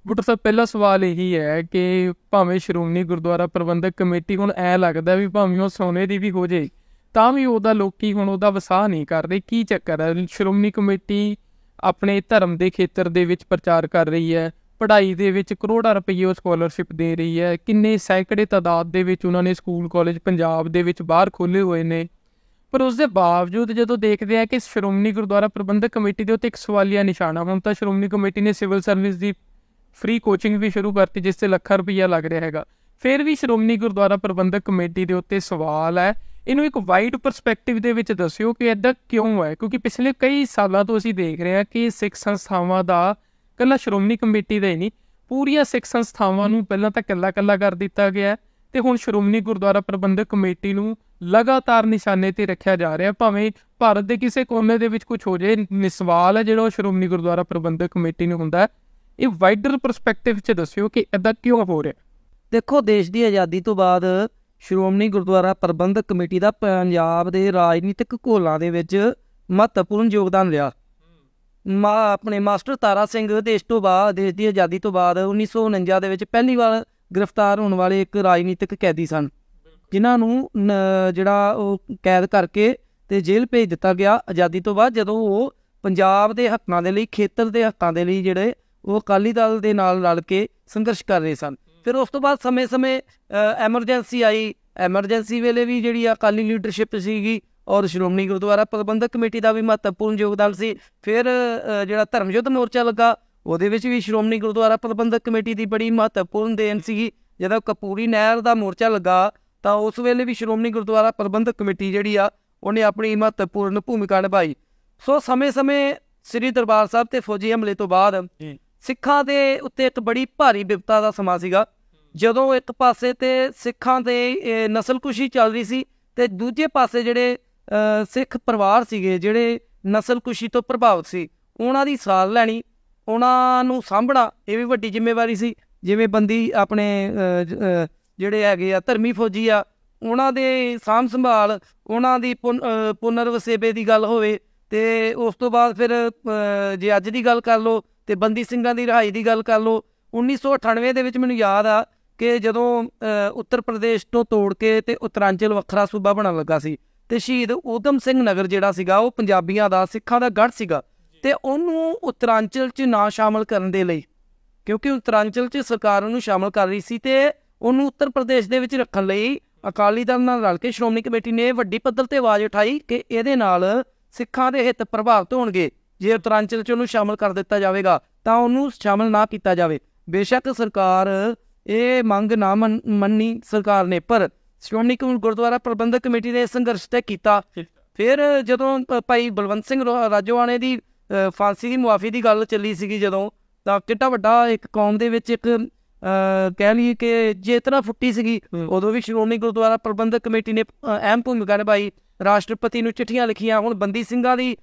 But sir ਪਹਿਲਾ ਸਵਾਲ ਇਹੀ ਹੈ ਕਿ ਭਾਵੇਂ ਸ਼੍ਰੋਮਣੀ ਗੁਰਦੁਆਰਾ ਪ੍ਰਬੰਧਕ ਕਮੇਟੀ ਹੁਣ ਐ ਲੱਗਦਾ ਵੀ ਭਾਵੇਂ ਉਹ ਸੋਨੇ ਦੀ ਵੀ ਹੋ ਜੇ ਤਾਂ ਵੀ ਉਹਦਾ ਲੋਕੀ ਹੁਣ ਉਹਦਾ ਵਸਾਹ ਨਹੀਂ ਕਰਦੇ। ਕੀ ਚੱਕਰ ਹੈ? ਸ਼੍ਰੋਮਣੀ ਕਮੇਟੀ ਆਪਣੇ ਧਰਮ ਦੇ ਖੇਤਰ ਦੇ ਵਿੱਚ ਪ੍ਰਚਾਰ ਕਰ ਰਹੀ ਹੈ, ਪੜ੍ਹਾਈ ਦੇ ਵਿੱਚ ਕਰੋੜਾਂ ਰੁਪਈਏ ਉਹ ਸਕੋਲਰਸ਼ਿਪ ਦੇ ਰਹੀ ਹੈ, ਕਿੰਨੇ ਸੈਂਕੜੇ ਤਾਦਾਦ ਦੇ ਵਿੱਚ ਉਹਨਾਂ ਨੇ ਸਕੂਲ ਕਾਲਜ ਪੰਜਾਬ ਦੇ ਵਿੱਚ ਬਾਹਰ ਖੋਲ੍ਹੇ ਹੋਏ ਨੇ। ਪਰ ਉਸ ਦੇ ਬਾਵਜੂਦ ਜਦੋਂ ਦੇਖਦੇ ਆ ਕਿ ਸ਼੍ਰੋਮਣੀ ਗੁਰਦੁਆਰਾ ਪ੍ਰਬੰਧਕ ਕਮੇਟੀ ਦੇ ਉੱਤੇ ਇੱਕ ਸਵਾਲੀਆ ਨਿਸ਼ਾਨਾ, ਹੁਣ ਤਾਂ ਸ਼੍ਰੋਮਣੀ ਕਮੇਟੀ ਨੇ ਸਿਵਲ ਸਰਵਿਸ ਦੀ ਫ੍ਰੀ ਕੋਚਿੰਗ ਵੀ ਸ਼ੁਰੂ ਕਰਤੀ ਜਿਸ 'ਤੇ ਲੱਖਾਂ ਰੁਪਈਆ ਲੱਗ ਰਿਹਾ ਹੈਗਾ, ਫਿਰ ਵੀ ਸ਼੍ਰੋਮਣੀ ਗੁਰਦੁਆਰਾ ਪ੍ਰਬੰਧਕ ਕਮੇਟੀ ਦੇ ਉੱਤੇ ਸਵਾਲ ਹੈ। ਇਹਨੂੰ ਇੱਕ ਵਾਈਡ ਪਰਸਪੈਕਟਿਵ ਦੇ ਵਿੱਚ ਦੱਸਿਓ ਕਿ ਇੱਦਾਂ ਕਿਉਂ ਹੈ, ਕਿਉਂਕਿ ਪਿਛਲੇ ਕਈ ਸਾਲਾਂ ਤੋਂ ਅਸੀਂ ਦੇਖ ਰਹੇ ਹਾਂ ਕਿ ਸਿੱਖ ਸੰਸਥਾਵਾਂ ਦਾ ਇਕੱਲਾ ਸ਼੍ਰੋਮਣੀ ਕਮੇਟੀ ਦਾ ਹੀ ਨਹੀਂ, ਪੂਰੀਆਂ ਸਿੱਖ ਸੰਸਥਾਵਾਂ ਨੂੰ ਪਹਿਲਾਂ ਤਾਂ ਇਕੱਲਾ ਕਰ ਦਿੱਤਾ ਗਿਆ ਤੇ ਹੁਣ ਸ਼੍ਰੋਮਣੀ ਗੁਰਦੁਆਰਾ ਪ੍ਰਬੰਧਕ ਕਮੇਟੀ ਨੂੰ ਲਗਾਤਾਰ ਨਿਸ਼ਾਨੇ ਤੇ ਰੱਖਿਆ ਜਾ ਰਿਹਾ। ਭਾਵੇਂ ਭਾਰਤ ਦੇ ਕਿਸੇ ਕੋਨੇ ਦੇ ਵਿੱਚ ਕੁਝ ਹੋ ਜਾਏ, ਸਵਾਲ ਹੈ ਜਿਹੜਾ ਉਹ ਸ਼੍ਰੋਮਣੀ ਗੁਰਦੁਆਰਾ ਪ੍ਰਬੰਧਕ ਕਮੇਟੀ ਨੂੰ ਹੁੰਦਾ। ਇਹ ਵਾਈਡਰ ਪਰਸਪੈਕਟਿਵ 'ਚ ਦੱਸਿਓ ਕਿ ਇੱਦਾਂ ਕਿਉਂ ਹੋ ਰਿਹਾ। ਦੇਖੋ, ਦੇਸ਼ ਦੀ ਆਜ਼ਾਦੀ ਤੋਂ ਬਾਅਦ ਸ਼੍ਰੋਮਣੀ ਗੁਰਦੁਆਰਾ ਪ੍ਰਬੰਧਕ ਕਮੇਟੀ ਦਾ ਪੰਜਾਬ ਦੇ ਰਾਜਨੀਤਿਕ ਘੋਲਾਂ ਦੇ ਵਿੱਚ ਮਹੱਤਵਪੂਰਨ ਯੋਗਦਾਨ ਰਿਹਾ। ਆਪਣੇ ਮਾਸਟਰ ਤਾਰਾ ਸਿੰਘ ਦੇਸ਼ ਦੀ ਆਜ਼ਾਦੀ ਤੋਂ ਬਾਅਦ 1949 ਦੇ ਵਿੱਚ ਪਹਿਲੀ ਵਾਰ ਗ੍ਰਿਫਤਾਰ ਹੋਣ ਵਾਲੇ ਇੱਕ ਰਾਜਨੀਤਿਕ ਕੈਦੀ ਸਨ, ਜਿਨ੍ਹਾਂ ਨੂੰ ਜਿਹੜਾ ਉਹ ਕੈਦ ਕਰਕੇ ਤੇ ਜੇਲ੍ਹ ਭੇਜ ਦਿੱਤਾ ਗਿਆ ਆਜ਼ਾਦੀ ਤੋਂ ਬਾਅਦ, ਜਦੋਂ ਉਹ ਪੰਜਾਬ ਦੇ ਹੱਕਾਂ ਦੇ ਲਈ, ਖੇਤਰ ਦੇ ਹੱਕਾਂ ਦੇ ਲਈ ਜਿਹੜੇ ਉਹ ਅਕਾਲੀ ਦਲ ਦੇ ਨਾਲ ਰਲ ਕੇ ਸੰਘਰਸ਼ ਕਰ ਰਹੇ ਸਨ। ਫਿਰ ਉਸ ਤੋਂ ਬਾਅਦ ਸਮੇਂ-ਸਮੇਂ ਐਮਰਜੈਂਸੀ ਆਈ, ਐਮਰਜੈਂਸੀ ਵੇਲੇ ਵੀ ਜਿਹੜੀ ਅਕਾਲੀ ਲੀਡਰਸ਼ਿਪ ਸੀਗੀ ਔਰ ਸ਼੍ਰੋਮਣੀ ਗੁਰਦੁਆਰਾ ਪ੍ਰਬੰਧਕ ਕਮੇਟੀ ਦਾ ਵੀ ਮਹੱਤਵਪੂਰਨ ਯੋਗਦਾਨ ਸੀ। ਫਿਰ ਜਿਹੜਾ ਧਰਮ ਯੁੱਧ ਮੋਰਚਾ ਲੱਗਾ, ਉਹਦੇ ਵਿੱਚ ਵੀ ਸ਼੍ਰੋਮਣੀ ਗੁਰਦੁਆਰਾ ਪ੍ਰਬੰਧਕ ਕਮੇਟੀ ਦੀ ਬੜੀ ਮਹੱਤਵਪੂਰਨ ਦੇਣ ਸੀਗੀ। ਜਦੋਂ ਕਪੂਰੀ ਨਹਿਰ ਦਾ ਮੋਰਚਾ ਲੱਗਾ ਤਾਂ ਉਸ ਵੇਲੇ ਵੀ ਸ਼੍ਰੋਮਣੀ ਗੁਰਦੁਆਰਾ ਪ੍ਰਬੰਧਕ ਕਮੇਟੀ ਜਿਹੜੀ ਆ ਉਹਨੇ ਆਪਣੀ ਮਹੱਤਵਪੂਰਨ ਭੂਮਿਕਾ ਨਿਭਾਈ। ਸੋ ਸਮੇਂ-ਸਮੇਂ ਸ੍ਰੀ ਦਰਬਾਰ ਸਾਹਿਬ ਤੇ ਫੌਜੀ ਹਮਲੇ ਤੋਂ ਬਾਅਦ ਸਿੱਖਾਂ ਦੇ ਉੱਤੇ ਇੱਕ ਬੜੀ ਭਾਰੀ ਵਿਪਤਾ ਦਾ ਸਮਾਂ ਸੀਗਾ, ਜਦੋਂ ਇੱਕ ਪਾਸੇ ਤੇ ਸਿੱਖਾਂ ਦੇ ਨਸਲਕੁਸ਼ੀ ਚੱਲ ਰਹੀ ਸੀ ਤੇ ਦੂਜੇ ਪਾਸੇ ਜਿਹੜੇ ਸਿੱਖ ਪਰਿਵਾਰ ਸੀਗੇ ਜਿਹੜੇ ਨਸਲਕੁਸ਼ੀ ਤੋਂ ਪ੍ਰਭਾਵਿਤ ਸੀ, ਉਹਨਾਂ ਦੀ ਸਾਰ ਲੈਣੀ, ਉਹਨਾਂ ਨੂੰ ਸਾਂਭਣਾ, ਇਹ ਵੀ ਵੱਡੀ ਜ਼ਿੰਮੇਵਾਰੀ ਸੀ। ਜਿਵੇਂ ਬੰਦੀ ਆਪਣੇ ਜਿਹੜੇ ਹੈਗੇ ਆ ਧਰਮੀ ਫੌਜੀ ਆ, ਉਹਨਾਂ ਦੇ ਸਾਂਭ ਸੰਭਾਲ, ਉਹਨਾਂ ਦੀ ਪੁਨਰ ਵਸੇਬੇ ਦੀ ਗੱਲ ਹੋਵੇ, ਤੇ ਉਸ ਤੋਂ ਬਾਅਦ ਫਿਰ ਜੇ ਅੱਜ ਦੀ ਗੱਲ ਕਰ ਲਓ ਤੇ ਬੰਦੀ ਸਿੰਘਾਂ ਦੀ ਰਿਹਾਈ ਦੀ ਗੱਲ ਕਰ ਲਓ। 1998 ਦੇ ਵਿੱਚ ਮੈਨੂੰ ਯਾਦ ਆ ਕਿ ਜਦੋਂ ਉੱਤਰ ਪ੍ਰਦੇਸ਼ ਤੋਂ ਤੋੜ ਕੇ ਤੇ ਉੱਤਰਾਂਚਲ ਵੱਖਰਾ ਸੂਬਾ ਬਣਨ ਲੱਗਾ ਸੀ ਤੇ ਸ਼ਹੀਦ ਊਧਮ ਸਿੰਘ ਨਗਰ ਜਿਹੜਾ ਸੀਗਾ ਉਹ ਪੰਜਾਬੀਆਂ ਦਾ, ਸਿੱਖਾਂ ਦਾ ਗੜ੍ਹ ਸੀਗਾ, ਤੇ ਉਹਨੂੰ ਉੱਤਰਾਂਚਲ 'ਚ ਨਾ ਸ਼ਾਮਲ ਕਰਨ ਦੇ ਲਈ, ਕਿਉਂਕਿ ਉੱਤਰਾਂਚਲ 'ਚ ਸਰਕਾਰ ਉਹਨੂੰ ਸ਼ਾਮਲ ਕਰ ਰਹੀ ਸੀ ਤੇ ਉਹਨੂੰ ਉੱਤਰ ਪ੍ਰਦੇਸ਼ ਦੇ ਵਿੱਚ ਰੱਖਣ ਲਈ ਅਕਾਲੀ ਦਲ ਨਾਲ ਰਲ ਕੇ ਸ਼੍ਰੋਮਣੀ ਕਮੇਟੀ ਨੇ ਵੱਡੀ ਪੱਧਰ ਤੇ ਆਵਾਜ਼ ਉਠਾਈ ਕਿ ਇਹਦੇ ਨਾਲ ਸਿੱਖਾਂ ਦੇ ਹਿੱਤ ਪ੍ਰਭਾਵਿਤ ਹੋਣਗੇ, ਜੇ ਉੱਤਰਾਂਚਲ 'ਚ ਉਹਨੂੰ ਸ਼ਾਮਲ ਕਰ ਦਿੱਤਾ ਜਾਵੇਗਾ ਤਾਂ ਉਹਨੂੰ ਸ਼ਾਮਲ ਨਾ ਕੀਤਾ ਜਾਵੇ। ਬੇਸ਼ੱਕ ਸਰਕਾਰ ਇਹ ਮੰਗ ਨਾ ਮੰਨੀ ਸਰਕਾਰ ਨੇ, ਪਰ ਸ਼੍ਰੋਮਣੀ ਗੁਰਦੁਆਰਾ ਪ੍ਰਬੰਧਕ ਕਮੇਟੀ ਨੇ ਸੰਘਰਸ਼ ਤੈਅ ਕੀਤਾ। ਫਿਰ ਜਦੋਂ ਭਾਈ ਬਲਵੰਤ ਸਿੰਘ ਰਾਜੋਆਣੇ ਦੀ ਫਾਂਸੀ ਦੀ ਮੁਆਫੀ ਦੀ ਗੱਲ ਚੱਲੀ ਸੀਗੀ, ਜਦੋਂ ਤਾਂ ਕਿੱਡਾ ਵੱਡਾ ਇੱਕ ਕੌਮ ਦੇ ਵਿੱਚ ਇੱਕ ਕਹਿ ਲਈਏ ਕਿ ਚੇਤਨਾ ਫੁੱਟੀ ਸੀਗੀ, ਉਦੋਂ ਵੀ ਸ਼੍ਰੋਮਣੀ ਗੁਰਦੁਆਰਾ ਪ੍ਰਬੰਧਕ ਕਮੇਟੀ ਨੇ ਅਹਿਮ ਭੂਮਿਕਾ ਨਿਭਾਈ, ਰਾਸ਼ਟਰਪਤੀ ਨੂੰ ਚਿੱਠੀਆਂ ਲਿਖੀਆਂ, ਹੁਣ ਬੰਦੀ ਸਿੰਘਾਂ ਦੀ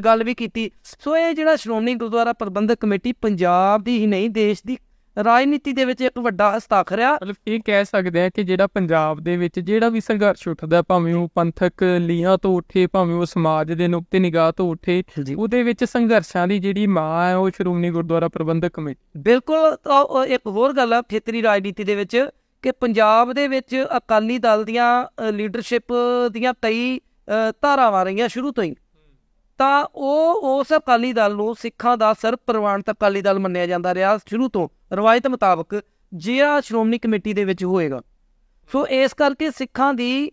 ਗੱਲ ਵੀ ਕੀਤੀ। ਸੋ ਇਹ ਜਿਹੜਾ ਸ਼੍ਰੋਮਣੀ ਗੁਰਦੁਆਰਾ ਪ੍ਰਬੰਧਕ ਕਮੇਟੀ ਪੰਜਾਬ ਦੀ ਹੀ ਨਹੀਂ, ਦੇਸ਼ ਦੀ ਰਾਜਨੀਤੀ ਦੇ ਵਿੱਚ ਇੱਕ ਵੱਡਾ ਹਸਤਾਖਰ ਆ। ਮਤਲਬ ਇਹ ਕਹਿ ਸਕਦੇ ਆ ਕਿ ਜਿਹੜਾ ਪੰਜਾਬ ਦੇ ਵਿੱਚ ਜਿਹੜਾ ਵੀ ਸੰਘਰਸ਼ ਉੱਠਦਾ, ਭਾਵੇਂ ਉਹ ਪੰਥਕ ਲੀਹਾਂ ਤੋਂ ਉੱਠੇ, ਭਾਵੇਂ ਉਹ ਸਮਾਜ ਦੇ ਨੁਕਤੇ ਨਿਗਾਹ ਤੋਂ ਉੱਠੇ, ਉਹਦੇ ਵਿੱਚ ਸੰਘਰਸ਼ਾਂ ਦੀ ਜਿਹੜੀ ਮਾਂ ਹੈ ਉਹ ਸ਼੍ਰੋਮਣੀ ਗੁਰਦੁਆਰਾ ਪ੍ਰਬੰਧਕ ਕਮੇਟੀ। ਬਿਲਕੁਲ। ਇੱਕ ਹੋਰ ਗੱਲ ਆ ਖੇਤਰੀ ਰਾਜਨੀਤੀ ਦੇ ਵਿੱਚ ਕਿ ਪੰਜਾਬ ਦੇ ਵਿੱਚ ਅਕਾਲੀ ਦਲ ਦੀਆਂ ਲੀਡਰਸ਼ਿਪ ਦੀਆਂ ਕਈ ਧਾਰਾਵਾਂ ਰਹੀਆਂ ਸ਼ੁਰੂ ਤੋਂ ਹੀ, ਤਾਂ ਉਸ ਅਕਾਲੀ ਦਲ ਨੂੰ ਸਿੱਖਾਂ ਦਾ ਸਰਬ ਪ੍ਰਵਾਨਿਤ ਅਕਾਲੀ ਦਲ ਮੰਨਿਆ ਜਾਂਦਾ ਰਿਹਾ ਸ਼ੁਰੂ ਤੋਂ, ਰਵਾਇਤ ਮੁਤਾਬਕ, ਜਿਹੜਾ ਸ਼੍ਰੋਮਣੀ ਕਮੇਟੀ ਦੇ ਵਿੱਚ ਹੋਏਗਾ। ਸੋ ਇਸ ਕਰਕੇ ਸਿੱਖਾਂ ਦੀ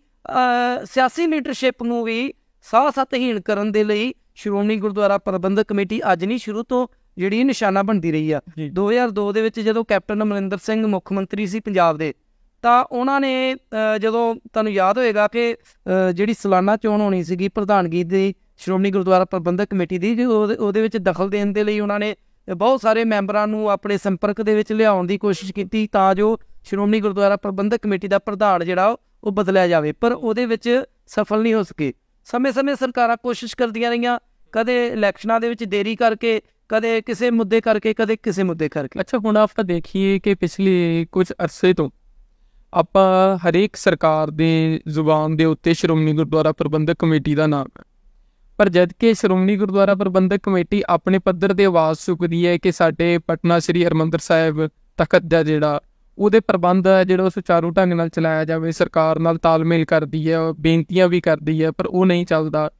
ਸਿਆਸੀ ਲੀਡਰਸ਼ਿਪ ਨੂੰ ਵੀ ਸਾਹ-ਸਤਹੀਣ ਕਰਨ ਦੇ ਲਈ ਸ਼੍ਰੋਮਣੀ ਗੁਰਦੁਆਰਾ ਪ੍ਰਬੰਧਕ ਕਮੇਟੀ ਅੱਜ ਨਹੀਂ, ਸ਼ੁਰੂ ਤੋਂ ਜਿਹੜੀ ਨਿਸ਼ਾਨਾ ਬਣਦੀ ਰਹੀ ਆ। 2002 ਦੇ ਵਿੱਚ ਜਦੋਂ ਕੈਪਟਨ ਅਮਰਿੰਦਰ ਸਿੰਘ ਮੁੱਖ ਮੰਤਰੀ ਸੀ ਪੰਜਾਬ ਦੇ, ਤਾਂ ਉਹਨਾਂ ਨੇ ਜਦੋਂ ਤੁਹਾਨੂੰ ਯਾਦ ਹੋਏਗਾ ਕਿ ਜਿਹੜੀ ਸਾਲਾਨਾ ਚੋਣ ਹੋਣੀ ਸੀਗੀ ਪ੍ਰਧਾਨਗੀ ਦੀ ਸ਼੍ਰੋਮਣੀ ਗੁਰਦੁਆਰਾ ਪ੍ਰਬੰਧਕ ਕਮੇਟੀ ਦੀ, ਉਹਦੇ ਵਿੱਚ ਦਖਲ ਦੇਣ ਦੇ ਲਈ ਉਹਨਾਂ ਨੇ ਬਹੁਤ ਸਾਰੇ ਮੈਂਬਰਾਂ ਨੂੰ ਆਪਣੇ ਸੰਪਰਕ ਦੇ ਵਿੱਚ ਲਿਆਉਣ ਦੀ ਕੋਸ਼ਿਸ਼ ਕੀਤੀ ਤਾਂ ਜੋ ਸ਼੍ਰੋਮਣੀ ਗੁਰਦੁਆਰਾ ਪ੍ਰਬੰਧਕ ਕਮੇਟੀ ਦਾ ਪ੍ਰਧਾਨ ਜਿਹੜਾ ਉਹ ਬਦਲਿਆ ਜਾਵੇ, ਪਰ ਉਹਦੇ ਵਿੱਚ ਸਫਲ ਨਹੀਂ ਹੋ ਸਕੇ। ਸਮੇਂ-ਸਮੇਂ ਸਰਕਾਰਾਂ ਕੋਸ਼ਿਸ਼ ਕਰਦੀਆਂ ਰਹੀਆਂ, ਕਦੇ ਇਲੈਕਸ਼ਨਾਂ ਦੇ ਵਿੱਚ ਦੇਰੀ ਕਰਕੇ, ਕਦੇ ਕਿਸੇ ਮੁੱਦੇ ਕਰਕੇ, ਕਦੇ ਕਿਸੇ ਮੁੱਦੇ ਕਰਕੇ। ਅੱਛਾ, ਹੁਣ ਆਪਾਂ ਦੇਖੀਏ ਕਿ ਪਿਛਲੇ ਕੁਝ ਅਰਸੇ ਤੋਂ ਆਪਾਂ ਹਰੇਕ ਸਰਕਾਰ ਦੇ ਜ਼ੁਬਾਨ ਦੇ ਉੱਤੇ ਸ਼੍ਰੋਮਣੀ ਗੁਰਦੁਆਰਾ ਪ੍ਰਬੰਧਕ ਕਮੇਟੀ ਦਾ ਨਾਮ ਹੈ, ਪਰ ਜਦ ਕਿ ਸ਼੍ਰੋਮਣੀ ਗੁਰਦੁਆਰਾ ਪ੍ਰਬੰਧਕ ਕਮੇਟੀ ਆਪਣੇ ਪੱਧਰ ਤੇ ਆਵਾਜ਼ ਚੁੱਕਦੀ ਹੈ ਕਿ ਸਾਡੇ ਪਟਨਾ ਸ੍ਰੀ ਹਰਿਮੰਦਰ ਸਾਹਿਬ ਤਖਤ ਦਾ ਜਿਹੜਾ ਉਹਦੇ ਪ੍ਰਬੰਧ ਹੈ ਜਿਹੜਾ ਉਹ ਸੁਚਾਰੂ ਢੰਗ ਨਾਲ ਚਲਾਇਆ ਜਾਵੇ, ਸਰਕਾਰ ਨਾਲ ਤਾਲਮੇਲ ਕਰਦੀ ਹੈ, ਬੇਨਤੀਆਂ ਵੀ ਕਰਦੀ ਹੈ, ਪਰ ਉਹ ਨਹੀਂ ਚੱਲਦਾ।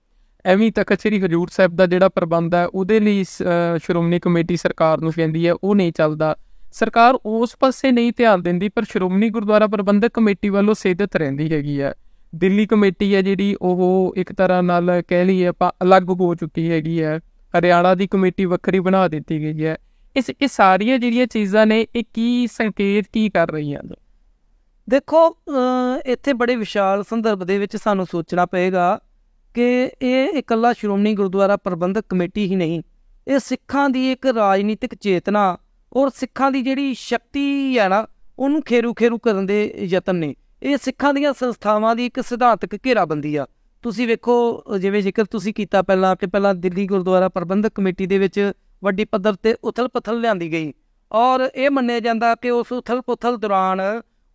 ਐਵੇਂ ਤਖਤ ਸ੍ਰੀ ਹਜ਼ੂਰ ਸਾਹਿਬ ਦਾ ਜਿਹੜਾ ਪ੍ਰਬੰਧ ਹੈ ਉਹਦੇ ਲਈ ਸ਼੍ਰੋਮਣੀ ਕਮੇਟੀ ਸਰਕਾਰ ਨੂੰ ਕਹਿੰਦੀ ਹੈ ਉਹ ਨਹੀਂ ਚੱਲਦਾ। ਸਰਕਾਰ ਉਸ ਪਾਸੇ ਨਹੀਂ ਧਿਆਨ ਦਿੰਦੀ, ਪਰ ਸ਼੍ਰੋਮਣੀ ਗੁਰਦੁਆਰਾ ਪ੍ਰਬੰਧਕ ਕਮੇਟੀ ਵੱਲੋਂ ਸਿੱਧਤ ਰਹਿੰਦੀ ਹੈਗੀ ਹੈ। ਦਿੱਲੀ ਕਮੇਟੀ ਹੈ ਜਿਹੜੀ ਉਹ ਇੱਕ ਤਰ੍ਹਾਂ ਨਾਲ ਕਹਿ ਲਈਏ ਆਪਾਂ ਅਲੱਗ ਹੋ ਚੁੱਕੀ ਹੈਗੀ ਹੈ, ਹਰਿਆਣਾ ਦੀ ਕਮੇਟੀ ਵੱਖਰੀ ਬਣਾ ਦਿੱਤੀ ਗਈ ਹੈ। ਇਹ ਸਾਰੀਆਂ ਜਿਹੜੀਆਂ ਚੀਜ਼ਾਂ ਨੇ ਇਹ ਕੀ ਸੰਕੇਤ ਕੀ ਕਰ ਰਹੀਆਂ ਨੇ? ਦੇਖੋ ਇੱਥੇ ਬੜੇ ਵਿਸ਼ਾਲ ਸੰਦਰਭ ਦੇ ਵਿੱਚ ਸਾਨੂੰ ਸੋਚਣਾ ਪਏਗਾ ਕਿ ਇਹ ਇਕੱਲਾ ਸ਼੍ਰੋਮਣੀ ਗੁਰਦੁਆਰਾ ਪ੍ਰਬੰਧਕ ਕਮੇਟੀ ਹੀ ਨਹੀਂ, ਇਹ ਸਿੱਖਾਂ ਦੀ ਇੱਕ ਰਾਜਨੀਤਿਕ ਚੇਤਨਾ ਔਰ ਸਿੱਖਾਂ ਦੀ ਜਿਹੜੀ ਸ਼ਕਤੀ ਹੈ ਨਾ ਉਹਨੂੰ ਖੇਰੂ ਕਰਨ ਦੇ ਯਤਨ ਨੇ। ਇਹ ਸਿੱਖਾਂ ਦੀਆਂ ਸੰਸਥਾਵਾਂ ਦੀ ਇੱਕ ਸਿਧਾਂਤਕ ਘੇਰਾਬੰਦੀ ਆ। ਤੁਸੀਂ ਵੇਖੋ ਜਿਵੇਂ ਜ਼ਿਕਰ ਤੁਸੀਂ ਕੀਤਾ ਪਹਿਲਾਂ ਕਿ ਪਹਿਲਾਂ ਦਿੱਲੀ ਗੁਰਦੁਆਰਾ ਪ੍ਰਬੰਧਕ ਕਮੇਟੀ ਦੇ ਵਿੱਚ ਵੱਡੀ ਪੱਧਰ ਤੇ ਉਥਲ-ਪੁਥਲ ਲਿਆਂਦੀ ਗਈ ਔਰ ਇਹ ਮੰਨਿਆ ਜਾਂਦਾ ਕਿ ਉਸ ਉਥਲ-ਪੁਥਲ ਦੌਰਾਨ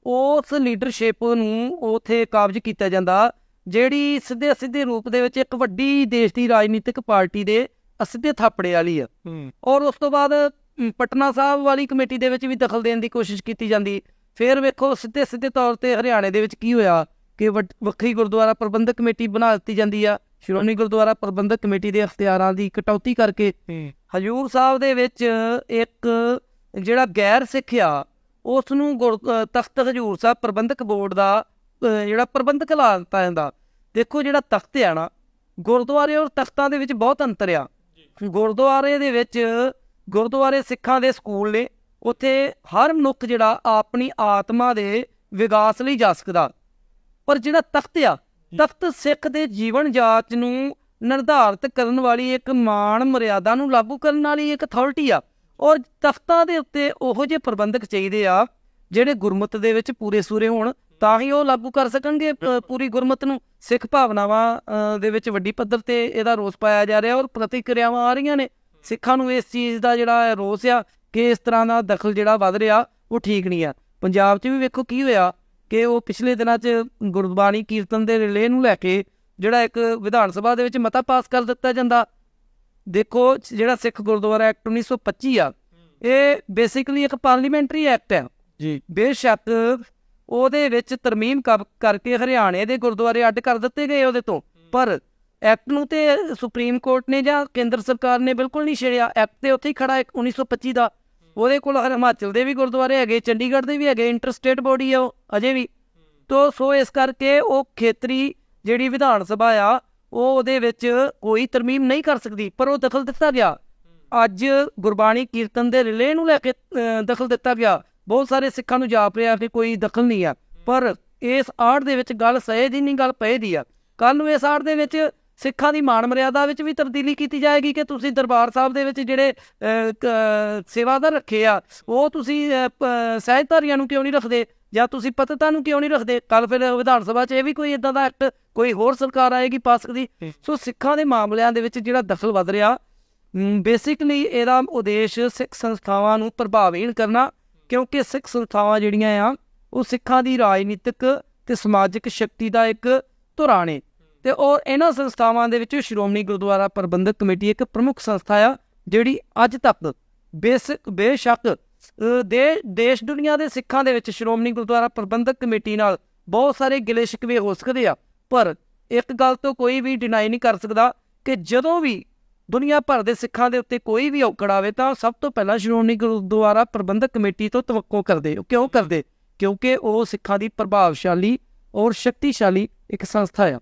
ਉਸ ਲੀਡਰਸ਼ਿਪ ਨੂੰ ਉੱਥੇ ਕਾਬਜ਼ ਕੀਤਾ ਜਾਂਦਾ ਜਿਹੜੀ ਸਿੱਧੇ ਰੂਪ ਦੇ ਵਿੱਚ ਇੱਕ ਵੱਡੀ ਦੇਸ਼ ਦੀ ਰਾਜਨੀਤਿਕ ਪਾਰਟੀ ਦੇ ਅਸਿੱਧੇ ਥਾਪੜੇ ਵਾਲੀ ਆ। ਔਰ ਉਸ ਤੋਂ ਬਾਅਦ ਪਟਨਾ ਸਾਹਿਬ ਵਾਲੀ ਕਮੇਟੀ ਦੇ ਵਿੱਚ ਵੀ ਦਖਲ ਦੇਣ ਦੀ ਕੋਸ਼ਿਸ਼ ਕੀਤੀ ਜਾਂਦੀ। ਫਿਰ ਵੇਖੋ ਸਿੱਧੇ ਤੌਰ ਤੇ ਹਰਿਆਣੇ ਦੇ ਵਿੱਚ ਕੀ ਹੋਇਆ ਕਿ ਵੱਖਰੀ ਗੁਰਦੁਆਰਾ ਪ੍ਰਬੰਧਕ ਕਮੇਟੀ ਬਣਾ ਦਿੱਤੀ ਜਾਂਦੀ ਆ। ਸ਼੍ਰੋਮਣੀ ਗੁਰਦੁਆਰਾ ਪ੍ਰਬੰਧਕ ਕਮੇਟੀ ਦੇ ਅਖਤਿਆਰਾਂ ਦੀ ਕਟੌਤੀ ਕਰਕੇ ਹਜ਼ੂਰ ਸਾਹਿਬ ਦੇ ਵਿੱਚ ਇੱਕ ਜਿਹੜਾ ਗੈਰ ਸਿੱਖ ਆ ਉਸ ਨੂੰ ਤਖਤ ਹਜ਼ੂਰ ਸਾਹਿਬ ਪ੍ਰਬੰਧਕ ਬੋਰਡ ਦਾ ਜਿਹੜਾ ਪ੍ਰਬੰਧਕ ਲਾ ਦਿੱਤਾ ਜਾਂਦਾ। ਦੇਖੋ ਜਿਹੜਾ ਤਖਤ ਆ ਨਾ, ਗੁਰਦੁਆਰੇ ਔਰ ਤਖਤਾਂ ਦੇ ਵਿੱਚ ਬਹੁਤ ਅੰਤਰ ਆ। ਗੁਰਦੁਆਰੇ ਦੇ ਵਿੱਚ ਗੁਰਦੁਆਰੇ ਸਿੱਖਾਂ ਦੇ ਸਕੂਲ ਨੇ, ਉੱਥੇ ਹਰ ਮਨੁੱਖ ਜਿਹੜਾ ਆਪਣੀ ਆਤਮਾ ਦੇ ਵਿਕਾਸ ਲਈ ਜਾ ਸਕਦਾ। ਪਰ ਜਿਹੜਾ ਤਖਤ ਆ, ਤਖਤ ਸਿੱਖ ਦੇ ਜੀਵਨ ਜਾਚ ਨੂੰ ਨਿਰਧਾਰਿਤ ਕਰਨ ਵਾਲੀ ਇੱਕ ਮਾਣ ਮਰਿਆਦਾ ਨੂੰ ਲਾਗੂ ਕਰਨ ਵਾਲੀ ਇੱਕ ਅਥਾਰਟੀ ਆ। ਔਰ ਤਖਤਾਂ ਦੇ ਉੱਤੇ ਉਹੋ ਜਿਹੇ ਪ੍ਰਬੰਧਕ ਚਾਹੀਦੇ ਆ ਜਿਹੜੇ ਗੁਰਮਤ ਦੇ ਵਿੱਚ ਪੂਰੇ ਸੂਰੇ ਹੋਣ, ਤਾਂ ਹੀ ਉਹ ਲਾਗੂ ਕਰ ਸਕਣਗੇ ਪੂਰੀ ਗੁਰਮਤ ਨੂੰ। ਸਿੱਖ ਭਾਵਨਾਵਾਂ ਦੇ ਵਿੱਚ ਵੱਡੀ ਪੱਧਰ ਤੇ ਇਹਦਾ ਰੋਸ ਪਾਇਆ ਜਾ ਰਿਹਾ ਔਰ ਪ੍ਰਤੀਕਿਰਿਆਵਾਂ ਆ ਰਹੀਆਂ ਨੇ। ਸਿੱਖਾਂ ਨੂੰ ਇਸ ਚੀਜ਼ ਦਾ ਜਿਹੜਾ ਰੋਸ ਆ ਕਿ ਇਸ ਤਰ੍ਹਾਂ ਦਾ ਦਖਲ ਜਿਹੜਾ ਵੱਧ ਰਿਹਾ ਉਹ ਠੀਕ ਨਹੀਂ ਆ। ਪੰਜਾਬ 'ਚ ਵੀ ਵੇਖੋ ਕੀ ਹੋਇਆ ਕਿ ਉਹ ਪਿਛਲੇ ਦਿਨਾਂ 'ਚ ਗੁਰਬਾਣੀ ਕੀਰਤਨ ਦੇ ਰਿਲੇ ਨੂੰ ਲੈ ਕੇ ਜਿਹੜਾ ਇੱਕ ਵਿਧਾਨ ਸਭਾ ਦੇ ਵਿੱਚ ਮਤਾ ਪਾਸ ਕਰ ਦਿੱਤਾ ਜਾਂਦਾ। ਦੇਖੋ ਜਿਹੜਾ ਸਿੱਖ ਗੁਰਦੁਆਰਾ ਐਕਟ 1925 ਆ, ਇਹ ਬੇਸਿਕਲੀ ਇੱਕ ਪਾਰਲੀਮੈਂਟਰੀ ਐਕਟ ਹੈ ਜੀ। ਬੇਸ਼ੱਕ ਉਹਦੇ ਵਿੱਚ ਤਰਮੀਮ ਕਰਕੇ ਹਰਿਆਣੇ ਦੇ ਗੁਰਦੁਆਰੇ ਅੱਡ ਕਰ ਦਿੱਤੇ ਗਏ ਉਹਦੇ ਤੋਂ, ਪਰ ਐਕਟ ਨੂੰ ਤੇ ਸੁਪਰੀਮ ਕੋਰਟ ਨੇ ਜਾਂ ਕੇਂਦਰ ਸਰਕਾਰ ਨੇ ਬਿਲਕੁਲ ਨਹੀਂ ਛੇੜਿਆ। ਐਕਟ ਤੇ ਉੱਥੇ ਹੀ ਖੜਾ 1925 ਦਾ। ਉਹਦੇ ਕੋਲ ਹਿਮਾਚਲ ਦੇ ਵੀ ਗੁਰਦੁਆਰੇ ਹੈਗੇ, ਚੰਡੀਗੜ੍ਹ ਦੇ ਵੀ ਹੈਗੇ, ਇੰਟਰਸਟੇਟ ਬੋਡੀ ਆ ਉਹ ਅਜੇ ਵੀ। ਸੋ ਇਸ ਕਰਕੇ ਉਹ ਖੇਤਰੀ ਜਿਹੜੀ ਵਿਧਾਨ ਸਭਾ ਆ ਉਹ ਉਹਦੇ ਵਿੱਚ ਕੋਈ ਤਰਮੀਮ ਨਹੀਂ ਕਰ ਸਕਦੀ, ਪਰ ਉਹ ਦਖਲ ਦਿੱਤਾ ਗਿਆ। ਅੱਜ ਗੁਰਬਾਣੀ ਕੀਰਤਨ ਦੇ ਰਿਲੇ ਨੂੰ ਲੈ ਕੇ ਦਖਲ ਦਿੱਤਾ ਗਿਆ। ਬਹੁਤ ਸਾਰੇ ਸਿੱਖਾਂ ਨੂੰ ਜਾਪ ਰਿਹਾ ਕਿ ਕੋਈ ਦਖਲ ਨਹੀਂ ਆ, ਪਰ ਇਸ ਆੜ ਦੇ ਵਿੱਚ ਗੱਲ ਸਹੇ ਦੀ ਨਹੀਂ, ਗੱਲ ਪਏ ਦੀ ਆ। ਕੱਲ੍ਹ ਨੂੰ ਇਸ ਆੜ ਦੇ ਵਿੱਚ ਸਿੱਖਾਂ ਦੀ ਮਾਣ ਮਰਿਆਦਾ ਵਿੱਚ ਵੀ ਤਬਦੀਲੀ ਕੀਤੀ ਜਾਏਗੀ ਕਿ ਤੁਸੀਂ ਦਰਬਾਰ ਸਾਹਿਬ ਦੇ ਵਿੱਚ ਜਿਹੜੇ ਸੇਵਾਦਾਰ ਰੱਖੇ ਆ ਉਹ ਤੁਸੀਂ ਸਹਿਜਧਾਰੀਆਂ ਨੂੰ ਕਿਉਂ ਨਹੀਂ ਰੱਖਦੇ, ਜਾਂ ਤੁਸੀਂ ਪਤਿਤਾਂ ਨੂੰ ਕਿਉਂ ਨਹੀਂ ਰੱਖਦੇ। ਕੱਲ੍ਹ ਫਿਰ ਵਿਧਾਨ ਸਭਾ 'ਚ ਇਹ ਵੀ ਕੋਈ ਇੱਦਾਂ ਦਾ ਐਕਟ ਕੋਈ ਹੋਰ ਸਰਕਾਰ ਆਏਗੀ ਪਾਸ ਕਰਦੀ। ਸੋ ਸਿੱਖਾਂ ਦੇ ਮਾਮਲਿਆਂ ਦੇ ਵਿੱਚ ਜਿਹੜਾ ਦਖਲ ਵੱਧ ਰਿਹਾ, ਬੇਸਿਕਲੀ ਇਹਦਾ ਉਦੇਸ਼ ਸਿੱਖ ਸੰਸਥਾਵਾਂ ਨੂੰ ਪ੍ਰਭਾਵਹੀਣ ਕਰਨਾ, ਕਿਉਂਕਿ ਸਿੱਖ ਸੰਸਥਾਵਾਂ ਜਿਹੜੀਆਂ ਆ ਉਹ ਸਿੱਖਾਂ ਦੀ ਰਾਜਨੀਤਿਕ ਤੇ ਸਮਾਜਿਕ ਸ਼ਕਤੀ ਦਾ ਇੱਕ ਧੁਰਾ ਨੇ। ਤੇ ਉਹ ਇਹਨਾਂ ਸੰਸਥਾਵਾਂ ਦੇ ਵਿੱਚ ਸ਼੍ਰੋਮਣੀ ਗੁਰਦੁਆਰਾ ਪ੍ਰਬੰਧਕ ਕਮੇਟੀ ਇੱਕ ਪ੍ਰਮੁੱਖ ਸੰਸਥਾ ਆ ਜਿਹੜੀ ਅੱਜ ਤੱਕ ਬੇਸ਼ੱਕ ਦੇਸ਼ ਦੁਨੀਆ ਦੇ ਸਿੱਖਾਂ ਦੇ ਵਿੱਚ ਸ਼੍ਰੋਮਣੀ ਗੁਰਦੁਆਰਾ ਪ੍ਰਬੰਧਕ ਕਮੇਟੀ ਨਾਲ ਬਹੁਤ ਸਾਰੇ ਗਿਲੇ ਸ਼ਿਕਵੇ ਹੋ ਸਕਦੇ ਆ, ਪਰ ਇੱਕ ਗੱਲ ਤੋਂ ਕੋਈ ਵੀ ਡਿਨਾਈ ਨਹੀਂ ਕਰ ਸਕਦਾ ਕਿ ਜਦੋਂ ਵੀ ਦੁਨੀਆ ਭਰ ਦੇ ਸਿੱਖਾਂ ਦੇ ਉੱਤੇ ਕੋਈ ਵੀ ਔਕੜ ਆਵੇ ਤਾਂ ਸਭ ਤੋਂ ਪਹਿਲਾਂ ਸ਼੍ਰੋਮਣੀ ਗੁਰਦੁਆਰਾ ਪ੍ਰਬੰਧਕ ਕਮੇਟੀ ਤੋਂ ਤਵੱਕੋ ਕਰਦੇ। ਕਿਉਂ ਕਰਦੇ? ਕਿਉਂਕਿ ਉਹ ਸਿੱਖਾਂ ਦੀ ਪ੍ਰਭਾਵਸ਼ਾਲੀ ਔਰ ਸ਼ਕਤੀਸ਼ਾਲੀ ਇੱਕ ਸੰਸਥਾ ਆ।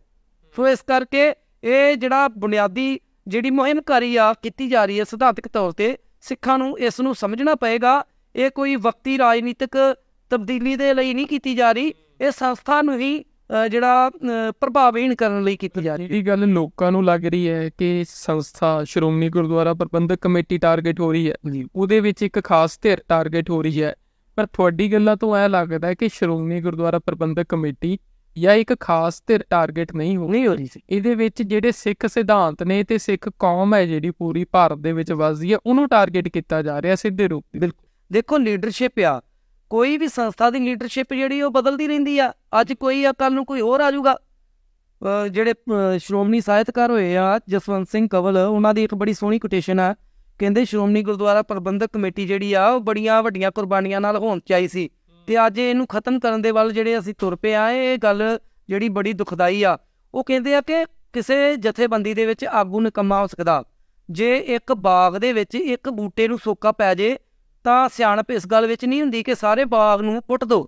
ਸੋ ਇਸ ਕਰਕੇ ਇਹ ਜਿਹੜਾ ਬੁਨਿਆਦੀ ਜਿਹੜੀ ਮੁਹਿੰਮਕਾਰੀ ਆ ਕੀਤੀ ਜਾ ਰਹੀ ਹੈ ਸਿਧਾਂਤਕ ਤੌਰ ਤੇ, ਸਿੱਖਾਂ ਨੂੰ ਇਸ ਨੂੰ ਸਮਝਣਾ ਪਏਗਾ। ਇਹ ਕੋਈ ਵਕਤੀ ਰਾਜਨੀਤਿਕ ਤਬਦੀਲੀ ਦੇ ਲਈ ਨਹੀਂ ਕੀਤੀ ਜਾ ਰਹੀ, ਇਹ ਸੰਸਥਾ ਨੂੰ ਹੀ ਜਿਹੜਾ ਪ੍ਰਭਾਵਹੀਣ ਕਰਨ ਲਈ ਕੀਤੀ ਜਾ ਰਹੀ। ਇਹ ਗੱਲ ਲੋਕਾਂ ਨੂੰ ਲੱਗ ਰਹੀ ਹੈ ਕਿ ਸੰਸਥਾ ਸ਼੍ਰੋਮਣੀ ਗੁਰਦੁਆਰਾ ਪ੍ਰਬੰਧਕ ਕਮੇਟੀ ਟਾਰਗੇਟ ਹੋ ਰਹੀ ਹੈ, ਉਹਦੇ ਵਿੱਚ ਇੱਕ ਖਾਸ ਧਿਰ ਟਾਰਗੇਟ ਹੋ ਰਹੀ ਹੈ। ਪਰ ਤੁਹਾਡੀ ਗੱਲਾਂ ਤੋਂ ਇਹ ਲੱਗਦਾ ਹੈ ਕਿ ਸ਼੍ਰੋਮਣੀ ਗੁਰਦੁਆਰਾ ਪ੍ਰਬੰਧਕ ਕਮੇਟੀ ਜਾਂ ਇੱਕ ਖਾਸ ਧਿਰ ਟਾਰਗੇਟ ਨਹੀਂ ਹੋ ਰਹੀ ਸੀ। ਇਹਦੇ ਵਿੱਚ ਜਿਹੜੇ ਸਿੱਖ ਸਿਧਾਂਤ ਨੇ ਤੇ ਸਿੱਖ ਕੌਮ ਹੈ ਜਿਹੜੀ ਪੂਰੀ ਭਾਰਤ ਦੇ ਵਿੱਚ ਵੱਸਦੀ ਹੈ ਉਹਨੂੰ ਟਾਰਗੇਟ ਕੀਤਾ ਜਾ ਰਿਹਾ ਸਿੱਧੇ ਰੂਪ। ਬਿਲਕੁਲ। ਦੇਖੋ ਲੀਡਰਸ਼ਿਪ ਆ, ਕੋਈ ਵੀ ਸੰਸਥਾ ਦੀ ਲੀਡਰਸ਼ਿਪ ਜਿਹੜੀ ਉਹ ਬਦਲਦੀ ਰਹਿੰਦੀ ਆ। ਅੱਜ ਕੋਈ ਆ, ਕੱਲ੍ਹ ਨੂੰ ਕੋਈ ਹੋਰ ਆ ਜਾਊਗਾ। ਜਿਹੜੇ ਸ਼੍ਰੋਮਣੀ ਸਾਹਿਤਕਾਰ ਹੋਏ ਆ ਜਸਵੰਤ ਸਿੰਘ ਕੰਵਲ, ਉਹਨਾਂ ਦੀ ਇੱਕ ਬੜੀ ਸੋਹਣੀ ਕੋਟੇਸ਼ਨ ਆ। ਕਹਿੰਦੇ ਸ਼੍ਰੋਮਣੀ ਗੁਰਦੁਆਰਾ ਪ੍ਰਬੰਧਕ ਕਮੇਟੀ ਜਿਹੜੀ ਆ ਉਹ ਬੜੀਆਂ ਵੱਡੀਆਂ ਕੁਰਬਾਨੀਆਂ ਨਾਲ ਹੋਣ ਚਾਹੀ ਸੀ, ਤੇ ਅੱਜ ਇਹਨੂੰ ਖਤਮ ਕਰਨ ਦੇ ਵੱਲ ਜਿਹੜੇ ਅਸੀਂ ਤੁਰ ਪਏ ਆ, ਇਹ ਗੱਲ ਜਿਹੜੀ ਬੜੀ ਦੁਖਦਾਈ ਆ। ਉਹ ਕਹਿੰਦੇ ਆ ਕਿ ਕਿਸੇ ਜਥੇਬੰਦੀ ਦੇ ਵਿੱਚ ਆਗੂ ਨਿਕੰਮਾ ਹੋ ਸਕਦਾ, ਜੇ ਇੱਕ ਬਾਗ ਦੇ ਵਿੱਚ ਇੱਕ ਬੂਟੇ ਨੂੰ ਸੋਕਾ ਪੈ ਜੇ ਤਾਂ ਸਿਆਣਪ ਇਸ ਗੱਲ ਵਿੱਚ ਨਹੀਂ ਹੁੰਦੀ ਕਿ ਸਾਰੇ ਬਾਗ ਨੂੰ ਪੁੱਟ ਦੋ।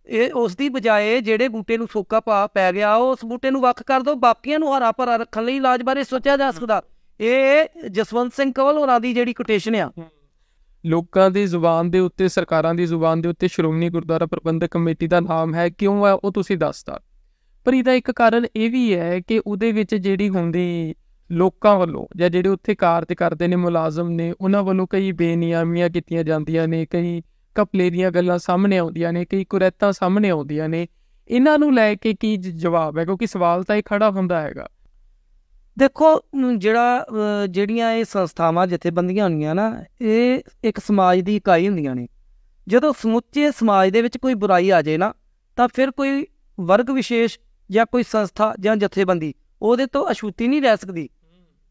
ਇਹ ਉਸ ਦੀ ਬਜਾਏ ਜਿਹੜੇ ਬੂਟੇ ਨੂੰ ਸੋਕਾ ਪੈ ਗਿਆ ਉਸ ਬੂਟੇ ਨੂੰ ਵੱਖ ਕਰ ਦੋ, ਬਾਕੀਆਂ ਨੂੰ ਹਰਾ ਭਰਾ ਰੱਖਣ ਲਈ ਇਲਾਜ ਬਾਰੇ ਸੋਚਿਆ ਜਾ ਸਕਦਾ। ਇਹ ਜਸਵੰਤ ਸਿੰਘ ਕੰਵਲ ਹੋਰਾਂ ਦੀ ਜਿਹੜੀ ਕੋਟੇਸ਼ਨ ਆ। ਲੋਕਾਂ ਦੀ ਜ਼ੁਬਾਨ ਦੇ ਉੱਤੇ, ਸਰਕਾਰਾਂ ਦੀ ਜ਼ੁਬਾਨ ਦੇ ਉੱਤੇ ਸ਼੍ਰੋਮਣੀ ਗੁਰਦੁਆਰਾ ਪ੍ਰਬੰਧਕ ਕਮੇਟੀ ਦਾ ਨਾਮ ਹੈ, ਕਿਉਂ ਹੈ ਉਹ ਤੁਸੀਂ ਦੱਸਤਾ, ਪਰ ਇਹਦਾ ਇੱਕ ਕਾਰਨ ਇਹ ਵੀ ਹੈ ਕਿ ਉਹਦੇ ਵਿੱਚ ਜਿਹੜੀ ਹੁੰਦੀ ਲੋਕਾਂ ਵੱਲੋਂ ਜਾਂ ਜਿਹੜੇ ਉੱਥੇ ਕਾਰਜ ਕਰਦੇ ਨੇ ਮੁਲਾਜ਼ਮ ਨੇ, ਉਹਨਾਂ ਵੱਲੋਂ ਕਈ ਬੇਨਿਯਮੀਆਂ ਕੀਤੀਆਂ ਜਾਂਦੀਆਂ ਨੇ, ਕਈ ਘਪਲੇ ਦੀਆਂ ਗੱਲਾਂ ਸਾਹਮਣੇ ਆਉਂਦੀਆਂ ਨੇ, ਕਈ ਕੁਰੈਤਾਂ ਸਾਹਮਣੇ ਆਉਂਦੀਆਂ ਨੇ। ਇਹਨਾਂ ਨੂੰ ਲੈ ਕੇ ਕੀ ਜਵਾਬ ਹੈ, ਕਿਉਂਕਿ ਸਵਾਲ ਤਾਂ ਇਹ ਖੜਾ ਹੁੰਦਾ ਹੈਗਾ। ਦੇਖੋ, ਜਿਹੜੀਆਂ ਇਹ ਸੰਸਥਾਵਾਂ ਜਥੇਬੰਦੀਆਂ ਹੁੰਦੀਆਂ ਨਾ, ਇਹ ਇੱਕ ਸਮਾਜ ਦੀ ਇਕਾਈ ਹੁੰਦੀਆਂ ਨੇ। ਜਦੋਂ ਸਮੁੱਚੇ ਸਮਾਜ ਦੇ ਵਿੱਚ ਕੋਈ ਬੁਰਾਈ ਆ ਜਾਏ ਨਾ, ਤਾਂ ਫਿਰ ਕੋਈ ਵਰਗ ਵਿਸ਼ੇਸ਼ ਜਾਂ ਕੋਈ ਸੰਸਥਾ ਜਾਂ ਜਥੇਬੰਦੀ ਉਹਦੇ ਤੋਂ ਅਛੂਤੀ ਨਹੀਂ ਰਹਿ ਸਕਦੀ।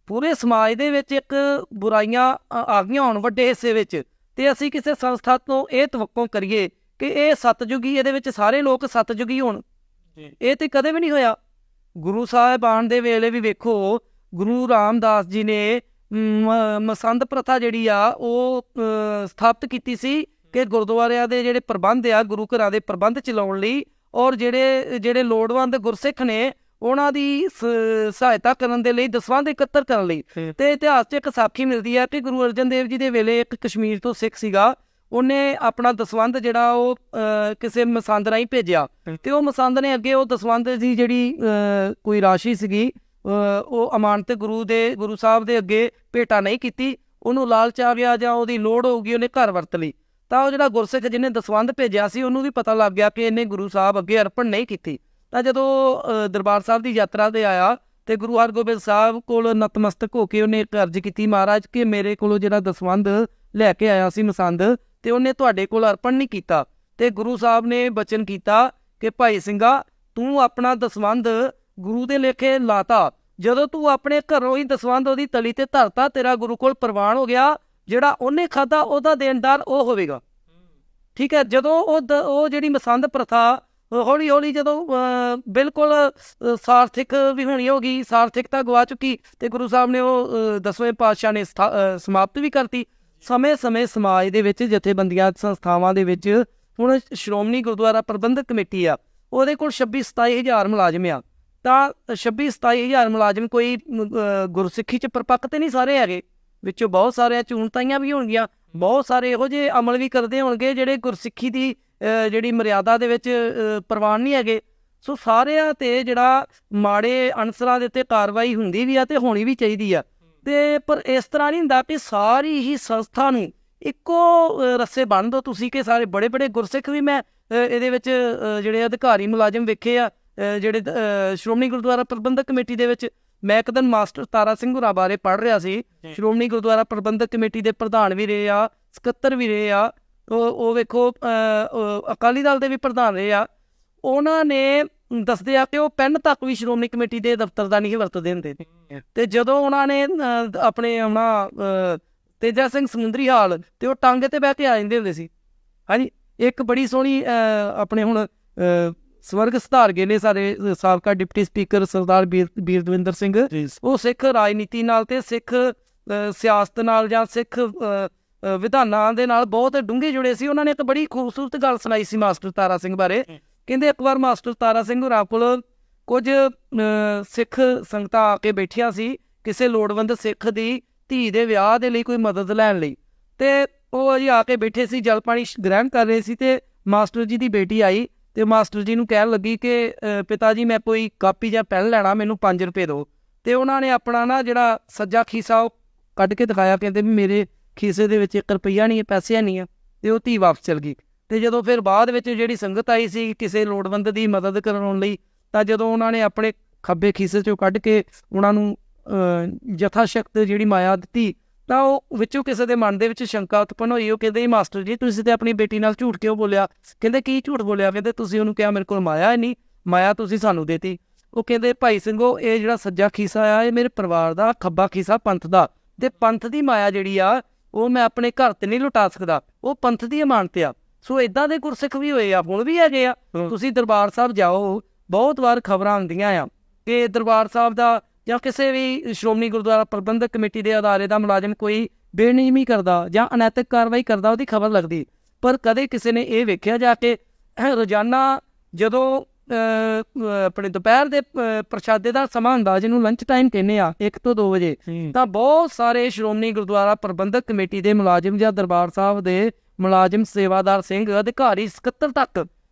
ਪੂਰੇ ਸਮਾਜ ਦੇ ਵਿੱਚ ਇੱਕ ਬੁਰਾਈਆਂ ਆ ਗਈਆਂ ਹੋਣ ਵੱਡੇ ਹਿੱਸੇ ਵਿੱਚ, ਤੇ ਅਸੀਂ ਕਿਸੇ ਸੰਸਥਾ ਤੋਂ ਇਹ ਤਵੱਕੋ ਕਰੀਏ ਕਿ ਇਹ ਸਤਜੁਗੀ, ਇਹਦੇ ਵਿੱਚ ਸਾਰੇ ਲੋਕ ਸਤਜੁਗੀ ਹੋਣ, ਇਹ ਤੇ ਕਦੇ ਵੀ ਨਹੀਂ ਹੋਇਆ। ਗੁਰੂ ਸਾਹਿਬਾਨ ਦੇ ਵੇਲੇ ਵੀ ਵੇਖੋ, ਗੁਰੂ ਰਾਮਦਾਸ ਜੀ ਨੇ ਮਸੰਦ ਪ੍ਰਥਾ ਜਿਹੜੀ ਆ ਉਹ ਸਥਾਪਿਤ ਕੀਤੀ ਸੀ ਕਿ ਗੁਰਦੁਆਰਿਆਂ ਦੇ ਜਿਹੜੇ ਪ੍ਰਬੰਧ ਆ, ਗੁਰੂ ਘਰਾਂ ਦੇ ਪ੍ਰਬੰਧ ਚਲਾਉਣ ਲਈ, ਔਰ ਜਿਹੜੇ ਲੋੜਵੰਦ ਗੁਰਸਿੱਖ ਨੇ ਉਹਨਾਂ ਦੀ ਸਹਾਇਤਾ ਕਰਨ ਦੇ ਲਈ, ਦਸਵੰਧ ਇਕੱਤਰ ਕਰਨ ਲਈ। ਤੇ ਇਤਿਹਾਸ 'ਚ ਇੱਕ ਸਾਖੀ ਮਿਲਦੀ ਹੈ ਕਿ ਗੁਰੂ ਅਰਜਨ ਦੇਵ ਜੀ ਦੇ ਵੇਲੇ ਇੱਕ ਕਸ਼ਮੀਰ ਤੋਂ ਸਿੱਖ ਸੀਗਾ, ਉਹਨੇ ਆਪਣਾ ਦਸਵੰਧ ਜਿਹੜਾ ਉਹ ਕਿਸੇ ਮਸੰਦ ਰਾਹੀਂ ਭੇਜਿਆ, ਤੇ ਉਹ ਮਸੰਦ ਨੇ ਅੱਗੇ ਉਹ ਦਸਵੰਧ ਦੀ ਜਿਹੜੀ ਕੋਈ ਰਾਸ਼ੀ ਸੀਗੀ ਉਹ ਅਮਾਨਤ ਗੁਰੂ ਸਾਹਿਬ ਦੇ ਅੱਗੇ ਭੇਟਾ ਨਹੀਂ ਕੀਤੀ। ਉਹਨੂੰ ਲਾਲਚ ਆ ਗਿਆ ਜਾਂ ਉਹਦੀ ਲੋੜ ਹੋਊਗੀ, ਉਹਨੇ ਘਰ ਵਰਤ ਲਈ। ਤਾਂ ਉਹ ਜਿਹੜਾ ਗੁਰਸਿੱਖ ਜਿਹਨੇ ਦਸਵੰਧ ਭੇਜਿਆ ਸੀ, ਉਹਨੂੰ ਵੀ ਪਤਾ ਲੱਗ ਗਿਆ ਕਿ ਇਹਨੇ ਗੁਰੂ ਸਾਹਿਬ ਅੱਗੇ ਅਰਪਣ ਨਹੀਂ ਕੀਤੀ। ਤਾਂ ਜਦੋਂ ਦਰਬਾਰ ਸਾਹਿਬ ਦੀ ਯਾਤਰਾ 'ਤੇ ਆਇਆ ਤੇ ਗੁਰੂ ਹਰਗੋਬਿੰਦ ਸਾਹਿਬ ਕੋਲ ਨਤਮਸਤਕ ਹੋ ਕੇ ਉਹਨੇ ਇੱਕ ਅਰਜ਼ ਕੀਤੀ, ਮਹਾਰਾਜ ਕਿ ਮੇਰੇ ਕੋਲੋਂ ਜਿਹੜਾ ਦਸਵੰਧ ਲੈ ਕੇ ਆਇਆ ਸੀ ਮਸੰਦ, ਤੇ ਉਹਨੇ ਤੁਹਾਡੇ ਕੋਲ ਅਰਪਣ ਨਹੀਂ ਕੀਤਾ। ਤੇ ਗੁਰੂ ਸਾਹਿਬ ਨੇ ਬਚਨ ਕੀਤਾ ਕਿ ਭਾਈ ਸਿੰਘਾ, ਤੂੰ ਆਪਣਾ ਦਸਵੰਧ ਗੁਰੂ ਦੇ ਲੇਖੇ ਲਾਤਾ, ਜਦੋਂ ਤੂੰ ਆਪਣੇ ਘਰੋਂ ਹੀ ਦਸਵੰਧ ਉਹਦੀ ਤਲੀ ਤੇ ਧਰਤਾ, ਤੇਰਾ ਗੁਰੂ ਕੋਲ ਪ੍ਰਵਾਨ ਹੋ ਗਿਆ, ਜਿਹੜਾ ਉਹਨੇ ਖਾਧਾ ਉਹਦਾ ਦੇਣਦਾਰ ਉਹ ਹੋਵੇਗਾ। ਠੀਕ ਹੈ। ਜਦੋਂ ਉਹ ਜਿਹੜੀ ਮਸੰਦ ਪ੍ਰਥਾ ਹੌਲੀ ਹੌਲੀ ਜਦੋਂ ਬਿਲਕੁਲ ਸਾਰਥਿਕ ਵੀ ਹੋਣੀ ਹੋ ਗਈ, ਸਾਰਥਿਕਤਾ ਗਵਾ ਚੁੱਕੀ, ਤੇ ਗੁਰੂ ਸਾਹਿਬ ਨੇ ਉਹ 10ਵੇਂ ਪਾਤਸ਼ਾਹ ਨੇ ਸਮਾਪਤ ਵੀ ਕਰਤੀ। ਸਮੇਂ-ਸਮੇਂ ਸਮਾਜ ਦੇ ਵਿੱਚ ਜਥੇਬੰਦੀਆਂ ਸੰਸਥਾਵਾਂ ਦੇ ਵਿੱਚ ਹੁਣ ਸ਼੍ਰੋਮਣੀ ਗੁਰਦੁਆਰਾ ਪ੍ਰਬੰਧਕ ਕਮੇਟੀ ਆ, ਉਹਦੇ ਕੋਲ 26-27 ਹਜ਼ਾਰ ਮੁਲਾਜ਼ਮ ਆ। ਤਾਂ 26-27 ਹਜ਼ਾਰ ਮੁਲਾਜ਼ਮ ਕੋਈ ਗੁਰਸਿੱਖੀ 'ਚ ਪਰਪੱਕ ਤੇ ਨਹੀਂ ਸਾਰੇ ਹੈਗੇ, ਵਿੱਚੋਂ ਬਹੁਤ ਸਾਰੇ ਚੂਨਤਾਈਆਂ ਵੀ ਹੋਣਗੀਆਂ, ਬਹੁਤ ਸਾਰੇ ਇਹੋ ਜਿਹੇ ਅਮਲ ਵੀ ਕਰਦੇ ਹੋਣਗੇ ਜਿਹੜੇ ਗੁਰਸਿੱਖੀ ਦੀ ਜਿਹੜੀ ਮਰਿਆਦਾ ਦੇ ਵਿੱਚ ਪ੍ਰਵਾਨ ਨਹੀਂ ਹੈਗੇ। ਸੋ ਸਾਰਿਆਂ 'ਤੇ ਜਿਹੜਾ ਮਾੜੇ ਅਨਸਰਾਂ ਦੇ ਉੱਤੇ ਕਾਰਵਾਈ ਹੁੰਦੀ ਵੀ ਆ ਤੇ ਹੋਣੀ ਵੀ ਚਾਹੀਦੀ ਆ। ਤੇ ਪਰ ਇਸ ਤਰ੍ਹਾਂ ਨਹੀਂ ਹੁੰਦਾ ਕਿ ਸਾਰੀ ਹੀ ਸੰਸਥਾ ਨੂੰ ਇੱਕੋ ਰੱਸੇ ਬੰਨ੍ਹ ਦਿਓ ਤੁਸੀਂ ਕਿ ਸਾਰੇ ਬੜੇ ਬੜੇ ਗੁਰਸਿੱਖ ਵੀ ਮੈਂ ਇਹਦੇ ਵਿੱਚ ਜਿਹੜੇ ਅਧਿਕਾਰੀ ਮੁਲਾਜ਼ਮ ਵੇਖੇ ਆ ਜਿਹੜੇ ਸ਼੍ਰੋਮਣੀ ਗੁਰਦੁਆਰਾ ਪ੍ਰਬੰਧਕ ਕਮੇਟੀ ਦੇ ਵਿੱਚ। ਮੈਂ ਇੱਕ ਦਿਨ ਮਾਸਟਰ ਤਾਰਾ ਸਿੰਘ ਹੋਰਾਂ ਬਾਰੇ ਪੜ੍ਹ ਰਿਹਾ ਸੀ, ਸ਼੍ਰੋਮਣੀ ਗੁਰਦੁਆਰਾ ਪ੍ਰਬੰਧਕ ਕਮੇਟੀ ਦੇ ਪ੍ਰਧਾਨ ਵੀ ਰਹੇ ਆ, ਸਕੱਤਰ ਵੀ ਰਹੇ ਆ, ਉਹ ਵੇਖੋ ਅਕਾਲੀ ਦਲ ਦੇ ਵੀ ਪ੍ਰਧਾਨ ਰਹੇ ਆ। ਉਹਨਾਂ ਨੇ ਦੱਸਦੇ ਆ ਕਿ ਉਹ ਪੈਨ ਤੱਕ ਵੀ ਸ਼੍ਰੋਮਣੀ ਕਮੇਟੀ ਦੇ ਦਫ਼ਤਰ ਦਾ ਨਹੀਂ ਵਰਤਦੇ ਹੁੰਦੇ। ਤੇ ਜਦੋਂ ਉਹਨਾਂ ਨੇ ਆਪਣੇ ਤੇਜਾ ਸਿੰਘ ਸਮੁੰਦਰੀ ਹਾਲ ਤੇ ਉਹ ਟਾਂਗੇ ਤੇ ਬਹਿ ਕੇ ਆ ਜਾਂਦੇ ਹੁੰਦੇ ਸੀ। ਹਾਂਜੀ, ਇੱਕ ਬੜੀ ਸੋਹਣੀ ਆਪਣੇ ਹੁਣ ਸਵਰਗ ਸਧਾਰ ਗਏ ਨੇ ਸਾਡੇ ਸਾਬਕਾ ਡਿਪਟੀ ਸਪੀਕਰ ਸਰਦਾਰ ਬੀਰ ਦਵਿੰਦਰ ਸਿੰਘ, ਉਹ ਸਿੱਖ ਰਾਜਨੀਤੀ ਨਾਲ ਤੇ ਸਿੱਖ ਸਿਆਸਤ ਨਾਲ ਜਾਂ ਸਿੱਖ ਵਿਧਾਨਾਂ ਦੇ ਨਾਲ ਬਹੁਤ ਡੂੰਘੇ ਜੁੜੇ ਸੀ। ਉਹਨਾਂ ਨੇ ਇੱਕ ਬੜੀ ਖੂਬਸੂਰਤ ਗੱਲ ਸੁਣਾਈ ਸੀ ਮਾਸਟਰ ਤਾਰਾ ਸਿੰਘ ਬਾਰੇ। ਕਹਿੰਦੇ ਇੱਕ ਵਾਰ ਮਾਸਟਰ ਤਾਰਾ ਸਿੰਘ ਹੋਰਾਂ ਕੋਲ ਕੁਝ ਸਿੱਖ ਸੰਗਤਾਂ ਆ ਕੇ ਬੈਠੀਆਂ ਸੀ ਕਿਸੇ ਲੋੜਵੰਦ ਸਿੱਖ ਦੀ ਧੀ ਦੇ ਵਿਆਹ ਦੇ ਲਈ ਕੋਈ ਮਦਦ ਲੈਣ ਲਈ, ਤੇ ਉਹ ਜੀ ਆ ਕੇ ਬੈਠੇ ਸੀ, ਜਲ ਪਾਣੀ ਗ੍ਰਹਿਣ ਕਰ ਰਹੇ ਸੀ, ਤੇ ਮਾਸਟਰ ਜੀ ਦੀ ਬੇਟੀ ਆਈ ਤੇ ਮਾਸਟਰ ਜੀ ਨੂੰ ਕਹਿਣ ਲੱਗੀ ਕਿ ਪਿਤਾ ਜੀ ਮੈਂ ਕੋਈ ਕਾਪੀ ਜਾਂ ਪੈਨ ਲੈਣਾ, ਮੈਨੂੰ 5 ਰੁਪਏ ਦਿਓ। ਤੇ ਉਹਨਾਂ ਨੇ ਆਪਣਾ ਨਾ ਜਿਹੜਾ ਸੱਜਾ ਖੀਸਾ ਉਹ ਕੱਢ ਕੇ ਦਿਖਾਇਆ, ਕਹਿੰਦੇ ਵੀ ਮੇਰੇ ਖੀਸੇ ਦੇ ਵਿੱਚ 1 ਰੁਪਈਆ ਨਹੀਂ ਹੈ, ਪੈਸੇ ਨਹੀਂ ਆ। ਤੇ ਉਹ ਧੀ ਵਾਪਸ ਚਲ ਗਈ। ਤੇ ਜਦੋਂ ਫਿਰ ਬਾਅਦ ਵਿੱਚ ਜਿਹੜੀ ਸੰਗਤ ਆਈ ਸੀ ਕਿਸੇ ਲੋੜਵੰਦ ਦੀ ਮਦਦ ਕਰਨ ਲਈ, ਤਾਂ ਜਦੋਂ ਉਹਨਾਂ ਨੇ ਆਪਣੇ ਖੱਬੇ ਖੀਸੇ 'ਚੋਂ ਕੱਢ ਕੇ ਉਹਨਾਂ ਨੂੰ ਯਥਾ ਸ਼ਕਤ ਜਿਹੜੀ ਮਾਇਆ ਦਿੱਤੀ, ਤਾਂ ਉਹ ਵਿੱਚੋਂ ਕਿਸੇ ਦੇ ਮਨ ਦੇ ਵਿੱਚ ਸ਼ੰਕਾ ਉਤਪੰਨ ਹੋਈ। ਉਹ ਕਹਿੰਦੇ ਮਾਸਟਰ ਜੀ ਤੁਸੀਂ ਤੇ ਆਪਣੀ ਬੇਟੀ ਨਾਲ ਝੂਠ ਕਿਉਂ ਬੋਲਿਆ? ਕਹਿੰਦੇ ਕੀ ਝੂਠ ਬੋਲਿਆ? ਕਹਿੰਦੇ ਤੁਸੀਂ ਉਹਨੂੰ ਕਿਹਾ ਮੇਰੇ ਕੋਲ ਮਾਇਆ ਹੈ ਨਹੀਂ, ਮਾਇਆ ਤੁਸੀਂ ਸਾਨੂੰ ਦੇਤੀ। ਉਹ ਕਹਿੰਦੇ ਭਾਈ ਸਿੰਘੋ ਇਹ ਜਿਹੜਾ ਸੱਜਾ ਖੀਸਾ ਆ ਇਹ ਮੇਰੇ ਪਰਿਵਾਰ ਦਾ, ਖੱਬਾ ਖੀਸਾ ਪੰਥ ਦਾ, ਤੇ ਪੰਥ ਦੀ ਮਾਇਆ ਜਿਹੜੀ ਆ ਉਹ ਮੈਂ ਆਪਣੇ ਘਰ ਤੇ ਨਹੀਂ ਲੁਟਾ ਸਕਦਾ, ਉਹ ਪੰਥ ਦੀ ਅਮਾਨਤ ਆ। ਸੋ ਇਦਾਂ ਦੇ ਗੁਰਸਿੱਖ ਵੀ ਹੋਏ ਆ, ਹੁਣ ਵੀ ਹੈਗੇ ਆ। ਤੁਸੀਂ ਦਰਬਾਰ ਸਾਹਿਬ ਜਾਓ, ਬਹੁਤ ਵਾਰ ਖਬਰਾਂ ਆਉਂਦੀਆਂ ਆ ਕਿ ਦਰਬਾਰ ਸਾਹਿਬ ਦਾ ਜਾਂ ਕਿਸੇ ਵੀ ਸ਼੍ਰੋਮਣੀ ਗੁਰਦੁਆਰਾ ਪ੍ਰਬੰਧਕ ਕਮੇਟੀ ਦੇ ਅਦਾਰੇ ਦਾ ਮੁਲਾਜ਼ਮ ਕੋਈ ਬੇਨਿਯਮੀ ਕਰਦਾ ਜਾਂ ਅਨੈਤਿਕ ਕਾਰਵਾਈ ਕਰਦਾ, ਉਹਦੀ ਖਬਰ ਲੱਗਦੀ। ਪਰ ਕਦੇ ਕਿਸੇ ਨੇ ਇਹ ਵੇਖਿਆ ਜਾ ਕੇ ਰੋਜ਼ਾਨਾ ਜਦੋਂ ਆਪਣੇ ਦੁਪਹਿਰ ਦੇ ਪ੍ਰਸ਼ਾਦੇ ਦਾ ਸਮਾਂ ਹੁੰਦਾ, ਜਿਹਨੂੰ ਲੰਚ ਟਾਈਮ ਕਹਿੰਦੇ ਆ, 1 ਤੋਂ 2 ਵਜੇ, ਤਾਂ ਬਹੁਤ ਸਾਰੇ ਸ਼੍ਰੋਮਣੀ ਗੁਰਦੁਆਰਾ ਪ੍ਰਬੰਧਕ ਕਮੇਟੀ ਦੇ ਮੁਲਾਜ਼ਮ ਜਾਂ ਦਰਬਾਰ ਸਾਹਿਬ ਦੇ ਮੁਲਾਜ਼ਮ, ਸੇਵਾਦਾਰ ਸਿੰਘ, ਅਧਿਕਾਰੀ, ਸਕੱਤਰ ਤੱਕ,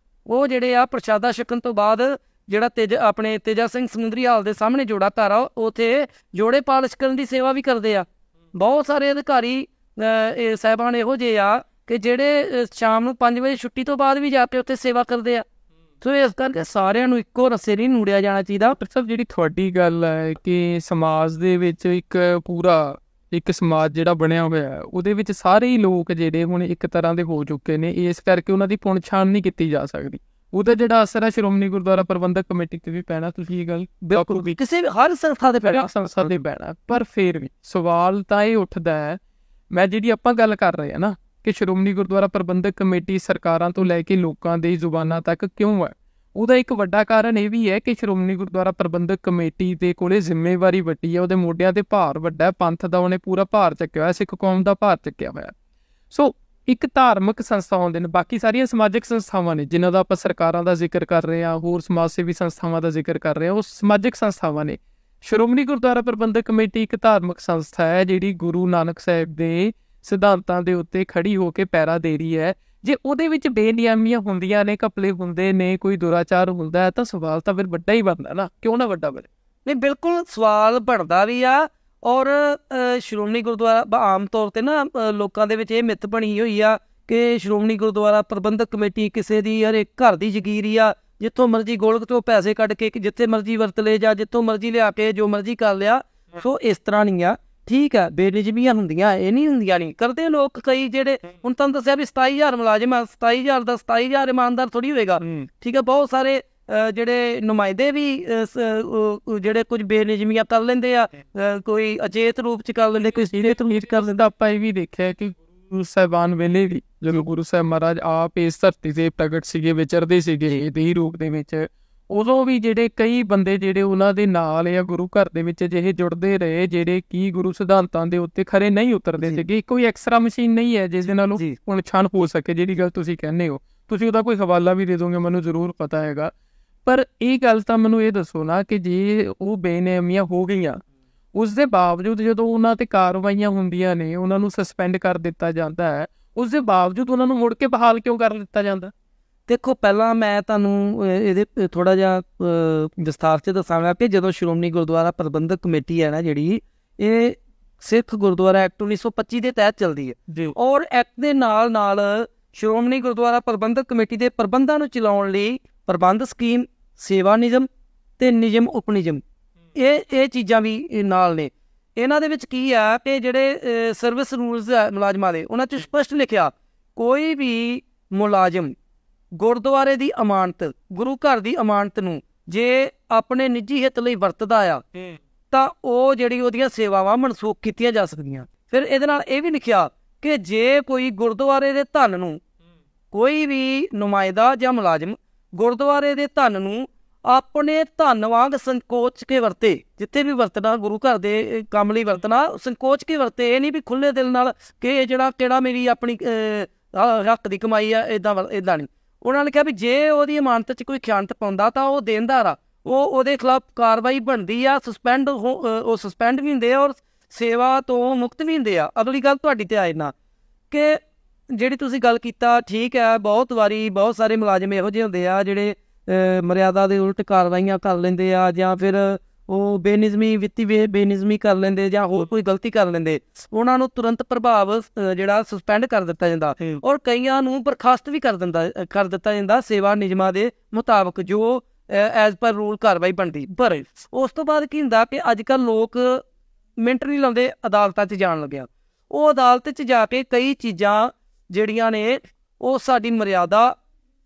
ਉਹ ਜਿਹੜੇ ਆ ਪ੍ਰਸ਼ਾਦਾ ਛਕਣ ਤੋਂ ਬਾਅਦ ਜਿਹੜਾ ਆਪਣੇ ਤੇਜਾ ਸਿੰਘ ਸਮੁੰਦਰੀ ਹਾਲ ਦੇ ਸਾਹਮਣੇ ਜੋੜਾ ਘਰ ਆ, ਉੱਥੇ ਜੋੜੇ ਪਾਲਿਸ਼ ਕਰਨ ਦੀ ਸੇਵਾ ਵੀ ਕਰਦੇ ਆ। ਬਹੁਤ ਸਾਰੇ ਅਧਿਕਾਰੀ ਸਾਹਿਬਾਨ ਇਹੋ ਜਿਹੇ ਆ ਕਿ ਜਿਹੜੇ ਸ਼ਾਮ ਨੂੰ 5 ਵਜੇ ਛੁੱਟੀ ਤੋਂ ਬਾਅਦ ਵੀ ਜਾ ਕੇ ਉੱਥੇ ਸੇਵਾ ਕਰਦੇ ਆ। ਸੋ ਇਸ ਕਰਕੇ ਸਾਰਿਆਂ ਨੂੰ ਇੱਕੋ ਰੱਸੇ ਨਹੀਂ ਨੂੜਿਆ ਜਾਣਾ ਚਾਹੀਦਾ। ਸਰ ਜਿਹੜੀ ਤੁਹਾਡੀ ਗੱਲ ਹੈ ਕਿ ਸਮਾਜ ਦੇ ਵਿੱਚ ਇੱਕ ਸਮਾਜ ਜਿਹੜਾ ਬਣਿਆ ਹੋਇਆ ਹੈ, ਉਹਦੇ ਵਿੱਚ ਸਾਰੇ ਹੀ ਲੋਕ ਜਿਹੜੇ ਹੁਣ ਇੱਕ ਤਰ੍ਹਾਂ ਦੇ ਹੋ ਚੁੱਕੇ ਨੇ, ਇਸ ਕਰਕੇ ਉਹਨਾਂ ਦੀ ਪੁਣਛਾਣ ਨਹੀਂ ਕੀਤੀ ਜਾ ਸਕਦੀ। ਉਹਦਾ ਜਿਹੜਾ ਅਸਰ ਹੈ ਸ਼੍ਰੋਮਣੀ ਗੁਰਦੁਆਰਾ ਪ੍ਰਬੰਧਕ ਕਮੇਟੀ ਤੇ ਵੀ ਪੈਣਾ, ਤੁਸੀਂ ਇਹ ਗੱਲ ਬਿਲਕੁਲ ਕਿਸੇ ਵੀ ਹਰ ਸੰਸਥਾ ਦੇ ਪੈਣਾ। ਪਰ ਫਿਰ ਵੀ ਸਵਾਲ ਤਾਂ ਇਹ ਉੱਠਦਾ ਹੈ, ਮੈਂ ਜਿਹੜੀ ਆਪਾਂ ਗੱਲ ਕਰ ਰਹੇ ਹਾਂ ਨਾ ਕਿ ਸ਼੍ਰੋਮਣੀ ਗੁਰਦੁਆਰਾ ਪ੍ਰਬੰਧਕ ਕਮੇਟੀ ਸਰਕਾਰਾਂ ਤੋਂ ਲੈ ਕੇ ਲੋਕਾਂ ਦੀ ਜ਼ੁਬਾਨਾਂ ਤੱਕ ਕਿਉਂ ਹੈ, ਉਹਦਾ ਇੱਕ ਵੱਡਾ ਕਾਰਨ ਇਹ ਵੀ ਹੈ ਕਿ ਸ਼੍ਰੋਮਣੀ ਗੁਰਦੁਆਰਾ ਪ੍ਰਬੰਧਕ ਕਮੇਟੀ ਦੇ ਕੋਲੇ ਜ਼ਿੰਮੇਵਾਰੀ ਵੱਡੀ ਹੈ, ਉਹਦੇ ਮੋਢਿਆਂ ਤੇ ਭਾਰ ਵੱਡਾ ਹੈ, ਪੰਥ ਦਾ ਉਹਨੇ ਪੂਰਾ ਭਾਰ ਚੱਕਿਆ ਹੋਇਆ, ਸਿੱਖ ਕੌਮ ਦਾ ਭਾਰ ਚੱਕਿਆ ਹੋਇਆ। ਸੋ ਇੱਕ ਧਾਰਮਿਕ ਸੰਸਥਾ ਹੁੰਦੇ ਨੇ, ਬਾਕੀ ਸਾਰੀਆਂ ਸਮਾਜਿਕ ਸੰਸਥਾਵਾਂ ਨੇ ਜਿਨ੍ਹਾਂ ਦਾ ਆਪਾਂ ਸਰਕਾਰਾਂ ਦਾ ਜ਼ਿਕਰ ਕਰ ਰਹੇ ਹਾਂ, ਹੋਰ ਸਮਾਜ ਸੇਵੀ ਸੰਸਥਾਵਾਂ ਦਾ ਜ਼ਿਕਰ ਕਰ ਰਹੇ ਹਾਂ, ਉਹ ਸਮਾਜਿਕ ਸੰਸਥਾਵਾਂ ਨੇ। ਸ਼੍ਰੋਮਣੀ ਗੁਰਦੁਆਰਾ ਪ੍ਰਬੰਧਕ ਕਮੇਟੀ ਇੱਕ ਧਾਰਮਿਕ ਸੰਸਥਾ ਹੈ ਜਿਹੜੀ ਗੁਰੂ ਨਾਨਕ ਸਾਹਿਬ ਦੇ ਸਿਧਾਂਤਾਂ ਦੇ ਉੱਤੇ ਖੜੀ ਹੋ ਕੇ ਪਹਿਰਾ ਦੇ ਰਹੀ ਹੈ। ਜੇ ਉਹਦੇ ਵਿੱਚ ਬੇਨਿਯਮੀਆਂ ਹੁੰਦੀਆਂ ਨੇ, ਘਪਲੇ ਹੁੰਦੇ ਨੇ, ਕੋਈ ਦੁਰਾਚਾਰ ਹੁੰਦਾ ਹੈ, ਤਾਂ ਸਵਾਲ ਤਾਂ ਫਿਰ ਵੱਡਾ ਹੀ ਬਣਦਾ ਨਾ, ਕਿਉਂ ਨਾ ਵੱਡਾ ਬਣੇ? ਨਹੀਂ, ਬਿਲਕੁਲ ਸਵਾਲ ਬਣਦਾ ਵੀ ਆ। ਔਰ ਸ਼੍ਰੋਮਣੀ ਗੁਰਦੁਆਰਾ ਆਮ ਤੌਰ 'ਤੇ ਨਾ ਲੋਕਾਂ ਦੇ ਵਿੱਚ ਇਹ ਮਿੱਥ ਬਣੀ ਹੋਈ ਆ ਕਿ ਸ਼੍ਰੋਮਣੀ ਗੁਰਦੁਆਰਾ ਪ੍ਰਬੰਧਕ ਕਮੇਟੀ ਕਿਸੇ ਦੀ ਹਰੇਕ ਘਰ ਦੀ ਜ਼ਗੀਰ ਆ, ਜਿੱਥੋਂ ਮਰਜ਼ੀ ਗੋਲਕ ਤੋਂ ਪੈਸੇ ਕੱਢ ਕੇ ਜਿੱਥੇ ਮਰਜ਼ੀ ਵਰਤ ਲਏ ਜਾਂ ਜਿੱਥੋਂ ਮਰਜ਼ੀ ਲਿਆ ਕੇ ਜੋ ਮਰਜ਼ੀ ਕਰ ਲਿਆ। ਸੋ ਇਸ ਤਰ੍ਹਾਂ ਨਹੀਂ ਆ। ਠੀਕ ਹੈ, ਬੇਨਿਯਮੀਆਂ ਹੁੰਦੀਆਂ, ਇਹ ਨਹੀਂ ਹੁੰਦੀਆਂ ਨਹੀਂ, ਕਰਦੇ ਲੋਕ ਕਈ ਜਿਹੜੇ, ਹੁਣ ਤੁਹਾਨੂੰ ਦੱਸਿਆ ਵੀ 27,000 ਮੁਲਾਜ਼ਮ ਆ, 27,000 ਦਾ 27,000 ਇਮਾਨਦਾਰ ਥੋੜ੍ਹੀ ਹੋਏਗਾ। ਠੀਕ ਹੈ, ਬਹੁਤ ਸਾਰੇ ਜਿਹੜੇ ਨੁਮਾਇੰਦੇ ਵੀ ਜਿਹੜੇ ਕੁਝ ਬੇਨਿਯਮੀਆਂ ਕਰ ਲੈਂਦੇ ਆ, ਕੋਈ ਅਚੇਤ ਰੂਪ 'ਚ ਕਰ ਲੈਂਦੇ, ਕੋਈ ਸੀਰੀਅਸ ਰੂਪ 'ਚ ਕਰ ਲੈਂਦਾ। ਆਪਾਂ ਇਹ ਵੀ ਦੇਖਿਆ ਕਿ ਗੁਰੂ ਸਾਹਿਬਾਨ ਵੇਲੇ ਵੀ ਜਦੋਂ ਗੁਰੂ ਸਾਹਿਬ ਮਹਾਰਾਜ ਆਪ ਇਸ ਧਰਤੀ 'ਤੇ ਪ੍ਰਗਟ ਸੀਗੇ, ਵਿਚਰਦੇ ਸੀਗੇ ਦੇਹੀ ਰੂਪ ਦੇ ਵਿੱਚ, ਉਦੋਂ ਵੀ ਜਿਹੜੇ ਕਈ ਬੰਦੇ ਜਿਹੜੇ ਉਹਨਾਂ ਦੇ ਨਾਲ ਜਾਂ ਗੁਰੂ ਘਰ ਦੇ ਵਿੱਚ ਅਜਿਹੇ ਜੁੜਦੇ ਰਹੇ ਜਿਹੜੇ ਕੀ ਗੁਰੂ ਸਿਧਾਂਤਾਂ ਦੇ ਉੱਤੇ ਖਰੇ ਨਹੀਂ ਉਤਰਦੇ ਸੀਗੇ। ਕੋਈ ਐਕਸਟਰਾ ਮਸ਼ੀਨ ਨਹੀਂ ਹੈ ਜਿਸ ਦੇ ਨਾਲ ਉਹ ਪਛਾਣ ਹੋ ਸਕੇ। ਜਿਹੜੀ ਗੱਲ ਤੁਸੀਂ ਕਹਿੰਦੇ ਹੋ, ਤੁਸੀਂ ਉਹਦਾ ਕੋਈ ਹਵਾਲਾ ਵੀ ਦੇ ਦੋਗੇ, ਮੈਨੂੰ ਜ਼ਰੂਰ ਪਤਾ ਹੈਗਾ। ਪਰ ਇਹ ਗੱਲ ਤਾਂ ਮੈਨੂੰ ਇਹ ਦੱਸੋ ਨਾ ਕਿ ਜੇ ਉਹ ਬੇਨਿਯਮੀਆਂ ਹੋ ਗਈਆਂ, ਉਸ ਦੇ ਬਾਵਜੂਦ ਜਦੋਂ ਉਹਨਾਂ 'ਤੇ ਕਾਰਵਾਈਆਂ ਹੁੰਦੀਆਂ ਨੇ, ਉਹਨਾਂ ਨੂੰ ਸਸਪੈਂਡ ਕਰ ਦਿੱਤਾ ਜਾਂਦਾ ਹੈ, ਉਸ ਦੇ ਬਾਵਜੂਦ ਉਹਨਾਂ ਨੂੰ ਮੁੜ ਕੇ ਬਹਾਲ ਕਿਉਂ ਕਰ ਦਿੱਤਾ ਜਾਂਦਾ? ਦੇਖੋ, ਪਹਿਲਾਂ ਮੈਂ ਤੁਹਾਨੂੰ ਇਹਦੇ ਥੋੜ੍ਹਾ ਜਿਹਾ ਵਿਸਥਾਰ 'ਚ ਦੱਸਾਂਗਾ ਕਿ ਜਦੋਂ ਸ਼੍ਰੋਮਣੀ ਗੁਰਦੁਆਰਾ ਪ੍ਰਬੰਧਕ ਕਮੇਟੀ ਹੈ ਨਾ ਜਿਹੜੀ, ਇਹ ਸਿੱਖ ਗੁਰਦੁਆਰਾ ਐਕਟ 1925 ਦੇ ਤਹਿਤ ਚੱਲਦੀ ਹੈ। ਔਰ ਐਕਟ ਦੇ ਨਾਲ ਨਾਲ ਸ਼੍ਰੋਮਣੀ ਗੁਰਦੁਆਰਾ ਪ੍ਰਬੰਧਕ ਕਮੇਟੀ ਦੇ ਪ੍ਰਬੰਧਾਂ ਨੂੰ ਚਲਾਉਣ ਲਈ ਪ੍ਰਬੰਧ ਸਕੀਮ, ਸੇਵਾ ਨਿਯਮ ਤੇ ਨਿਯਮ ਉਪਨਿਯਮ, ਇਹ ਚੀਜ਼ਾਂ ਵੀ ਨਾਲ ਨੇ। ਇਹਨਾਂ ਦੇ ਵਿੱਚ ਕੀ ਆ ਕਿ ਜਿਹੜੇ ਸਰਵਿਸ ਰੂਲਸ ਆ ਮੁਲਾਜ਼ਮਾਂ ਦੇ, ਉਹਨਾਂ 'ਚ ਸਪਸ਼ਟ ਲਿਖਿਆ ਕੋਈ ਵੀ ਮੁਲਾਜ਼ਮ ਗੁਰਦੁਆਰੇ ਦੀ ਅਮਾਨਤ, ਗੁਰੂ ਘਰ ਦੀ ਅਮਾਨਤ ਨੂੰ ਜੇ ਆਪਣੇ ਨਿੱਜੀ ਹਿੱਤ ਲਈ ਵਰਤਦਾ ਆ ਤਾਂ ਉਹ ਜਿਹੜੀ ਉਹਦੀਆਂ ਸੇਵਾਵਾਂ ਮਨਸੂਖ ਕੀਤੀਆਂ ਜਾ ਸਕਦੀਆਂ। ਫਿਰ ਇਹਦੇ ਨਾਲ ਇਹ ਵੀ ਲਿਖਿਆ ਕਿ ਜੇ ਕੋਈ ਗੁਰਦੁਆਰੇ ਦੇ ਧਨ ਨੂੰ, ਕੋਈ ਵੀ ਨੁਮਾਇੰਦਾ ਜਾਂ ਮੁਲਾਜ਼ਮ ਗੁਰਦੁਆਰੇ ਦੇ ਧਨ ਨੂੰ ਆਪਣੇ ਧਨ ਵਾਂਗ ਸੰਕੋਚ ਕੇ ਵਰਤੇ, ਜਿੱਥੇ ਵੀ ਵਰਤਣਾ ਗੁਰੂ ਘਰ ਦੇ ਕੰਮ ਲਈ ਵਰਤਣਾ, ਸੰਕੋਚ ਕੇ ਵਰਤੇ। ਇਹ ਨਹੀਂ ਵੀ ਖੁੱਲ੍ਹੇ ਦਿਲ ਨਾਲ ਕਿ ਇਹ ਕਿਹੜਾ ਮੇਰੀ ਆਪਣੀ ਹੱਕ ਦੀ ਕਮਾਈ ਆ, ਇੱਦਾਂ ਨਹੀਂ। ਉਹਨਾਂ ਨੇ ਕਿਹਾ ਵੀ ਜੇ ਉਹਦੀ ਇਮਾਨਤ 'ਚ ਕੋਈ ਖਿਆਨਤ ਪਾਉਂਦਾ ਤਾਂ ਉਹ ਦੇਣਦਾਰ ਆ, ਉਹਦੇ ਖਿਲਾਫ ਕਾਰਵਾਈ ਬਣਦੀ ਆ, ਉਹ ਸਸਪੈਂਡ ਵੀ ਹੁੰਦੇ ਆ ਔਰ ਸੇਵਾ ਤੋਂ ਮੁਕਤ ਵੀ ਹੁੰਦੇ ਆ। ਅਗਲੀ ਗੱਲ ਤੁਹਾਡੀ ਤੇ ਆਏ ਨਾ ਕਿ ਜਿਹੜੀ ਤੁਸੀਂ ਗੱਲ ਕੀਤਾ, ਠੀਕ ਹੈ, ਬਹੁਤ ਵਾਰੀ ਬਹੁਤ ਸਾਰੇ ਮੁਲਾਜ਼ਮ ਇਹੋ ਜਿਹੇ ਹੁੰਦੇ ਆ ਜਿਹੜੇ ਮਰਿਆਦਾ ਦੇ ਉਲਟ ਕਾਰਵਾਈਆਂ ਕਰ ਲੈਂਦੇ ਆ, ਜਾਂ ਫਿਰ ਉਹ ਵਿੱਤੀ ਬੇਨਿਯਮੀ ਕਰ ਲੈਂਦੇ, ਜਾਂ ਹੋਰ ਕੋਈ ਗਲਤੀ ਕਰ ਲੈਂਦੇ, ਉਹਨਾਂ ਨੂੰ ਤੁਰੰਤ ਪ੍ਰਭਾਵ ਜਿਹੜਾ ਸਸਪੈਂਡ ਕਰ ਦਿੱਤਾ ਜਾਂਦਾ ਔਰ ਕਈਆਂ ਨੂੰ ਬਰਖਾਸਤ ਵੀ ਕਰ ਦਿੱਤਾ ਜਾਂਦਾ ਸੇਵਾ ਨਿਯਮਾਂ ਦੇ ਮੁਤਾਬਕ, ਜੋ ਐਜ਼ ਪਰ ਰੂਲ ਕਾਰਵਾਈ ਬਣਦੀ। ਪਰ ਉਸ ਤੋਂ ਬਾਅਦ ਕੀ ਹੁੰਦਾ ਕਿ ਅੱਜ ਕੱਲ੍ਹ ਲੋਕ ਮਿੰਟ ਨਹੀਂ ਲਾਉਂਦੇ ਅਦਾਲਤਾਂ 'ਚ ਜਾਣ ਲੱਗਿਆ। ਉਹ ਅਦਾਲਤ 'ਚ ਜਾ ਕੇ ਕਈ ਚੀਜ਼ਾਂ ਜਿਹੜੀਆਂ ਨੇ ਉਹ ਸਾਡੀ ਮਰਿਆਦਾ,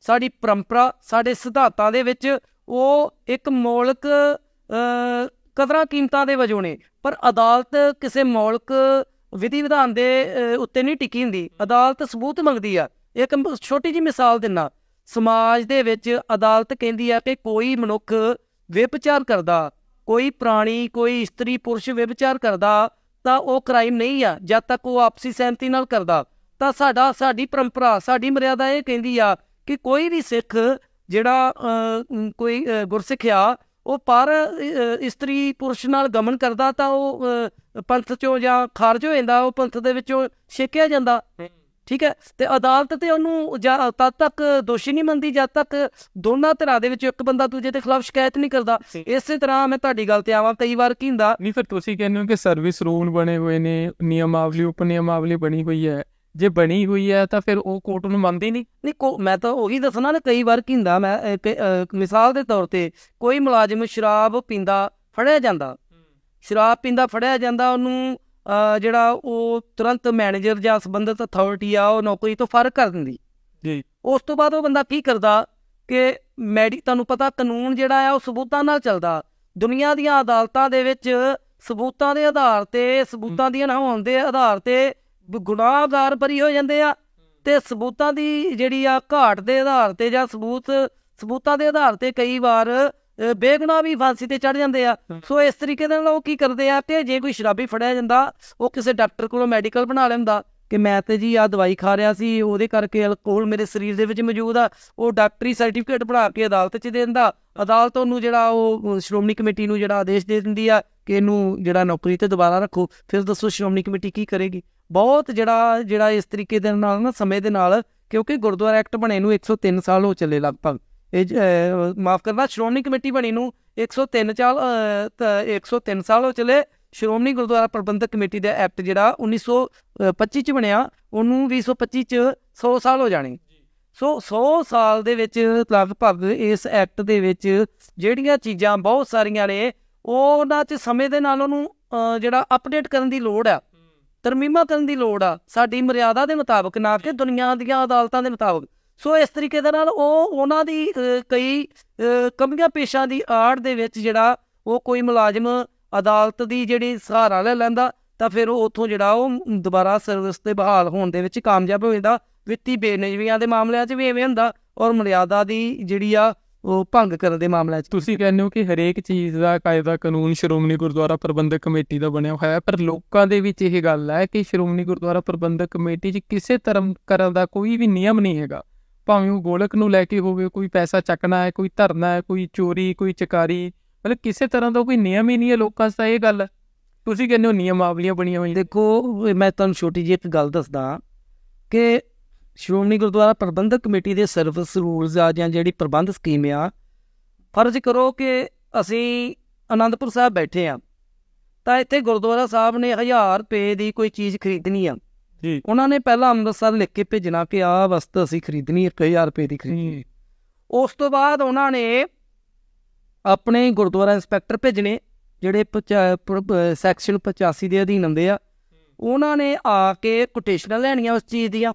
ਸਾਡੀ ਪਰੰਪਰਾ, ਸਾਡੇ ਸਿਧਾਂਤਾਂ ਦੇ ਵਿੱਚ ਉਹ ਇੱਕ ਮੌਲਿਕ ਕਦਰਾਂ ਕੀਮਤਾਂ ਦੇ ਵਜੋਂ ਨੇ। ਪਰ ਅਦਾਲਤ ਕਿਸੇ ਮੌਲਿਕ ਵਿਧੀ ਵਿਧਾਨ ਦੇ ਉੱਤੇ ਨਹੀਂ ਟਿਕੀ ਹੁੰਦੀ। ਅਦਾਲਤ ਸਬੂਤ ਮੰਗਦੀ ਆ। ਇੱਕ ਛੋਟੀ ਜਿਹੀ ਮਿਸਾਲ ਦਿੰਦਾ, ਸਮਾਜ ਦੇ ਵਿੱਚ ਅਦਾਲਤ ਕਹਿੰਦੀ ਆ ਕਿ ਕੋਈ ਮਨੁੱਖ ਵਿਭਚਾਰ ਕਰਦਾ, ਕੋਈ ਪ੍ਰਾਣੀ, ਕੋਈ ਇਸਤਰੀ ਪੁਰਸ਼ ਵਿਭਚਾਰ ਕਰਦਾ ਤਾਂ ਉਹ ਕ੍ਰਾਈਮ ਨਹੀਂ ਆ ਜਦ ਤੱਕ ਉਹ ਆਪਸੀ ਸਹਿਮਤੀ ਨਾਲ ਕਰਦਾ। ਤਾਂ ਸਾਡੀ ਪਰੰਪਰਾ, ਸਾਡੀ ਮਰਿਆਦਾ ਇਹ ਕਹਿੰਦੀ ਆ ਕਿ ਕੋਈ ਵੀ ਸਿੱਖ ਜਿਹੜਾ ਕੋਈ ਗੁਰਸਿੱਖ ਆ, ਉਹ ਪਰ ਇਸਤਰੀ ਪੁਰਸ਼ ਨਾਲ ਗਮਨ ਕਰਦਾ ਤਾਂ ਉਹ ਪੰਥ ਚੋਂ ਜਾਂ ਖਾਰਜ ਹੋ ਜਾਂਦਾ, ਉਹ ਪੰਥ ਦੇ ਵਿੱਚੋਂ ਛੇਕਿਆ ਜਾਂਦਾ। ਠੀਕ ਹੈ, ਤੇ ਅਦਾਲਤ ਤੇ ਉਹਨੂੰ ਤਦ ਤੱਕ ਦੋਸ਼ੀ ਨਹੀਂ ਮੰਨਦੀ ਜਦ ਤੱਕ ਦੋਨਾਂ ਧਿਰਾਂ ਦੇ ਵਿੱਚ ਇੱਕ ਬੰਦਾ ਦੂਜੇ ਦੇ ਖਿਲਾਫ ਸ਼ਿਕਾਇਤ ਨਹੀਂ ਕਰਦਾ। ਇਸੇ ਤਰ੍ਹਾਂ ਮੈਂ ਤੁਹਾਡੀ ਗੱਲ ਤੇ ਆਵਾਂ, ਕਈ ਵਾਰ ਕੀ ਹੁੰਦਾ ਨਹੀਂ, ਫਿਰ ਤੁਸੀਂ ਕਹਿੰਦੇ ਹੋ ਕਿ ਸਰਵਿਸ ਰੂਲ ਬਣੇ ਹੋਏ ਨੇ, ਨਿਯਮਾਵਲੀ ਉਪ ਨਿਯਮਾਵਲੀ ਬਣੀ ਹੋਈ ਹੈ, ਜੇ ਬਣੀ ਹੋਈ ਹੈ ਤਾਂ ਫਿਰ ਉਹ ਕੋਰਟ ਨੂੰ ਮੰਨਦੀ ਨਹੀਂ। ਮੈਂ ਤਾਂ ਉਹੀ ਦੱਸਣਾ ਨਾ, ਕਈ ਵਾਰ ਕੀ ਹੁੰਦਾ, ਮੈਂ ਮਿਸਾਲ ਦੇ ਤੌਰ ਤੇ ਕੋਈ ਮੁਲਾਜ਼ਮ ਸ਼ਰਾਬ ਪੀਂਦਾ ਫੜਿਆ ਜਾਂਦਾ, ਉਹਨੂੰ ਜਿਹੜਾ ਉਹ ਤੁਰੰਤ ਮੈਨੇਜਰ ਜਾਂ ਸੰਬੰਧਿਤ ਅਥਾਰਟੀ ਆ ਉਹ ਨੌਕਰੀ ਤੋਂ ਫਰਕ ਕਰ ਦਿੰਦੀ ਜੀ। ਉਸ ਤੋਂ ਬਾਅਦ ਉਹ ਬੰਦਾ ਕੀ ਕਰਦਾ ਕਿ ਤੁਹਾਨੂੰ ਪਤਾ ਕਾਨੂੰਨ ਜਿਹੜਾ ਆ ਉਹ ਸਬੂਤਾਂ ਨਾਲ ਚੱਲਦਾ। ਦੁਨੀਆ ਦੀਆਂ ਅਦਾਲਤਾਂ ਦੇ ਵਿੱਚ ਸਬੂਤਾਂ ਦੇ ਆਧਾਰ ਤੇ, ਸਬੂਤਾਂ ਦੀਆਂ ਨਾ ਹੋਣ ਦੇ ਆਧਾਰ ਤੇ ਗੁਨਾਹਗਾਰ ਬਰੀ ਹੋ ਜਾਂਦੇ ਆ, ਤੇ ਸਬੂਤਾਂ ਦੀ ਜਿਹੜੀ ਆ ਘਾਟ ਦੇ ਆਧਾਰ ਤੇ ਜਾਂ ਸਬੂਤਾਂ ਦੇ ਆਧਾਰ ਤੇ ਕਈ ਵਾਰ ਬੇਗੁਨਾਹ ਵੀ ਫਾਂਸੀ ਤੇ ਚੜ੍ਹ ਜਾਂਦੇ ਆ। ਸੋ ਇਸ ਤਰੀਕੇ ਦੇ ਨਾਲ ਉਹ ਕੀ ਕਰਦੇ ਆ ਕਿ ਜੇ ਕੋਈ ਸ਼ਰਾਬੀ ਫੜਿਆ ਜਾਂਦਾ, ਉਹ ਕਿਸੇ ਡਾਕਟਰ ਕੋਲੋਂ ਮੈਡੀਕਲ ਬਣਾ ਲੈਂਦਾ ਕਿ ਮੈਂ ਤੇ ਜੀ ਆਹ ਦਵਾਈ ਖਾ ਰਿਹਾ ਸੀ, ਉਹਦੇ ਕਰਕੇ ਅਲਕੋਹਲ ਮੇਰੇ ਸਰੀਰ ਦੇ ਵਿੱਚ ਮੌਜੂਦ ਆ। ਉਹ ਡਾਕਟਰੀ ਸਰਟੀਫਿਕੇਟ ਬਣਾ ਕੇ ਅਦਾਲਤ 'ਚ ਦੇ ਦਿੰਦਾ। ਅਦਾਲਤ ਉਹਨੂੰ ਜਿਹੜਾ ਉਹ ਸ਼੍ਰੋਮਣੀ ਕਮੇਟੀ ਨੂੰ ਜਿਹੜਾ ਆਦੇਸ਼ ਦੇ ਦਿੰਦੀ ਆ ਕਿ ਇਹਨੂੰ ਜਿਹੜਾ ਨੌਕਰੀ ਤੇ ਦੁਬਾਰਾ ਰੱਖੋ। ਫਿਰ ਦੱਸੋ ਸ਼੍ਰੋਮਣੀ ਕਮੇਟੀ ਕੀ ਕਰੇਗੀ? ਬਹੁਤ ਜਿਹੜਾ ਇਸ ਤਰੀਕੇ ਦੇ ਨਾਲ ਨਾ ਸਮੇਂ ਦੇ ਨਾਲ, ਕਿਉਂਕਿ ਗੁਰਦੁਆਰਾ ਐਕਟ ਬਣੇ ਨੂੰ 103 ਸਾਲ ਹੋ ਚੱਲੇ ਲਗਭਗ, ਮਾਫ ਕਰਨਾ, ਸ਼੍ਰੋਮਣੀ ਕਮੇਟੀ ਬਣੀ ਨੂੰ 103 ਸਾਲ ਹੋ ਚੱਲੇ। ਸ਼੍ਰੋਮਣੀ ਗੁਰਦੁਆਰਾ ਪ੍ਰਬੰਧਕ ਕਮੇਟੀ ਦਾ ਐਕਟ ਜਿਹੜਾ 1925 ਚ ਬਣਿਆ, ਉਹਨੂੰ 2025 ਚ 100 ਸਾਲ ਹੋ ਜਾਣੇ। ਸੋ 100 ਸਾਲ ਦੇ ਵਿੱਚ ਲਗਭਗ ਇਸ ਐਕਟ ਦੇ ਵਿੱਚ ਜਿਹੜੀਆਂ ਚੀਜ਼ਾਂ ਬਹੁਤ ਸਾਰੀਆਂ ਨੇ, ਉਹਨਾਂ 'ਚ ਸਮੇਂ ਦੇ ਨਾਲ ਉਹਨੂੰ ਜਿਹੜਾ ਅਪਡੇਟ ਕਰਨ ਦੀ ਲੋੜ ਆ, ਤਰਮੀਮਾਂ ਕਰਨ ਦੀ ਲੋੜ ਆ, ਸਾਡੀ ਮਰਿਆਦਾ ਦੇ ਮੁਤਾਬਕ, ਨਾ ਕਿ ਦੁਨੀਆ ਦੀਆਂ ਅਦਾਲਤਾਂ ਦੇ ਮੁਤਾਬਕ। ਸੋ ਇਸ ਤਰੀਕੇ ਦੇ ਨਾਲ ਉਹਨਾਂ ਦੀ ਕਈ ਕਮੀਆਂ ਪੇਸ਼ਾਂ ਦੀ ਆੜ ਦੇ ਵਿੱਚ ਜਿਹੜਾ ਉਹ ਕੋਈ ਮੁਲਾਜ਼ਮ ਅਦਾਲਤ ਦੀ ਜਿਹੜੀ ਸਹਾਰਾ ਲੈ ਲੈਂਦਾ ਤਾਂ ਫਿਰ ਉਹ ਉੱਥੋਂ ਜਿਹੜਾ ਉਹ ਦੁਬਾਰਾ ਸਰਵਿਸ ਤੇ ਬਹਾਲ ਹੋਣ ਦੇ ਵਿੱਚ ਕਾਮਯਾਬ ਹੋ ਜਾਂਦਾ। ਵਿੱਤੀ ਬੇਨਿਯਮੀਆਂ ਦੇ ਮਾਮਲਿਆਂ 'ਚ ਵੀ ਐਵੇਂ ਹੁੰਦਾ, ਔਰ ਮਰਿਆਦਾ ਦੀ ਜਿਹੜੀ ਆ ਉਹ ਭੰਗ ਕਰਨ ਦੇ ਮਾਮਲਿਆਂ 'ਚ। ਤੁਸੀਂ ਕਹਿੰਦੇ ਹੋ ਕਿ ਹਰੇਕ ਚੀਜ਼ ਦਾ ਕਾਇਦਾ ਕਾਨੂੰਨ ਸ਼੍ਰੋਮਣੀ ਗੁਰਦੁਆਰਾ ਪ੍ਰਬੰਧਕ ਕਮੇਟੀ ਦਾ ਬਣਿਆ ਹੋਇਆ, ਪਰ ਲੋਕਾਂ ਦੇ ਵਿੱਚ ਇਹ ਗੱਲ ਹੈ ਕਿ ਸ਼੍ਰੋਮਣੀ ਗੁਰਦੁਆਰਾ ਪ੍ਰਬੰਧਕ ਕਮੇਟੀ 'ਚ ਕਿਸੇ ਧਰਮ ਕਰਨ ਦਾ ਕੋਈ ਵੀ ਨਿਯਮ ਨਹੀਂ ਹੈਗਾ। ਭਾਵੇਂ ਉਹ ਗੋਲਕ ਨੂੰ ਲੈ ਕੇ ਹੋਵੇ, ਕੋਈ ਪੈਸਾ ਚੱਕਣਾ ਹੈ, ਕੋਈ ਧਰਨਾ ਹੈ, ਕੋਈ ਚੋਰੀ, ਕੋਈ ਚਕਾਰੀ, ਮਤਲਬ ਕਿਸੇ ਤਰ੍ਹਾਂ ਦਾ ਕੋਈ ਨਿਯਮ ਹੀ ਨਹੀਂ ਹੈ ਲੋਕਾਂ 'ਚ। ਤਾਂ ਇਹ ਗੱਲ ਤੁਸੀਂ ਕਹਿੰਦੇ ਹੋ ਨਿਯਮਾਵਲੀਆਂ ਬਣੀਆਂ ਹੋਈਆਂ। ਦੇਖੋ, ਮੈਂ ਤੁਹਾਨੂੰ ਛੋਟੀ ਜਿਹੀ ਇੱਕ ਗੱਲ ਦੱਸਦਾ ਕਿ ਸ਼੍ਰੋਮਣੀ ਗੁਰਦੁਆਰਾ ਪ੍ਰਬੰਧਕ ਕਮੇਟੀ ਦੇ ਸਰਵਿਸ ਰੂਲਸ ਆ ਜਾਂ ਜਿਹੜੀ ਪ੍ਰਬੰਧ ਸਕੀਮ ਆ, ਫਰਜ਼ ਕਰੋ ਕਿ ਅਸੀਂ ਅਨੰਦਪੁਰ ਸਾਹਿਬ ਬੈਠੇ ਆ, ਤਾਂ ਇੱਥੇ ਗੁਰਦੁਆਰਾ ਸਾਹਿਬ ਨੇ 1000 ਰੁਪਏ ਦੀ ਕੋਈ ਚੀਜ਼ ਖਰੀਦਣੀ ਆ ਜੀ। ਉਹਨਾਂ ਨੇ ਪਹਿਲਾਂ ਅੰਮ੍ਰਿਤਸਰ ਲਿਖ ਕੇ ਭੇਜਣਾ ਕਿ ਆਹ ਵਸਤ ਅਸੀਂ ਖਰੀਦਣੀ 1000 ਰੁਪਏ ਦੀ ਖਰੀਦਣੀ। ਉਸ ਤੋਂ ਬਾਅਦ ਉਹਨਾਂ ਨੇ ਆਪਣੇ ਗੁਰਦੁਆਰਾ ਇੰਸਪੈਕਟਰ ਭੇਜਣੇ ਜਿਹੜੇ ਸੈਕਸ਼ਨ 85 ਦੇ ਅਧੀਨ ਆਉਂਦੇ ਆ। ਉਹਨਾਂ ਨੇ ਆ ਕੇ ਕੋਟੇਸ਼ਨਾਂ ਲੈਣੀਆਂ ਉਸ ਚੀਜ਼ ਦੀਆਂ।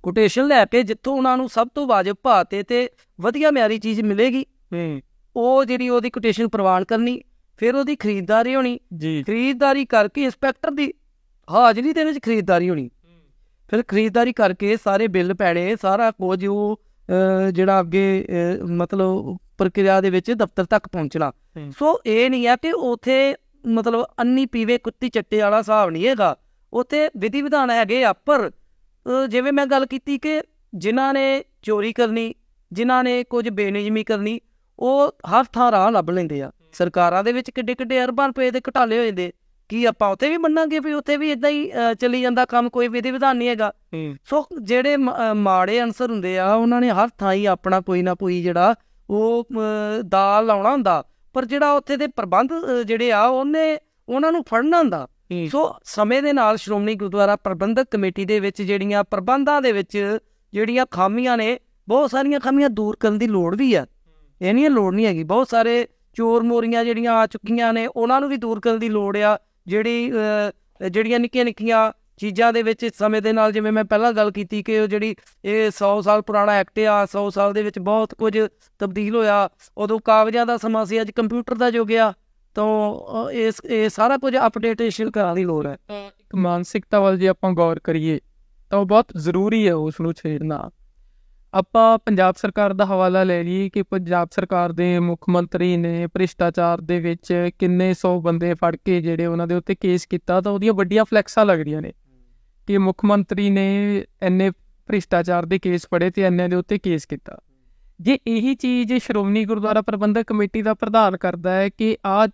ਕੋਟੇਸ਼ਨ ਲੈ ਕੇ ਜਿੱਥੋਂ ਉਹਨਾਂ ਨੂੰ ਸਭ ਤੋਂ ਵਾਜਬ ਭਾਅ ਤੇ ਵਧੀਆ ਮਿਆਰੀ ਚੀਜ਼ ਮਿਲੇਗੀ, ਉਹ ਜਿਹੜੀ ਉਹਦੀ ਕੋਟੇਸ਼ਨ ਪ੍ਰਵਾਨ ਕਰਨੀ, ਫਿਰ ਉਹਦੀ ਖਰੀਦਦਾਰੀ ਹੋਣੀ ਜੀ। ਖਰੀਦਦਾਰੀ ਕਰਕੇ ਇੰਸਪੈਕਟਰ ਦੀ ਹਾਜ਼ਰੀ ਦੇ ਵਿੱਚ ਖਰੀਦਦਾਰੀ ਹੋਣੀ, ਫਿਰ ਖਰੀਦਦਾਰੀ ਕਰਕੇ ਸਾਰੇ ਬਿੱਲ ਪੈਣੇ, ਸਾਰਾ ਕੁਝ ਉਹ ਜਿਹੜਾ ਅੱਗੇ ਮਤਲਬ ਪ੍ਰਕਿਰਿਆ ਦੇ ਵਿੱਚ ਦਫ਼ਤਰ ਤੱਕ ਪਹੁੰਚਣਾ। ਸੋ ਇਹ ਨਹੀਂ ਹੈ ਕਿ ਉੱਥੇ ਮਤਲਬ ਅੰਨੀ ਪੀਵੇ ਕੁੱਤੀ ਚੱਟੇ ਵਾਲਾ ਹਿਸਾਬ ਨਹੀਂ ਹੈਗਾ, ਉੱਥੇ ਵਿਧੀ ਵਿਧਾਨ ਹੈਗੇ ਆ। ਪਰ ਜਿਵੇਂ ਮੈਂ ਗੱਲ ਕੀਤੀ ਕਿ ਜਿਨ੍ਹਾਂ ਨੇ ਚੋਰੀ ਕਰਨੀ, ਜਿਨ੍ਹਾਂ ਨੇ ਕੁਝ ਬੇਨਿਯਮੀ ਕਰਨੀ, ਉਹ ਹਰ ਥਾਂ ਰਾਹ ਲੱਭ ਲੈਂਦੇ ਆ। ਸਰਕਾਰਾਂ ਦੇ ਵਿੱਚ ਕਿੱਡੇ ਅਰਬਾਂ ਰੁਪਏ ਦੇ ਘੁਟਾਲੇ ਹੋ ਜਾਂਦੇ, ਕੀ ਆਪਾਂ ਉੱਥੇ ਵੀ ਮੰਨਾਂਗੇ ਵੀ ਉੱਥੇ ਵੀ ਇੱਦਾਂ ਹੀ ਚੱਲੀ ਜਾਂਦਾ ਕੰਮ, ਕੋਈ ਵਿਧੀ ਵਿਧਾਨ ਨਹੀਂ ਹੈਗਾ। ਸੋ ਜਿਹੜੇ ਮਾੜੇ ਅਨਸਰ ਹੁੰਦੇ ਆ, ਉਹਨਾਂ ਨੇ ਹਰ ਥਾਂ ਹੀ ਆਪਣਾ ਕੋਈ ਨਾ ਕੋਈ ਜਿਹੜਾ ਉਹ ਦਾਲ ਲਾਉਣਾ ਹੁੰਦਾ, ਪਰ ਜਿਹੜਾ ਉੱਥੇ ਦੇ ਪ੍ਰਬੰਧ ਜਿਹੜੇ ਆ ਉਹਨਾਂ ਨੂੰ ਫੜਨਾ ਹੁੰਦਾ। ਸੋ ਸਮੇਂ ਦੇ ਨਾਲ ਸ਼੍ਰੋਮਣੀ ਗੁਰਦੁਆਰਾ ਪ੍ਰਬੰਧਕ ਕਮੇਟੀ ਦੇ ਵਿੱਚ ਜਿਹੜੀਆਂ ਪ੍ਰਬੰਧਾਂ ਦੇ ਵਿੱਚ ਜਿਹੜੀਆਂ ਖਾਮੀਆਂ ਨੇ, ਬਹੁਤ ਸਾਰੀਆਂ ਖਾਮੀਆਂ ਦੂਰ ਕਰਨ ਦੀ ਲੋੜ ਵੀ ਆ। ਇਹ ਨਹੀਂ ਲੋੜ ਨਹੀਂ ਹੈਗੀ, ਬਹੁਤ ਸਾਰੇ ਚੋਰ ਮੋਰੀਆਂ ਜਿਹੜੀਆਂ ਆ ਚੁੱਕੀਆਂ ਨੇ, ਉਹਨਾਂ ਨੂੰ ਵੀ ਦੂਰ ਕਰਨ ਦੀ ਲੋੜ ਆ। ਜਿਹੜੀਆਂ ਨਿੱਕੀਆਂ ਚੀਜ਼ਾਂ ਦੇ ਵਿੱਚ ਸਮੇਂ ਦੇ ਨਾਲ, ਜਿਵੇਂ ਮੈਂ ਪਹਿਲਾਂ ਗੱਲ ਕੀਤੀ ਕਿ ਉਹ ਜਿਹੜੀ ਇਹ 100 ਸਾਲ ਪੁਰਾਣਾ ਐਕਟ ਆ, 100 ਸਾਲ ਦੇ ਵਿੱਚ ਬਹੁਤ ਕੁਝ ਤਬਦੀਲ ਹੋਇਆ। ਉਦੋਂ ਕਾਗਜ਼ਾਂ ਦਾ ਸਮਾਂ ਸੀ, ਅੱਜ ਕੰਪਿਊਟਰ ਦਾ ਯੁੱਗ ਆ। ਤਾਂ ਇਹ ਸਾਰਾ ਕੁਝ ਅਪਡੇਟੇਸ਼ਨ ਕਰਾਉਣ ਦੀ ਲੋੜ ਹੈ। ਇੱਕ ਮਾਨਸਿਕਤਾ ਵੱਲ ਜੇ ਆਪਾਂ ਗੌਰ ਕਰੀਏ ਤਾਂ ਉਹ ਬਹੁਤ ਜ਼ਰੂਰੀ ਹੈ ਉਸ ਨੂੰ ਛੇੜਨਾ। ਆਪਾਂ ਪੰਜਾਬ ਸਰਕਾਰ ਦਾ ਹਵਾਲਾ ਲੈ ਲਈਏ ਕਿ ਪੰਜਾਬ ਸਰਕਾਰ ਦੇ ਮੁੱਖ ਮੰਤਰੀ ਨੇ ਭ੍ਰਿਸ਼ਟਾਚਾਰ ਦੇ ਵਿੱਚ ਕਿੰਨੇ 100 ਬੰਦੇ ਫੜ ਕੇ ਜਿਹੜੇ ਉਹਨਾਂ ਦੇ ਉੱਤੇ ਕੇਸ ਕੀਤਾ, ਤਾਂ ਉਹਦੀਆਂ ਵੱਡੀਆਂ ਫਲੈਕਸਾਂ ਲੱਗਦੀਆਂ ਨੇ ਕਿ ਮੁੱਖ ਮੰਤਰੀ ਨੇ ਇੰਨੇ ਭ੍ਰਿਸ਼ਟਾਚਾਰ ਦੇ ਕੇਸ ਫੜੇ ਤੇ ਇੰਨੇ ਦੇ ਉੱਤੇ ਕੇਸ ਕੀਤਾ। ਜੇ ਇਹੀ ਚੀਜ਼ ਸ਼੍ਰੋਮਣੀ ਗੁਰਦੁਆਰਾ ਪ੍ਰਬੰਧਕ ਕਮੇਟੀ ਦਾ ਪ੍ਰਧਾਨ ਕਰਦਾ ਹੈ ਕਿ ਆਹ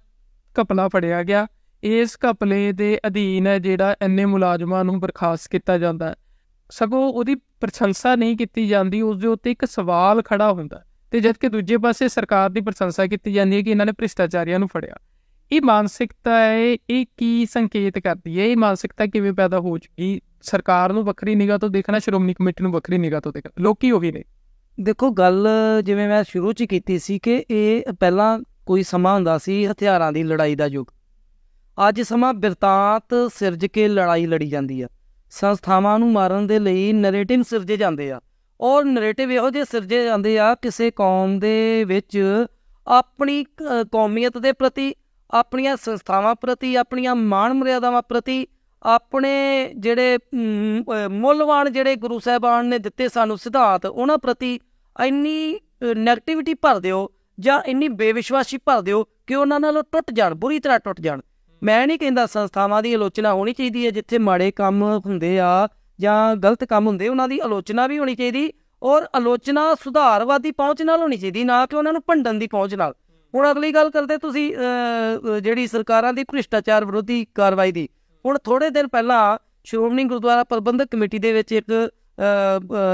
ਘਪਲਾ ਫੜਿਆ ਗਿਆ, ਇਸ ਘਪਲੇ ਦੇ ਅਧੀਨ ਹੈ ਜਿਹੜਾ ਇੰਨੇ ਮੁਲਾਜ਼ਮਾਂ ਨੂੰ ਬਰਖਾਸਤ ਕੀਤਾ ਜਾਂਦਾ, ਸਗੋਂ ਉਹਦੀ ਪ੍ਰਸ਼ੰਸਾ ਨਹੀਂ ਕੀਤੀ ਜਾਂਦੀ, ਉਸ ਦੇ ਉੱਤੇ ਇੱਕ ਸਵਾਲ ਖੜਾ ਹੁੰਦਾ। ਤੇ ਜਦਕਿ ਦੂਜੇ ਪਾਸੇ ਸਰਕਾਰ ਦੀ ਪ੍ਰਸ਼ੰਸਾ ਕੀਤੀ ਜਾਂਦੀ ਹੈ ਕਿ ਇਹਨਾਂ ਨੇ ਭ੍ਰਿਸ਼ਟਾਚਾਰੀਆਂ ਨੂੰ ਫੜਿਆ। ਇਹ ਮਾਨਸਿਕਤਾ ਹੈ, ਇਹ ਕੀ ਸੰਕੇਤ ਕਰਦੀ ਹੈ? ਇਹ ਮਾਨਸਿਕਤਾ ਕਿਵੇਂ ਪੈਦਾ ਹੋ ਚੁੱਕੀ? ਸਰਕਾਰ ਨੂੰ ਵੱਖਰੀ ਨਿਗਾਹ ਤੋਂ ਦੇਖਣਾ, ਸ਼੍ਰੋਮਣੀ ਕਮੇਟੀ ਨੂੰ ਵੱਖਰੀ ਨਿਗਾਹ ਤੋਂ ਦੇਖਣਾ, ਲੋਕੀ ਉਹੀ ਨੇ। ਦੇਖੋ, ਗੱਲ ਜਿਵੇਂ ਮੈਂ ਸ਼ੁਰੂ 'ਚ ਕੀਤੀ ਸੀ ਕਿ ਇਹ ਪਹਿਲਾਂ ਕੋਈ ਸਮਾਂ ਹੁੰਦਾ ਸੀ ਹਥਿਆਰਾਂ ਦੀ ਲੜਾਈ ਦਾ ਯੁੱਗ। ਅੱਜ ਸਮਾਂ ਬਿਰਤਾਂਤ ਸਿਰਜ ਕੇ ਲੜਾਈ ਲੜੀ ਜਾਂਦੀ ਆ। ਸੰਸਥਾਵਾਂ ਨੂੰ ਮਾਰਨ ਦੇ ਲਈ ਨਰੇਟਿਵ ਸਿਰਜੇ ਜਾਂਦੇ ਆ, ਔਰ ਨਰੇਟਿਵ ਇਹੋ ਜਿਹੇ ਸਿਰਜੇ ਜਾਂਦੇ ਆ ਕਿਸੇ ਕੌਮ ਦੇ ਵਿੱਚ ਆਪਣੀ ਕੌਮੀਅਤ ਦੇ ਪ੍ਰਤੀ, ਆਪਣੀਆਂ ਸੰਸਥਾਵਾਂ ਪ੍ਰਤੀ, ਆਪਣੀਆਂ ਮਾਣ ਮਰਿਆਦਾਵਾਂ ਪ੍ਰਤੀ, ਆਪਣੇ ਜਿਹੜੇ ਮੁੱਲਵਾਨ ਜਿਹੜੇ ਗੁਰੂ ਸਾਹਿਬਾਨ ਨੇ ਦਿੱਤੇ ਸਾਨੂੰ ਸਿਧਾਂਤ, ਉਹਨਾਂ ਪ੍ਰਤੀ ਇੰਨੀ ਨੈਗੇਟਿਵਿਟੀ ਭਰ ਦਿਓ ਜਾਂ ਇੰਨੀ ਬੇਵਿਸ਼ਵਾਸੀ ਭਰ ਦਿਓ ਕਿ ਉਹਨਾਂ ਨਾਲੋਂ ਟੁੱਟ ਜਾਣ, ਬੁਰੀ ਤਰ੍ਹਾਂ ਟੁੱਟ ਜਾਣ। ਮੈਂ ਨਹੀਂ ਕਹਿੰਦਾ ਸੰਸਥਾਵਾਂ ਦੀ ਆਲੋਚਨਾ ਹੋਣੀ ਚਾਹੀਦੀ ਹੈ, ਜਿੱਥੇ ਮਾੜੇ ਕੰਮ ਹੁੰਦੇ ਆ ਜਾਂ ਗਲਤ ਕੰਮ ਹੁੰਦੇ ਉਹਨਾਂ ਦੀ ਆਲੋਚਨਾ ਵੀ ਹੋਣੀ ਚਾਹੀਦੀ, ਔਰ ਆਲੋਚਨਾ ਸੁਧਾਰਵਾਦੀ ਪਹੁੰਚ ਨਾਲ ਹੋਣੀ ਚਾਹੀਦੀ, ਨਾ ਕਿ ਉਹਨਾਂ ਨੂੰ ਭੰਡਣ ਦੀ ਪਹੁੰਚ ਨਾਲ। ਹੁਣ ਅਗਲੀ ਗੱਲ ਕਰਦੇ ਤੁਸੀਂ ਜਿਹੜੀ ਸਰਕਾਰਾਂ ਦੀ ਭ੍ਰਿਸ਼ਟਾਚਾਰ ਵਿਰੋਧੀ ਕਾਰਵਾਈ ਦੀ। ਹੁਣ ਥੋੜ੍ਹੇ ਦਿਨ ਪਹਿਲਾਂ ਸ਼੍ਰੋਮਣੀ ਗੁਰਦੁਆਰਾ ਪ੍ਰਬੰਧਕ ਕਮੇਟੀ ਦੇ ਵਿੱਚ ਇੱਕ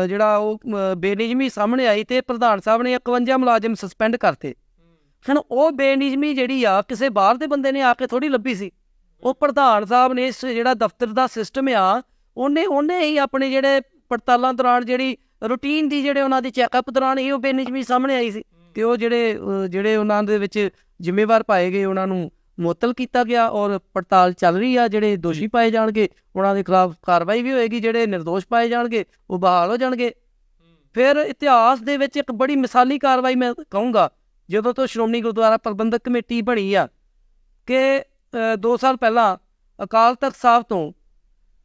ਜਿਹੜਾ ਉਹ ਬੇਨਿਯਮੀ ਸਾਹਮਣੇ ਆਈ ਤੇ ਪ੍ਰਧਾਨ ਸਾਹਿਬ ਨੇ 51 ਮੁਲਾਜ਼ਮ ਸਸਪੈਂਡ ਕਰਤੇ। ਹੁਣ ਉਹ ਬੇਨਿਯਮੀ ਜਿਹੜੀ ਆ ਕਿਸੇ ਬਾਹਰ ਦੇ ਬੰਦੇ ਨੇ ਆ ਕੇ ਥੋੜ੍ਹੀ ਲੱਭੀ ਸੀ, ਉਹ ਪ੍ਰਧਾਨ ਸਾਹਿਬ ਨੇ ਜਿਹੜਾ ਦਫ਼ਤਰ ਦਾ ਸਿਸਟਮ ਆ ਉਹਨੇ ਹੀ ਆਪਣੇ ਜਿਹੜੇ ਪੜਤਾਲਾਂ ਦੌਰਾਨ ਜਿਹੜੀ ਰੂਟੀਨ ਦੀ ਜਿਹੜੇ ਉਹਨਾਂ ਦੀ ਚੈੱਕਅਪ ਦੌਰਾਨ ਹੀ ਉਹ ਬੇਨਿਯਮੀ ਸਾਹਮਣੇ ਆਈ ਸੀ। ਤੇ ਉਹ ਜਿਹੜੇ ਉਹਨਾਂ ਦੇ ਵਿੱਚ ਜ਼ਿੰਮੇਵਾਰ ਪਾਏ ਗਏ ਉਹਨਾਂ ਨੂੰ ਮੁਅੱਤਲ ਕੀਤਾ ਗਿਆ, ਔਰ ਪੜਤਾਲ ਚੱਲ ਰਹੀ ਆ। ਜਿਹੜੇ ਦੋਸ਼ੀ ਪਾਏ ਜਾਣਗੇ ਉਹਨਾਂ ਦੇ ਖਿਲਾਫ ਕਾਰਵਾਈ ਵੀ ਹੋਏਗੀ, ਜਿਹੜੇ ਨਿਰਦੋਸ਼ ਪਾਏ ਜਾਣਗੇ ਉਹ ਬਹਾਲ ਹੋ ਜਾਣਗੇ। ਫਿਰ ਇਤਿਹਾਸ ਦੇ ਵਿੱਚ ਇੱਕ ਬੜੀ ਮਿਸਾਲੀ ਕਾਰਵਾਈ ਮੈਂ ਕਹੂੰਗਾ, ਜਦੋਂ ਤੋਂ ਸ਼੍ਰੋਮਣੀ ਗੁਰਦੁਆਰਾ ਪ੍ਰਬੰਧਕ ਕਮੇਟੀ ਬਣੀ ਆ, ਕਿ 2 ਸਾਲ ਪਹਿਲਾਂ ਅਕਾਲ ਤਖ਼ਤ ਸਾਹਿਬ ਤੋਂ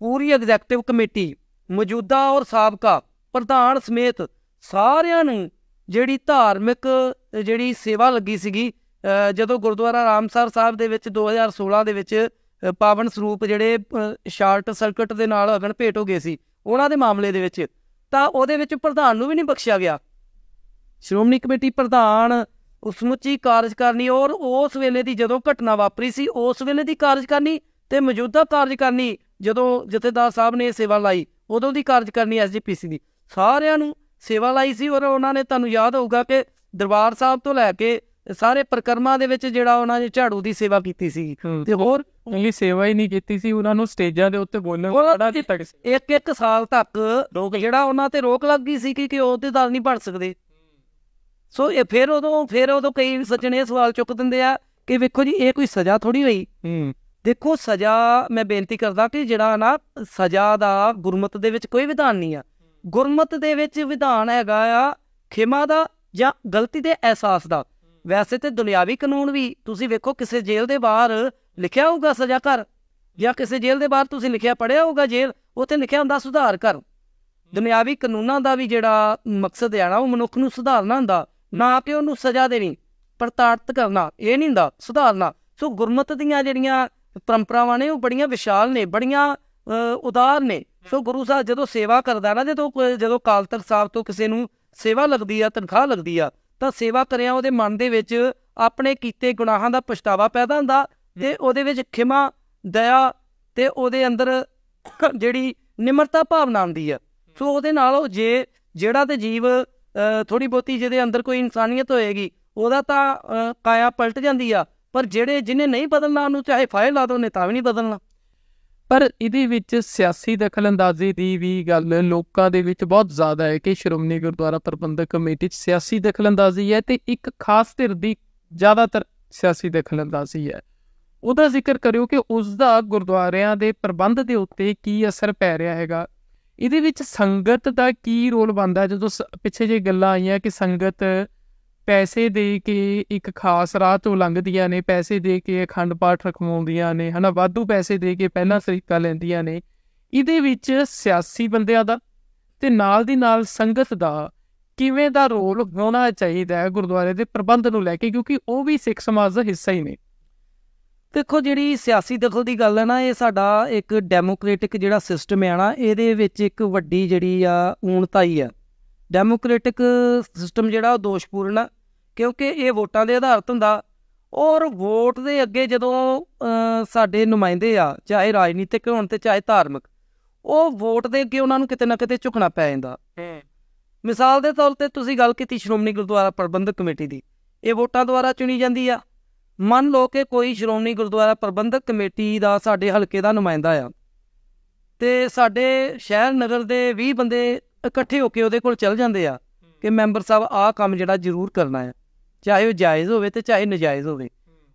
ਪੂਰੀ ਐਗਜ਼ੈਕਟਿਵ ਕਮੇਟੀ, ਮੌਜੂਦਾ ਔਰ ਸਾਬਕਾ ਪ੍ਰਧਾਨ ਸਮੇਤ ਸਾਰਿਆਂ ਨੂੰ ਜਿਹੜੀ ਧਾਰਮਿਕ ਜਿਹੜੀ ਸੇਵਾ ਲੱਗੀ ਸੀਗੀ, ਜਦੋਂ ਗੁਰਦੁਆਰਾ ਰਾਮਸਰ ਸਾਹਿਬ ਦੇ ਵਿੱਚ 2016 ਦੇ ਵਿੱਚ ਪਾਵਨ ਸਰੂਪ ਜਿਹੜੇ ਸ਼ਾਰਟ ਸਰਕਟ ਦੇ ਨਾਲ ਅਗਨ ਭੇਟ ਹੋ ਗਏ ਸੀ ਉਹਨਾਂ ਦੇ ਮਾਮਲੇ ਦੇ ਵਿੱਚ, ਤਾਂ ਉਹਦੇ ਵਿੱਚ ਪ੍ਰਧਾਨ ਨੂੰ ਵੀ ਨਹੀਂ ਬਖਸ਼ਿਆ ਗਿਆ। ਸ਼੍ਰੋਮਣੀ ਕਮੇਟੀ ਪ੍ਰਧਾਨ ਸਮੁੱਚੀ ਕਾਰਜਕਾਰਨੀ, ਔਰ ਉਸ ਵੇਲੇ ਦੀ ਜਦੋਂ ਘਟਨਾ ਵਾਪਰੀ ਸੀ ਉਸ ਵੇਲੇ ਦੀ ਕਾਰਜਕਾਰਨੀ ਤੇ ਮੌਜੂਦਾ ਕਾਰਜਕਾਰਨੀ, ਜਦੋਂ ਜਥੇਦਾਰ ਸਾਹਿਬ ਨੇ ਸੇਵਾ ਲਾਈ ਉਦੋਂ ਦੀ ਕਾਰਜਕਾਰਨੀ SGPC ਦੀ, ਸਾਰਿਆਂ ਨੂੰ ਸੇਵਾ ਲਾਈ ਸੀ। ਔਰ ਉਹਨਾਂ ਨੇ, ਤੁਹਾਨੂੰ ਯਾਦ ਹੋਊਗਾ ਕਿ ਦਰਬਾਰ ਸਾਹਿਬ ਤੋਂ ਲੈ ਕੇ ਸਾਰੇ ਪ੍ਰਕਰਮਾਂ ਦੇ ਵਿੱਚ ਜਿਹੜਾ ਉਹਨਾਂ ਨੇ ਝਾੜੂ ਦੀ ਸੇਵਾ ਕੀਤੀ ਸੀ, ਤੇ ਹੋਰ ਇਹ ਸੇਵਾ ਹੀ ਨਹੀਂ ਕੀਤੀ ਸੀ, ਉਹਨਾਂ ਨੂੰ ਸਟੇਜਾਂ ਦੇ ਉੱਤੇ ਬੋਲਣ ਬੜਾ ਦਿੱਤਾ ਗਿਆ। ਇੱਕ ਸਾਲ ਤੱਕ ਜਿਹੜਾ ਉਹਨਾਂ ਤੇ ਰੋਕ ਲੱਗ ਗਈ ਸੀ ਕਿ ਅਹੁਦੇਦਾਰ ਨਹੀਂ ਬਣ ਸਕਦੇ। ਸੋ ਇਹ ਫਿਰ ਉਦੋਂ ਕਈ ਸੱਜਣ ਇਹ ਸਵਾਲ ਚੁੱਕ ਦਿੰਦੇ ਆ ਕਿ ਵੇਖੋ ਜੀ, ਇਹ ਕੋਈ ਸਜ਼ਾ ਥੋੜੀ ਹੋਈ। ਦੇਖੋ, ਸਜ਼ਾ, ਮੈਂ ਬੇਨਤੀ ਕਰਦਾ ਕਿ ਜਿਹੜਾ ਨਾ ਸਜ਼ਾ ਦਾ ਗੁਰਮਤ ਦੇ ਵਿੱਚ ਕੋਈ ਵਿਧਾਨ ਨਹੀਂ ਆ। ਗੁਰਮਤ ਦੇ ਵਿੱਚ ਵਿਧਾਨ ਹੈਗਾ ਆ ਖਿਮਾ ਦਾ ਜਾਂ ਗਲਤੀ ਦੇ ਅਹਿਸਾਸ ਦਾ। ਵੈਸੇ ਤੇ ਦੁਨਿਆਵੀ ਕਾਨੂੰਨ ਵੀ ਤੁਸੀਂ ਵੇਖੋ, ਕਿਸੇ ਜੇਲ੍ਹ ਦੇ ਬਾਹਰ ਲਿਖਿਆ ਹੋਊਗਾ ਸਜ਼ਾ ਘਰ, ਜਾਂ ਕਿਸੇ ਜੇਲ੍ਹ ਦੇ ਬਾਹਰ ਤੁਸੀਂ ਲਿਖਿਆ ਪੜ੍ਹਿਆ ਹੋਊਗਾ ਜੇਲ੍ਹ, ਉੱਥੇ ਲਿਖਿਆ ਹੁੰਦਾ ਸੁਧਾਰ ਕਰ। ਦੁਨਿਆਵੀ ਕਾਨੂੰਨਾਂ ਦਾ ਵੀ ਜਿਹੜਾ ਮਕਸਦ ਹੈ ਨਾ, ਉਹ ਮਨੁੱਖ ਨੂੰ ਸੁਧਾਰਨਾ ਹੁੰਦਾ, ਨਾ ਕਿ ਉਹਨੂੰ ਸਜ਼ਾ ਦੇਣੀ, ਪ੍ਰਤਾੜਿਤ ਕਰਨਾ, ਇਹ ਨਹੀਂ ਹੁੰਦਾ, ਸੁਧਾਰਨਾ। ਸੋ ਗੁਰਮਤ ਦੀਆਂ ਜਿਹੜੀਆਂ ਪਰੰਪਰਾਵਾਂ ਨੇ ਉਹ ਬੜੀਆਂ ਵਿਸ਼ਾਲ ਨੇ, ਬੜੀਆਂ ਉਦਾਰ ਨੇ। ਸੋ ਗੁਰੂ ਸਾਹਿਬ ਜਦੋਂ ਸੇਵਾ ਕਰਦਾ ਨਾ, ਜਦੋਂ ਅਕਾਲ ਤਖ਼ਤ ਸਾਹਿਬ ਤੋਂ ਕਿਸੇ ਨੂੰ ਸੇਵਾ ਲੱਗਦੀ ਆ, ਤਨਖਾਹ ਲੱਗਦੀ ਆ, ਤਾਂ ਸੇਵਾ ਕਰਿਆ ਉਹਦੇ ਮਨ ਦੇ ਵਿੱਚ ਆਪਣੇ ਕੀਤੇ ਗੁਨਾਹਾਂ ਦਾ ਪਛਤਾਵਾ ਪੈਦਾ ਹੁੰਦਾ, ਤੇ ਉਹਦੇ ਵਿੱਚ ਖਿਮਾ, ਦਇਆ ਤੇ ਉਹਦੇ ਅੰਦਰ ਜਿਹੜੀ ਨਿਮਰਤਾ ਭਾਵਨਾ ਆਉਂਦੀ ਆ। ਸੋ ਉਹਦੇ ਨਾਲ ਉਹ ਜਿਹੜਾ ਤੇ ਜੀਵ ਥੋੜ੍ਹੀ ਬਹੁਤੀ ਜਿਹਦੇ ਅੰਦਰ ਕੋਈ ਇਨਸਾਨੀਅਤ ਹੋਏਗੀ, ਉਹਦਾ ਤਾਂ ਕਾਇਆ ਪਲਟ ਜਾਂਦੀ ਆ। ਪਰ ਜਿਹਨੇ ਨਹੀਂ ਬਦਲਣਾ, ਉਹਨੂੰ ਚਾਹੇ ਫਾਇਲ ਲਾ ਦੋ, ਉਹਨੇ ਤਾਂ ਵੀ ਨਹੀਂ ਬਦਲਣਾ। ਪਰ ਇਹਦੇ ਵਿੱਚ ਸਿਆਸੀ ਦਖਲਅੰਦਾਜ਼ੀ ਦੀ ਵੀ ਗੱਲ ਲੋਕਾਂ ਦੇ ਵਿੱਚ ਬਹੁਤ ਜ਼ਿਆਦਾ ਹੈ ਕਿ ਸ਼੍ਰੋਮਣੀ ਗੁਰਦੁਆਰਾ ਪ੍ਰਬੰਧਕ ਕਮੇਟੀ 'ਚ ਸਿਆਸੀ ਦਖਲਅੰਦਾਜ਼ੀ ਹੈ, ਤੇ ਇੱਕ ਖਾਸ ਧਿਰ ਦੀ ਜ਼ਿਆਦਾਤਰ ਸਿਆਸੀ ਦਖਲਅੰਦਾਜ਼ੀ ਹੈ। ਉਹਦਾ ਜ਼ਿਕਰ ਕਰਿਓ ਕਿ ਉਸ ਦਾ ਗੁਰਦੁਆਰਿਆਂ ਦੇ ਪ੍ਰਬੰਧ ਦੇ ਉੱਤੇ ਕੀ ਅਸਰ ਪੈ ਰਿਹਾ ਹੈਗਾ। ਇਹਦੇ ਵਿੱਚ ਸੰਗਤ ਦਾ ਕੀ ਰੋਲ ਬਣਦਾ? ਜਦੋਂ ਪਿੱਛੇ ਜੇ ਗੱਲਾਂ ਆਈਆਂ ਕਿ ਸੰਗਤ ਪੈਸੇ ਦੇ ਕੇ ਇੱਕ ਖਾਸ ਰਾਹ ਤੋਂ ਲੰਘਦੀਆਂ ਨੇ, ਪੈਸੇ ਦੇ ਕੇ ਅਖੰਡ ਪਾਠ ਰਖਵਾਉਂਦੀਆਂ ਨੇ, ਹੈ ਨਾ, ਵਾਧੂ ਪੈਸੇ ਦੇ ਕੇ ਪਹਿਲਾਂ ਤਰੀਕਾ ਲੈਂਦੀਆਂ ਨੇ। ਇਹਦੇ ਵਿੱਚ ਸਿਆਸੀ ਬੰਦਿਆਂ ਦਾ ਤੇ ਨਾਲ ਦੀ ਨਾਲ ਸੰਗਤ ਦਾ ਕਿਵੇਂ ਦਾ ਰੋਲ ਹੋਣਾ ਚਾਹੀਦਾ ਹੈ ਗੁਰਦੁਆਰੇ ਦੇ ਪ੍ਰਬੰਧ ਨੂੰ ਲੈ ਕੇ, ਕਿਉਂਕਿ ਉਹ ਵੀ ਸਿੱਖ ਸਮਾਜ ਦਾ ਹਿੱਸਾ ਹੀ ਨੇ। ਦੇਖੋ, ਜਿਹੜੀ ਸਿਆਸੀ ਦਖਲ ਦੀ ਗੱਲ ਹੈ ਨਾ, ਇਹ ਸਾਡਾ ਇੱਕ ਡੈਮੋਕ੍ਰੇਟਿਕ ਜਿਹੜਾ ਸਿਸਟਮ ਹੈ ਨਾ, ਇਹਦੇ ਵਿੱਚ ਇੱਕ ਵੱਡੀ ਜਿਹੜੀ ਆ ਊਣਤਾ ਹੀ ਆ। ਡੈਮੋਕ੍ਰੇਟਿਕ ਸਿਸਟਮ ਜਿਹੜਾ ਉਹ ਦੋਸ਼ਪੂਰਨ ਆ, ਕਿਉਂਕਿ ਇਹ ਵੋਟਾਂ ਦੇ ਆਧਾਰਿਤ ਹੁੰਦਾ। ਔਰ ਵੋਟ ਦੇ ਅੱਗੇ ਜਦੋਂ ਸਾਡੇ ਨੁਮਾਇੰਦੇ ਆ, ਚਾਹੇ ਰਾਜਨੀਤਿਕ ਹੋਣ ਤੇ ਚਾਹੇ ਧਾਰਮਿਕ, ਉਹ ਵੋਟ ਦੇ ਅੱਗੇ ਉਹਨਾਂ ਨੂੰ ਕਿਤੇ ਨਾ ਕਿਤੇ ਝੁਕਣਾ ਪੈ ਜਾਂਦਾ। ਮਿਸਾਲ ਦੇ ਤੌਰ ਤੇ ਤੁਸੀਂ ਗੱਲ ਕੀਤੀ ਸ਼੍ਰੋਮਣੀ ਗੁਰਦੁਆਰਾ ਪ੍ਰਬੰਧਕ ਕਮੇਟੀ ਦੀ, ਇਹ ਵੋਟਾਂ ਦੁਆਰਾ ਚੁਣੀ ਜਾਂਦੀ ਆ। ਮੰਨ ਲਓ ਕਿ ਕੋਈ ਸ਼੍ਰੋਮਣੀ ਗੁਰਦੁਆਰਾ ਪ੍ਰਬੰਧਕ ਕਮੇਟੀ ਦਾ ਸਾਡੇ ਹਲਕੇ ਦਾ ਨੁਮਾਇੰਦਾ ਆ, ਤੇ ਸਾਡੇ ਸ਼ਹਿਰ ਨਗਰ ਦੇ 20 ਬੰਦੇ ਇਕੱਠੇ ਹੋ ਕੇ ਉਹਦੇ ਕੋਲ ਚੱਲ ਜਾਂਦੇ ਆ ਕਿ ਮੈਂਬਰ ਸਾਹਿਬ ਆਹ ਕੰਮ ਜਿਹੜਾ ਜ਼ਰੂਰ ਕਰਨਾ ਹੈ, ਚਾਹੇ ਉਹ ਜਾਇਜ਼ ਹੋਵੇ ਤੇ ਚਾਹੇ ਨਜਾਇਜ਼ ਹੋਵੇ।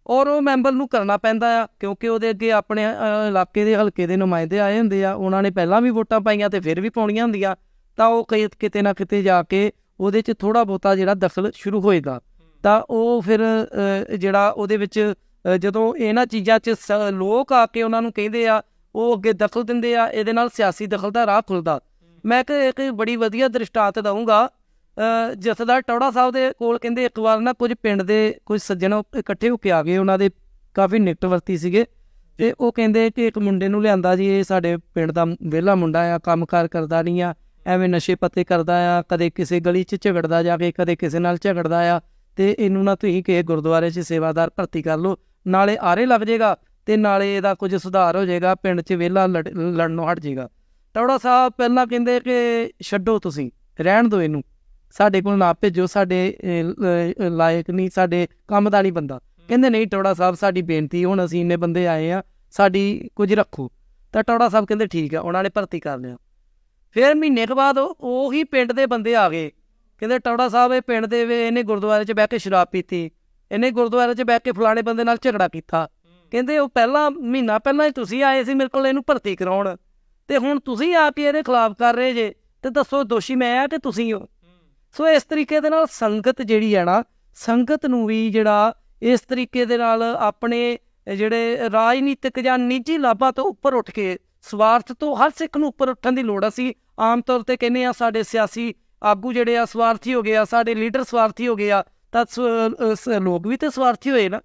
ਔਰ ਉਹ ਮੈਂਬਰ ਨੂੰ ਕਰਨਾ ਪੈਂਦਾ ਆ, ਕਿਉਂਕਿ ਉਹਦੇ ਅੱਗੇ ਆਪਣੇ ਇਲਾਕੇ ਦੇ ਹਲਕੇ ਦੇ ਨੁਮਾਇੰਦੇ ਆਏ ਹੁੰਦੇ ਆ, ਉਹਨਾਂ ਨੇ ਪਹਿਲਾਂ ਵੀ ਵੋਟਾਂ ਪਾਈਆਂ ਤੇ ਫਿਰ ਵੀ ਪਾਉਣੀਆਂ ਹੁੰਦੀਆਂ, ਤਾਂ ਉਹ ਕਿਤੇ ਨਾ ਕਿਤੇ ਜਾ ਕੇ ਉਹਦੇ 'ਚ ਥੋੜ੍ਹਾ ਬਹੁਤਾ ਜਿਹੜਾ ਦਖਲ ਸ਼ੁਰੂ ਹੋਏਗਾ। ਤਾਂ ਉਹ ਫਿਰ ਜਿਹੜਾ ਉਹਦੇ ਵਿੱਚ ਜਦੋਂ ਇਹਨਾਂ ਚੀਜ਼ਾਂ 'ਚ ਲੋਕ ਆ ਕੇ ਉਹਨਾਂ ਨੂੰ ਕਹਿੰਦੇ ਆ, ਉਹ ਅੱਗੇ ਦਖਲ ਦਿੰਦੇ ਆ, ਇਹਦੇ ਨਾਲ ਸਿਆਸੀ ਦਖਲ ਦਾ ਰਾਹ ਖੁੱਲ੍ਹਦਾ। ਮੈਂ ਇੱਕ ਬੜੀ ਵਧੀਆ ਦ੍ਰਿਸ਼ਟਾਂਤ ਦਊਂਗਾ। ਜਥੇਦਾਰ ਟੌੜਾ ਸਾਹਿਬ ਦੇ ਕੋਲ ਕਹਿੰਦੇ ਇੱਕ ਵਾਰ ਨਾ ਕੁਝ ਪਿੰਡ ਦੇ ਕੁਝ ਸੱਜਣ ਇਕੱਠੇ ਹੋ ਕੇ ਆ ਗਏ, ਉਹਨਾਂ ਦੇ ਕਾਫੀ ਨਿਕਟ ਵਰਤੀ ਸੀਗੇ, ਤੇ ਉਹ ਕਹਿੰਦੇ ਕਿ ਇੱਕ ਮੁੰਡੇ ਨੂੰ ਲਿਆਂਦਾ ਜੀ, ਇਹ ਸਾਡੇ ਪਿੰਡ ਦਾ ਵਿਹਲਾ ਮੁੰਡਾ ਆ, ਕੰਮ ਕਾਰ ਕਰਦਾ ਨਹੀਂ ਆ, ਐਵੇਂ ਨਸ਼ੇ ਪੱਤੇ ਕਰਦਾ ਆ, ਕਦੇ ਕਿਸੇ ਗਲੀ 'ਚ ਝਗੜਦਾ ਜਾ ਕੇ, ਕਦੇ ਕਿਸੇ ਨਾਲ ਝਗੜਦਾ ਆ, ਤੇ ਇਹਨੂੰ ਨਾ ਤੁਸੀਂ ਕਿਸੇ ਗੁਰਦੁਆਰੇ 'ਚ ਸੇਵਾਦਾਰ ਭਰਤੀ ਕਰ ਲਓ, ਨਾਲੇ ਆਰੇ ਲੱਗ ਜਾਏਗਾ ਤੇ ਨਾਲੇ ਇਹਦਾ ਕੁਝ ਸੁਧਾਰ ਹੋ ਜਾਏਗਾ, ਪਿੰਡ 'ਚ ਵਿਹਲਾ ਲੜਨੋਂ ਹਟ ਜਾਏਗਾ। ਟੌੜਾ ਸਾਹਿਬ ਪਹਿਲਾਂ ਕਹਿੰਦੇ ਕਿ ਛੱਡੋ, ਤੁਸੀਂ ਰਹਿਣ ਦਿਓ ਇਹਨੂੰ, ਸਾਡੇ ਕੋਲ ਨਾ ਭੇਜੋ, ਸਾਡੇ ਲਾਇਕ ਨਹੀਂ, ਸਾਡੇ ਕੰਮ ਦਾ ਨਹੀਂ ਬੰਦਾ। ਕਹਿੰਦੇ ਨਹੀਂ ਟੌੜਾ ਸਾਹਿਬ, ਸਾਡੀ ਬੇਨਤੀ, ਹੁਣ ਅਸੀਂ ਇੰਨੇ ਬੰਦੇ ਆਏ ਆ, ਸਾਡੀ ਕੁਝ ਰੱਖੋ। ਤਾਂ ਟੌੜਾ ਸਾਹਿਬ ਕਹਿੰਦੇ ਠੀਕ ਆ, ਉਹਨਾਂ ਨੇ ਭਰਤੀ ਕਰ ਲਿਆ। ਫਿਰ ਮਹੀਨੇ ਕੁ ਬਾਅਦ ਉਹੀ ਪਿੰਡ ਦੇ ਬੰਦੇ ਆ ਗਏ, ਕਹਿੰਦੇ ਟੌੜਾ ਸਾਹਿਬ ਇਹ ਪਿੰਡ ਦੇ ਇਹਨੇ ਗੁਰਦੁਆਰੇ 'ਚ ਬਹਿ ਕੇ ਸ਼ਰਾਬ ਪੀਤੀ, ਇਹਨੇ ਗੁਰਦੁਆਰੇ 'ਚ ਬਹਿ ਕੇ ਫਲਾਣੇ ਬੰਦੇ ਨਾਲ ਝਗੜਾ ਕੀਤਾ। ਕਹਿੰਦੇ ਉਹ ਪਹਿਲਾਂ ਮਹੀਨਾ ਪਹਿਲਾਂ ਹੀ ਤੁਸੀਂ ਆਏ ਸੀ ਮੇਰੇ ਕੋਲ ਇਹਨੂੰ ਭਰਤੀ ਕਰਾਉਣ, ਤੇ ਹੁਣ ਤੁਸੀਂ ਆ ਕੇ ਇਹਦੇ ਖਿਲਾਫ ਕਰ ਰਹੇ ਜੇ, ਤੇ ਦੱਸੋ ਦੋਸ਼ੀ ਮੈਂ ਆ ਕਿ ਤੁਸੀਂ ਹੋ? ਸੋ ਇਸ ਤਰੀਕੇ ਦੇ ਨਾਲ ਸੰਗਤ ਜਿਹੜੀ ਹੈ ਨਾ, ਸੰਗਤ ਨੂੰ ਵੀ ਜਿਹੜਾ ਇਸ ਤਰੀਕੇ ਦੇ ਨਾਲ ਆਪਣੇ ਜਿਹੜੇ ਰਾਜਨੀਤਿਕ ਜਾਂ ਨਿੱਜੀ ਲਾਭਾਂ ਤੋਂ ਉੱਪਰ ਉੱਠ ਕੇ, ਸਵਾਰਥ ਤੋਂ ਹਰ ਸਿੱਖ ਨੂੰ ਉੱਪਰ ਉੱਠਣ ਦੀ ਲੋੜ। ਅਸੀਂ ਆਮ ਤੌਰ ਤੇ ਕਹਿੰਦੇ ਆ ਸਾਡੇ ਸਿਆਸੀ ਆਗੂ ਜਿਹੜੇ ਆ ਸਵਾਰਥੀ ਹੋ ਗਏ ਆ, ਸਾਡੇ ਲੀਡਰ ਸਵਾਰਥੀ ਹੋ ਗਏ ਆ, ਤਾਂ ਲੋਕ ਵੀ ਤੇ ਸਵਾਰਥੀ ਹੋਏ ਨਾ।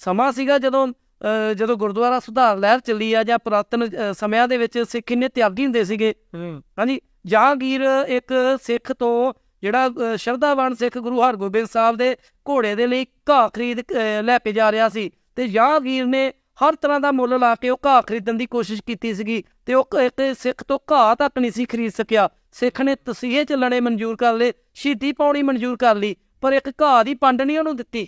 ਸਮਾਂ ਸੀਗਾ ਜਦੋਂ ਗੁਰਦੁਆਰਾ ਸੁਧਾਰ ਲਹਿਰ ਚੱਲੀ ਆ, ਜਾਂ ਪੁਰਾਤਨ ਸਮਿਆਂ ਦੇ ਵਿੱਚ ਸਿੱਖ ਇੰਨੇ ਤਿਆਗੀ ਹੁੰਦੇ ਸੀਗੇ। ਹਾਂਜੀ, ਜਹਾਂਗੀਰ ਇੱਕ ਸਿੱਖ ਤੋਂ ਜਿਹੜਾ ਸ਼ਰਧਾਵਾਨ ਸਿੱਖ ਗੁਰੂ ਹਰਗੋਬਿੰਦ ਸਾਹਿਬ ਦੇ ਘੋੜੇ ਦੇ ਲਈ ਘਾਹ ਖਰੀਦ ਲੈ ਕੇ ਜਾ ਰਿਹਾ ਸੀ, ਤੇ ਜਹਾਂਗੀਰ ਨੇ ਹਰ ਤਰ੍ਹਾਂ ਦਾ ਮੁੱਲ ਲਾ ਕੇ ਉਹ ਘਾਹ ਖਰੀਦਣ ਦੀ ਕੋਸ਼ਿਸ਼ ਕੀਤੀ ਸੀਗੀ, ਤੇ ਉਹ ਇੱਕ ਸਿੱਖ ਤੋਂ ਘਾਹ ਤੱਕ ਨਹੀਂ ਸੀ ਖਰੀਦ ਸਕਿਆ। ਸਿੱਖ ਨੇ ਤਸੀਹੇ ਚੱਲਣੇ ਮਨਜ਼ੂਰ ਕਰ ਲਏ, ਸ਼ਹੀਦੀ ਪਾਉਣੀ ਮਨਜ਼ੂਰ ਕਰ ਲਈ, ਪਰ ਇੱਕ ਘਾਹ ਦੀ ਪੰਡ ਨਹੀਂ ਉਹਨੂੰ ਦਿੱਤੀ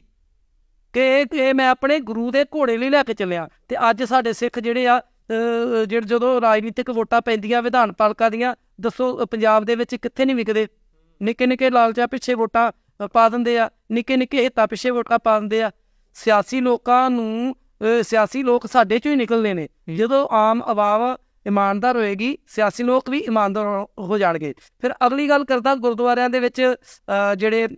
ਕਿ ਮੈਂ ਆਪਣੇ ਗੁਰੂ ਦੇ ਘੋੜੇ ਲਈ ਲੈ ਕੇ ਚੱਲਿਆ। ਤੇ ਅੱਜ ਸਾਡੇ ਸਿੱਖ ਜਿਹੜੇ ਆ, ਜਦੋਂ ਰਾਜਨੀਤਿਕ ਵੋਟਾਂ ਪੈਂਦੀਆਂ ਵਿਧਾਨ ਪਾਲਿਕਾ ਦੀਆਂ, ਦੱਸੋ ਪੰਜਾਬ ਦੇ ਵਿੱਚ ਕਿੱਥੇ ਨਹੀਂ ਵਿਕਦੇ? ਨਿੱਕੇ ਨਿੱਕੇ ਲਾਲਚਾ ਪਿੱਛੇ ਵੋਟਾਂ ਪਾ ਦਿੰਦੇ ਆ, ਨਿੱਕੇ ਨਿੱਕੇ ਹਿੱਤਾਂ ਪਿੱਛੇ ਵੋਟਾਂ ਪਾ ਦਿੰਦੇ ਆ। ਸਿਆਸੀ ਲੋਕ ਸਾਡੇ ਚੋਂ ਹੀ ਨਿਕਲਦੇ ਨੇ। ਜਦੋਂ ਆਮ ਆਵਾਮ ਇਮਾਨਦਾਰ ਹੋਏਗੀ, ਸਿਆਸੀ ਲੋਕ ਵੀ ਇਮਾਨਦਾਰ ਹੋ ਜਾਣਗੇ। ਫਿਰ ਅਗਲੀ ਗੱਲ ਕਰਦਾ, ਗੁਰਦੁਆਰਿਆਂ ਦੇ ਵਿੱਚ ਜਿਹੜੇ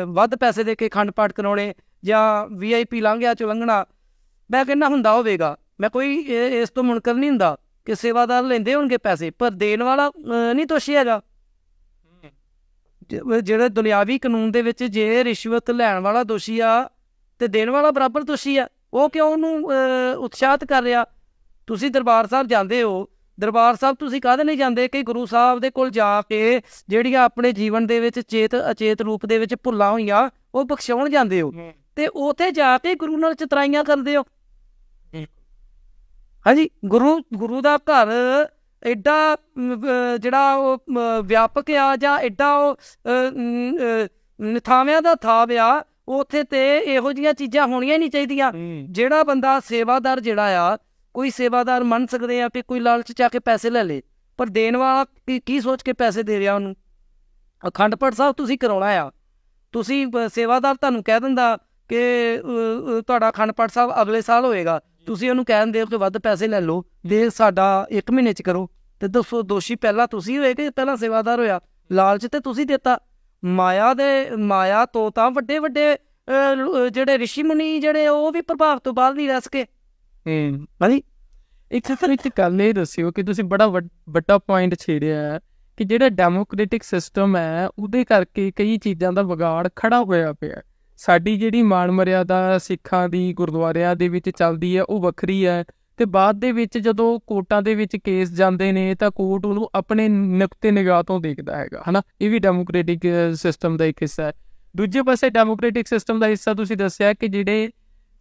ਵੱਧ ਪੈਸੇ ਦੇ ਕੇ ਅਖੰਡ ਪਾਠ ਕਰਾਉਣੇ ਜਾਂ VIP ਲਾਂਘਿਆਂ ਚੋਂ ਲੰਘਣਾ, ਮੈਂ ਕਹਿੰਦਾ ਹੁੰਦਾ ਹੋਵੇਗਾ, ਮੈਂ ਕੋਈ ਇਸ ਤੋਂ ਮੁਨਕਰ ਨਹੀਂ ਹੁੰਦਾ ਕਿ ਸੇਵਾਦਾਰ ਲੈਂਦੇ ਹੋਣਗੇ ਪੈਸੇ, ਪਰ ਦੇਣ ਵਾਲਾ ਨਹੀਂ ਦੋਸ਼ੀ ਹੈਗਾ। ਜਿਹੜੇ ਦੁਨਿਆਵੀ ਕਾਨੂੰਨ ਦੇ ਵਿੱਚ ਜੇ ਰਿਸ਼ਵਤ ਲੈਣ ਵਾਲਾ ਦੋਸ਼ੀ ਆ ਤੇ ਦੇਣ ਵਾਲਾ ਬਰਾਬਰ ਦੋਸ਼ੀ ਆ, ਉਹ ਕਿਉਂ ਉਹਨੂੰ ਉਤਸ਼ਾਹਿਤ ਕਰ ਰਿਹਾ? ਤੁਸੀਂ ਦਰਬਾਰ ਸਾਹਿਬ ਜਾਂਦੇ ਹੋ, ਦਰਬਾਰ ਸਾਹਿਬ ਤੁਸੀਂ ਕਾਹਦੇ ਨਹੀਂ ਜਾਂਦੇ ਕਿ ਗੁਰੂ ਸਾਹਿਬ ਦੇ ਕੋਲ ਜਾ ਕੇ ਜਿਹੜੀਆਂ ਆਪਣੇ ਜੀਵਨ ਦੇ ਵਿੱਚ ਚੇਤ ਅਚੇਤ ਰੂਪ ਦੇ ਵਿੱਚ ਭੁੱਲਾਂ ਹੋਈਆਂ ਉਹ ਬਖਸ਼ਾਉਣ ਜਾਂਦੇ ਹੋ, ਤੇ ਉੱਥੇ ਜਾ ਕੇ ਗੁਰੂ ਨਾਲ ਚਤਰਾਈਆਂ ਕਰਦੇ ਹੋ। ਹਾਂਜੀ, ਗੁਰੂ ਦਾ ਘਰ ਐਡਾ ਜਿਹੜਾ ਉਹ ਵਿਆਪਕ ਆ, ਜਾਂ ਐਡਾ ਉਹ ਨਿਥਾਵਿਆਂ ਦਾ ਥਾਵ ਆ, ਉੱਥੇ ਤੇ ਇਹੋ ਜਿਹੀਆਂ ਚੀਜ਼ਾਂ ਹੋਣੀਆਂ ਨਹੀਂ ਚਾਹੀਦੀਆਂ। ਜਿਹੜਾ ਬੰਦਾ ਸੇਵਾਦਾਰ ਜਿਹੜਾ ਆ, ਕੋਈ ਸੇਵਾਦਾਰ ਮੰਨ ਸਕਦੇ ਆ ਕਿ ਕੋਈ ਲਾਲਚ ਚ ਆ ਕੇ ਪੈਸੇ ਲੈ ਲੇ, ਪਰ ਦੇਣ ਵਾਲਾ ਕੀ ਸੋਚ ਕੇ ਪੈਸੇ ਦੇ ਰਿਹਾ ਉਹਨੂੰ? ਅਖੰਡ ਪਾਠ ਸਾਹਿਬ ਤੁਸੀਂ ਕਰਾਉਣਾ ਆ, ਤੁਸੀਂ ਸੇਵਾਦਾਰ ਤੁਹਾਨੂੰ ਕਹਿ ਦਿੰਦਾ ਕਿ ਤੁਹਾਡਾ ਅਖੰਡ ਪਾਠ ਸਾਹਿਬ ਅਗਲੇ ਸਾਲ ਹੋਏਗਾ, ਤੁਸੀਂ ਉਹਨੂੰ ਕਹਿਣ ਦਿਓ ਕਿ ਵੱਧ ਪੈਸੇ ਲੈ ਲਓ ਤੇ ਸਾਡਾ 1 ਮਹੀਨੇ 'ਚ ਕਰੋ, ਤੇ ਦੱਸੋ ਦੋਸ਼ੀ ਪਹਿਲਾਂ ਤੁਸੀਂ ਹੋਏ ਕਿ ਪਹਿਲਾਂ ਸੇਵਾਦਾਰ ਹੋਇਆ? ਲਾਲਚ ਤੇ ਤੁਸੀਂ ਦਿੱਤਾ। ਮਾਇਆ ਤੋਂ ਤਾਂ ਵੱਡੇ ਵੱਡੇ ਜਿਹੜੇ ਰਿਸ਼ੀ ਮੁਨੀ ਜਿਹੜੇ ਉਹ ਵੀ ਪ੍ਰਭਾਵ ਤੋਂ ਬਾਹਰ ਨਹੀਂ ਰਹਿ ਸਕੇ। ਹਾਂਜੀ, ਇੱਕ ਗੱਲ ਇਹ ਦੱਸਿਓ ਕਿ ਤੁਸੀਂ ਬੜਾ ਵੱਡਾ ਪੁਆਇੰਟ ਛੇੜਿਆ ਹੈ ਕਿ ਜਿਹੜਾ ਡੈਮੋਕ੍ਰੈਟਿਕ ਸਿਸਟਮ ਹੈ ਉਹਦੇ ਕਰਕੇ ਕਈ ਚੀਜ਼ਾਂ ਦਾ ਵਿਗਾੜ ਖੜਾ ਹੋਇਆ ਪਿਆ। ਸਾਡੀ ਜਿਹੜੀ ਮਾਣ ਮਰਿਆਦਾ ਸਿੱਖਾਂ ਦੀ ਗੁਰਦੁਆਰਿਆਂ ਦੇ ਵਿੱਚ ਚੱਲਦੀ ਹੈ ਉਹ ਵੱਖਰੀ ਹੈ, ਤੇ ਬਾਅਦ ਦੇ ਵਿੱਚ ਜਦੋਂ ਕੋਰਟਾਂ ਦੇ ਵਿੱਚ ਕੇਸ ਜਾਂਦੇ ਨੇ ਤਾਂ ਕੋਰਟ ਉਹਨੂੰ ਆਪਣੇ ਨੁਕਤੇ ਨਿਗਾਹ ਤੋਂ ਦੇਖਦਾ ਹੈਗਾ, ਹਨਾ। ਇਹ ਵੀ ਡੈਮੋਕ੍ਰੈਟਿਕ ਸਿਸਟਮ ਦਾ ਇੱਕ ਹਿੱਸਾ ਹੈ। ਦੂਜੇ ਪਾਸੇ ਡੈਮੋਕ੍ਰੈਟਿਕ ਸਿਸਟਮ ਦਾ ਹਿੱਸਾ ਤੁਸੀਂ ਦੱਸਿਆ ਕਿ ਜਿਹੜੇ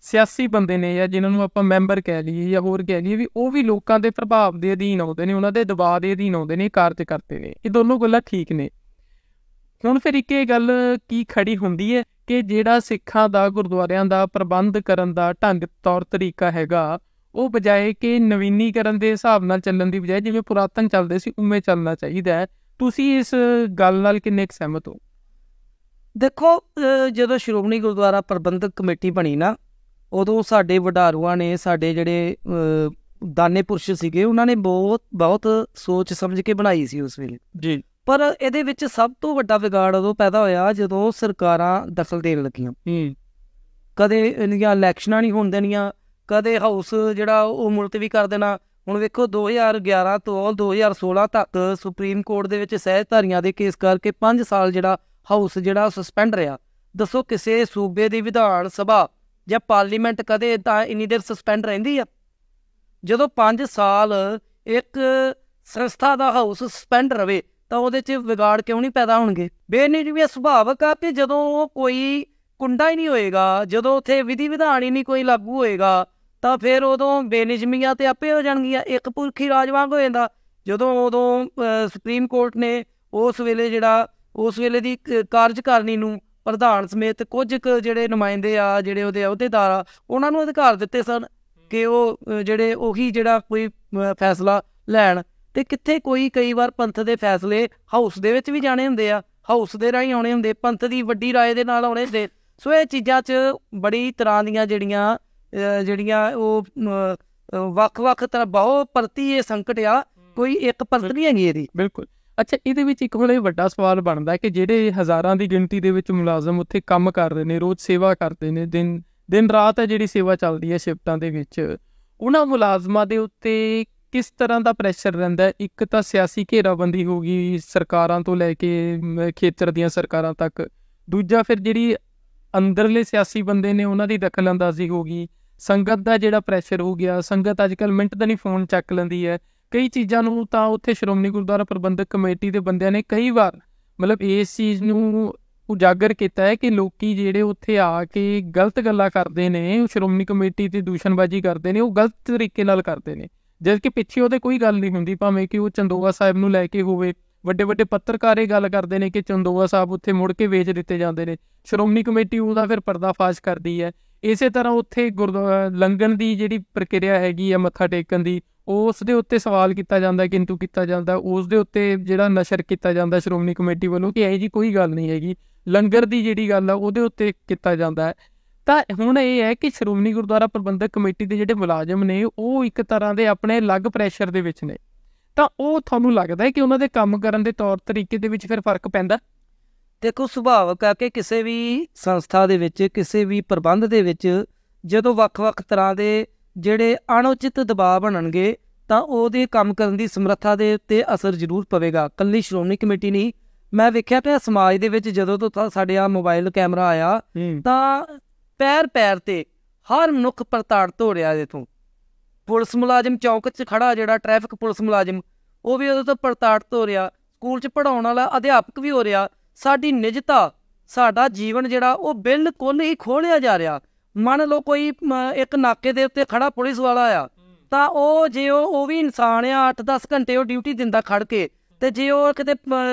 ਸਿਆਸੀ ਬੰਦੇ ਨੇ ਜਾਂ ਜਿਨ੍ਹਾਂ ਨੂੰ ਆਪਾਂ ਮੈਂਬਰ ਕਹਿ ਲਈਏ ਜਾਂ ਹੋਰ ਕਹਿ ਲਈਏ, ਵੀ ਉਹ ਵੀ ਲੋਕਾਂ ਦੇ ਪ੍ਰਭਾਵ ਦੇ ਅਧੀਨ ਆਉਂਦੇ ਨੇ, ਉਹਨਾਂ ਦੇ ਦਬਾਅ ਦੇ ਅਧੀਨ ਆਉਂਦੇ ਨੇ, ਕਾਰਜ ਕਰਦੇ ਨੇ। ਇਹ ਦੋਨੋਂ ਗੱਲਾਂ ਠੀਕ ਨੇ। ਹੁਣ ਫਿਰ ਇੱਕ ਇਹ ਗੱਲ ਕੀ ਖੜੀ ਹੁੰਦੀ ਹੈ ਕਿ ਜਿਹੜਾ ਸਿੱਖਾਂ ਦਾ ਗੁਰਦੁਆਰਿਆਂ ਦਾ ਪ੍ਰਬੰਧ ਕਰਨ ਦਾ ਢੰਗ ਤੌਰ ਤਰੀਕਾ ਹੈਗਾ, ਉਹ ਬਜਾਏ ਕਿ ਨਵੀਨੀਕਰਨ ਦੇ ਹਿਸਾਬ ਨਾਲ ਚੱਲਣ ਦੀ ਬਜਾਏ ਜਿਵੇਂ ਪੁਰਾਤਨ ਚੱਲਦੇ ਸੀ ਉਵੇਂ ਚੱਲਣਾ ਚਾਹੀਦਾ ਹੈ। ਤੁਸੀਂ ਇਸ ਗੱਲ ਨਾਲ ਕਿੰਨੇ ਕੁ ਸਹਿਮਤ ਹੋ? ਦੇਖੋ, ਜਦੋਂ ਸ਼੍ਰੋਮਣੀ ਗੁਰਦੁਆਰਾ ਪ੍ਰਬੰਧਕ ਕਮੇਟੀ ਬਣੀ ਨਾ, ਉਦੋਂ ਸਾਡੇ ਵਡਾਰੂਆਂ ਨੇ, ਸਾਡੇ ਜਿਹੜੇ ਦਾਨੇ ਪੁਰਸ਼ ਸੀਗੇ, ਉਹਨਾਂ ਨੇ ਬਹੁਤ ਸੋਚ ਸਮਝ ਕੇ ਬਣਾਈ ਸੀ ਉਸ ਵੇਲੇ ਜੀ। ਪਰ ਇਹਦੇ ਵਿੱਚ ਸਭ ਤੋਂ ਵੱਡਾ ਵਿਗਾੜ ਉਦੋਂ ਪੈਦਾ ਹੋਇਆ ਜਦੋਂ ਸਰਕਾਰਾਂ ਦਖਲ ਦੇਣ ਲੱਗੀਆਂ। ਕਦੇ ਇਹਦੀਆਂ ਇਲੈਕਸ਼ਨਾਂ ਨਹੀਂ ਹੋਣ ਦੇਣੀਆਂ, ਕਦੇ ਹਾਊਸ ਜਿਹੜਾ ਉਹ ਮੁਲਤਵੀ ਕਰ ਦੇਣਾ। ਹੁਣ ਵੇਖੋ 2011 ਤੋਂ 2016 ਤੱਕ ਸੁਪਰੀਮ ਕੋਰਟ ਦੇ ਵਿੱਚ ਸਹਿਜਧਾਰੀਆਂ ਦੇ ਕੇਸ ਕਰਕੇ 5 ਸਾਲ ਜਿਹੜਾ ਹਾਊਸ ਜਿਹੜਾ ਸਸਪੈਂਡ ਰਿਹਾ। ਦੱਸੋ ਕਿਸੇ ਸੂਬੇ ਦੀ ਵਿਧਾਨ ਸਭਾ ਜਾਂ ਪਾਰਲੀਮੈਂਟ ਕਦੇ ਤਾਂ ਇੰਨੀ ਦੇਰ ਸਸਪੈਂਡ ਰਹਿੰਦੀ ਆ? ਜਦੋਂ 5 ਸਾਲ ਇੱਕ ਸੰਸਥਾ ਦਾ ਹਾਊਸ ਸਸਪੈਂਡ ਰਵੇ ਤਾਂ ਉਹਦੇ 'ਚ ਵਿਗਾੜ ਕਿਉਂ ਨਹੀਂ ਪੈਦਾ ਹੋਣਗੇ? ਬੇਨਿਯਮੀ ਸੁਭਾਵਕ ਆ ਕਿ ਜਦੋਂ ਕੋਈ ਕੁੰਡਾ ਹੀ ਨਹੀਂ ਹੋਏਗਾ, ਜਦੋਂ ਉੱਥੇ ਵਿਧੀ ਵਿਧਾਨ ਹੀ ਨਹੀਂ ਕੋਈ ਲਾਗੂ ਹੋਏਗਾ, ਤਾਂ ਫਿਰ ਉਦੋਂ ਬੇਨਿਯਮੀਆਂ ਤੇ ਆਪੇ ਹੋ ਜਾਣਗੀਆਂ। ਇੱਕ ਪੁਰਖੀ ਰਾਜ ਵਾਂਗ ਹੋ ਜਾਂਦਾ। ਉਦੋਂ ਸੁਪਰੀਮ ਕੋਰਟ ਨੇ ਉਸ ਵੇਲੇ ਦੀ ਕਾਰਜਕਾਰਨੀ ਨੂੰ ਪ੍ਰਧਾਨ ਸਮੇਤ ਕੁਝ ਕੁ ਜਿਹੜੇ ਨੁਮਾਇੰਦੇ ਆ, ਜਿਹੜੇ ਉਹਦੇ ਅਹੁਦੇਦਾਰ ਆ, ਉਹਨਾਂ ਨੂੰ ਅਧਿਕਾਰ ਦਿੱਤੇ ਸਨ ਕਿ ਉਹ ਜਿਹੜਾ ਕੋਈ ਫੈਸਲਾ ਲੈਣ। ਤੇ ਕਿੱਥੇ ਕਈ ਵਾਰ ਪੰਥ ਦੇ ਫੈਸਲੇ ਹਾਊਸ ਦੇ ਵਿੱਚ ਵੀ ਜਾਣੇ ਹੁੰਦੇ ਆ, ਹਾਊਸ ਦੇ ਰਾਹੀਂ ਆਉਣੇ ਹੁੰਦੇ, ਪੰਥ ਦੀ ਵੱਡੀ ਰਾਏ ਦੇ ਨਾਲ ਆਉਣੇ ਹੁੰਦੇ। ਸੋ ਇਹ ਚੀਜ਼ਾਂ 'ਚ ਬੜੀ ਤਰ੍ਹਾਂ ਦੀਆਂ ਜਿਹੜੀਆਂ ਉਹ ਵੱਖ-ਵੱਖ ਤਰ੍ਹਾਂ ਬਹੁਤ ਪਰਤੀ ਇਹ ਸੰਕਟ ਆ, ਕੋਈ ਇੱਕ ਪਰਤ ਨਹੀਂ ਹੈਗੀ ਇਹਦੀ। ਬਿਲਕੁਲ। ਅੱਛਾ, ਇਹਦੇ ਵਿੱਚ ਇੱਕ ਹੁਣ ਇਹ ਵੱਡਾ ਸਵਾਲ ਬਣਦਾ ਕਿ ਜਿਹੜੇ ਹਜ਼ਾਰਾਂ ਦੀ ਗਿਣਤੀ ਦੇ ਵਿੱਚ ਮੁਲਾਜ਼ਮ ਉੱਥੇ ਕੰਮ ਕਰ ਰਹੇ ਨੇ, ਰੋਜ਼ ਸੇਵਾ ਕਰਦੇ ਨੇ, ਦਿਨ ਰਾਤ ਹੈ ਜਿਹੜੀ ਸੇਵਾ ਚੱਲਦੀ ਹੈ ਸ਼ਿਫਟਾਂ ਦੇ ਵਿੱਚ, ਉਹਨਾਂ ਮੁਲਾਜ਼ਮਾਂ ਦੇ ਉੱਤੇ ਕਿਸ ਤਰ੍ਹਾਂ ਦਾ ਪ੍ਰੈਸ਼ਰ ਰਹਿੰਦਾ? ਇੱਕ ਤਾਂ ਸਿਆਸੀ ਘੇਰਾਬੰਦੀ ਹੋ ਗਈ ਸਰਕਾਰਾਂ ਤੋਂ ਲੈ ਕੇ ਖੇਤਰ ਦੀਆਂ ਸਰਕਾਰਾਂ ਤੱਕ। ਦੂਜਾ ਫਿਰ ਜਿਹੜੀ ਅੰਦਰਲੇ ਸਿਆਸੀ ਬੰਦੇ ਨੇ ਉਹਨਾਂ ਦੀ ਦਖਲ ਅੰਦਾਜ਼ੀ ਹੋ ਗਈ। ਸੰਗਤ ਦਾ ਜਿਹੜਾ ਪ੍ਰੈਸ਼ਰ ਹੋ ਗਿਆ, ਸੰਗਤ ਅੱਜ ਕੱਲ੍ਹ ਮਿੰਟ ਦਾ ਨਹੀਂ ਫੋਨ ਚੱਕ ਲੈਂਦੀ ਹੈ। ਕਈ ਚੀਜ਼ਾਂ ਨੂੰ ਤਾਂ ਉੱਥੇ ਸ਼੍ਰੋਮਣੀ ਗੁਰਦੁਆਰਾ ਪ੍ਰਬੰਧਕ ਕਮੇਟੀ ਦੇ ਬੰਦਿਆਂ ਨੇ ਕਈ ਵਾਰ ਮਤਲਬ ਇਸ ਚੀਜ਼ ਨੂੰ ਉਜਾਗਰ ਕੀਤਾ ਹੈ ਕਿ ਲੋਕੀ ਜਿਹੜੇ ਉੱਥੇ ਆ ਕੇ ਗਲਤ ਗੱਲਾਂ ਕਰਦੇ ਨੇ, ਸ਼੍ਰੋਮਣੀ ਕਮੇਟੀ ਤੇ ਦੂਸ਼ਣਬਾਜ਼ੀ ਕਰਦੇ ਨੇ, ਉਹ ਗਲਤ ਤਰੀਕੇ ਨਾਲ ਕਰਦੇ ਨੇ, ਜਦ ਕਿ ਪਿੱਛੇ ਉਹਦੇ ਕੋਈ ਗੱਲ ਨਹੀਂ ਹੁੰਦੀ। ਭਾਵੇਂ ਕਿ ਉਹ ਚੰਦੋਆ ਸਾਹਿਬ ਨੂੰ ਲੈ ਕੇ ਹੋਵੇ, ਵੱਡੇ ਵੱਡੇ ਪੱਤਰਕਾਰ ਇਹ ਗੱਲ ਕਰਦੇ ਨੇ ਕਿ ਚੰਦੋਆ ਸਾਹਿਬ ਉੱਥੇ ਮੁੜ ਕੇ ਵੇਚ ਦਿੱਤੇ ਜਾਂਦੇ ਨੇ, ਸ਼੍ਰੋਮਣੀ ਕਮੇਟੀ ਉਹਦਾ ਫਿਰ ਪਰਦਾਫਾਸ਼ ਕਰਦੀ ਹੈ। ਇਸੇ ਤਰ੍ਹਾਂ ਉੱਥੇ ਲੰਘਣ ਦੀ ਜਿਹੜੀ ਪ੍ਰਕਿਰਿਆ ਹੈਗੀ ਆ ਮੱਥਾ ਟੇਕਣ ਦੀ, ਉਸ ਦੇ ਉੱਤੇ ਸਵਾਲ ਕੀਤਾ ਜਾਂਦਾ, ਕਿੰਤੂ ਕੀਤਾ ਜਾਂਦਾ, ਉਸ ਦੇ ਉੱਤੇ ਜਿਹੜਾ ਨਸ਼ਰ ਕੀਤਾ ਜਾਂਦਾ ਸ਼੍ਰੋਮਣੀ ਕਮੇਟੀ ਵੱਲੋਂ ਕਿ ਇਹ ਜੀ ਕੋਈ ਗੱਲ ਨਹੀਂ ਹੈਗੀ। ਲੰਗਰ ਦੀ ਜਿਹੜੀ ਗੱਲ ਆ ਉਹਦੇ ਉੱਤੇ ਕੀਤਾ ਜਾਂਦਾ ਹੈ। ਤਾਂ ਹੁਣ ਇਹ ਹੈ ਕਿ ਸ਼੍ਰੋਮਣੀ ਗੁਰਦੁਆਰਾ ਪ੍ਰਬੰਧਕ ਕਮੇਟੀ ਦੇ ਜਿਹੜੇ ਮੁਲਾਜ਼ਮ ਨੇ ਉਹ ਇੱਕ ਤਰ੍ਹਾਂ ਦੇ ਆਪਣੇ ਅਲੱਗ ਪ੍ਰੈਸ਼ਰ ਦੇ ਵਿੱਚ ਨੇ, ਤਾਂ ਉਹ ਤੁਹਾਨੂੰ ਲੱਗਦਾ ਹੈ ਕਿ ਉਹਨਾਂ ਦੇ ਕੰਮ ਕਰਨ ਦੇ ਤੌਰ ਤਰੀਕੇ ਦੇ ਵਿੱਚ ਫਿਰ ਫਰਕ ਪੈਂਦਾ? ਦੇਖੋ, ਸੁਭਾਵਕ ਆ ਕਿ ਕਿਸੇ ਵੀ ਸੰਸਥਾ ਦੇ ਵਿੱਚ, ਕਿਸੇ ਵੀ ਪ੍ਰਬੰਧ ਦੇ ਵਿੱਚ ਜਦੋਂ ਵੱਖ-ਵੱਖ ਤਰ੍ਹਾਂ ਦੇ ਜਿਹੜੇ ਅਣਉਚਿਤ ਦਬਾਅ ਬਣਨਗੇ ਤਾਂ ਉਹਦੇ ਕੰਮ ਕਰਨ ਦੀ ਸਮਰੱਥਾ ਦੇ ਉੱਤੇ ਅਸਰ ਜ਼ਰੂਰ ਪਵੇਗਾ। ਇਕੱਲੀ ਸ਼੍ਰੋਮਣੀ ਕਮੇਟੀ ਨਹੀਂ, ਮੈਂ ਵੇਖਿਆ ਕਿ ਸਮਾਜ ਦੇ ਵਿੱਚ ਜਦੋਂ ਤੋਂ ਸਾਡੇ ਆ ਮੋਬਾਈਲ ਕੈਮਰਾ ਆਇਆ ਤਾਂ ਪੈਰ ਤੇ ਹਰ ਮਨੁੱਖ ਪ੍ਰਤਾੜਿਤ ਹੋ ਰਿਹਾ। ਇਹਦੇ ਤੋਂ ਪੁਲਿਸ ਮੁਲਾਜ਼ਮ ਚੌਕ 'ਚ ਖੜਾ, ਜਿਹੜਾ ਟ੍ਰੈਫਿਕ ਪੁਲਿਸ ਮੁਲਾਜ਼ਮ, ਉਹ ਵੀ ਉਹਦੇ ਤੋਂ ਪ੍ਰਤਾੜਿਤ ਹੋ ਰਿਹਾ। ਸਕੂਲ 'ਚ ਪੜ੍ਹਾਉਣ ਵਾਲਾ ਅਧਿਆਪਕ ਵੀ ਹੋ ਰਿਹਾ। ਸਾਡੀ ਨਿਜਤਾ, ਸਾਡਾ ਜੀਵਨ ਜਿਹੜਾ ਉਹ ਬਿਲਕੁਲ ਹੀ ਖੋਲਿਆ ਜਾ ਰਿਹਾ। ਮੰਨ ਲਓ ਕੋਈ ਇੱਕ ਨਾਕੇ ਦੇ ਉੱਤੇ ਖੜਾ ਪੁਲਿਸ ਵਾਲਾ ਆ, ਤਾਂ ਉਹ ਵੀ ਇਨਸਾਨ ਆ, 8-10 ਘੰਟੇ ਉਹ ਡਿਊਟੀ ਦਿੰਦਾ ਖੜ ਕੇ, ਤੇ ਜੇ ਉਹ ਕਿਤੇ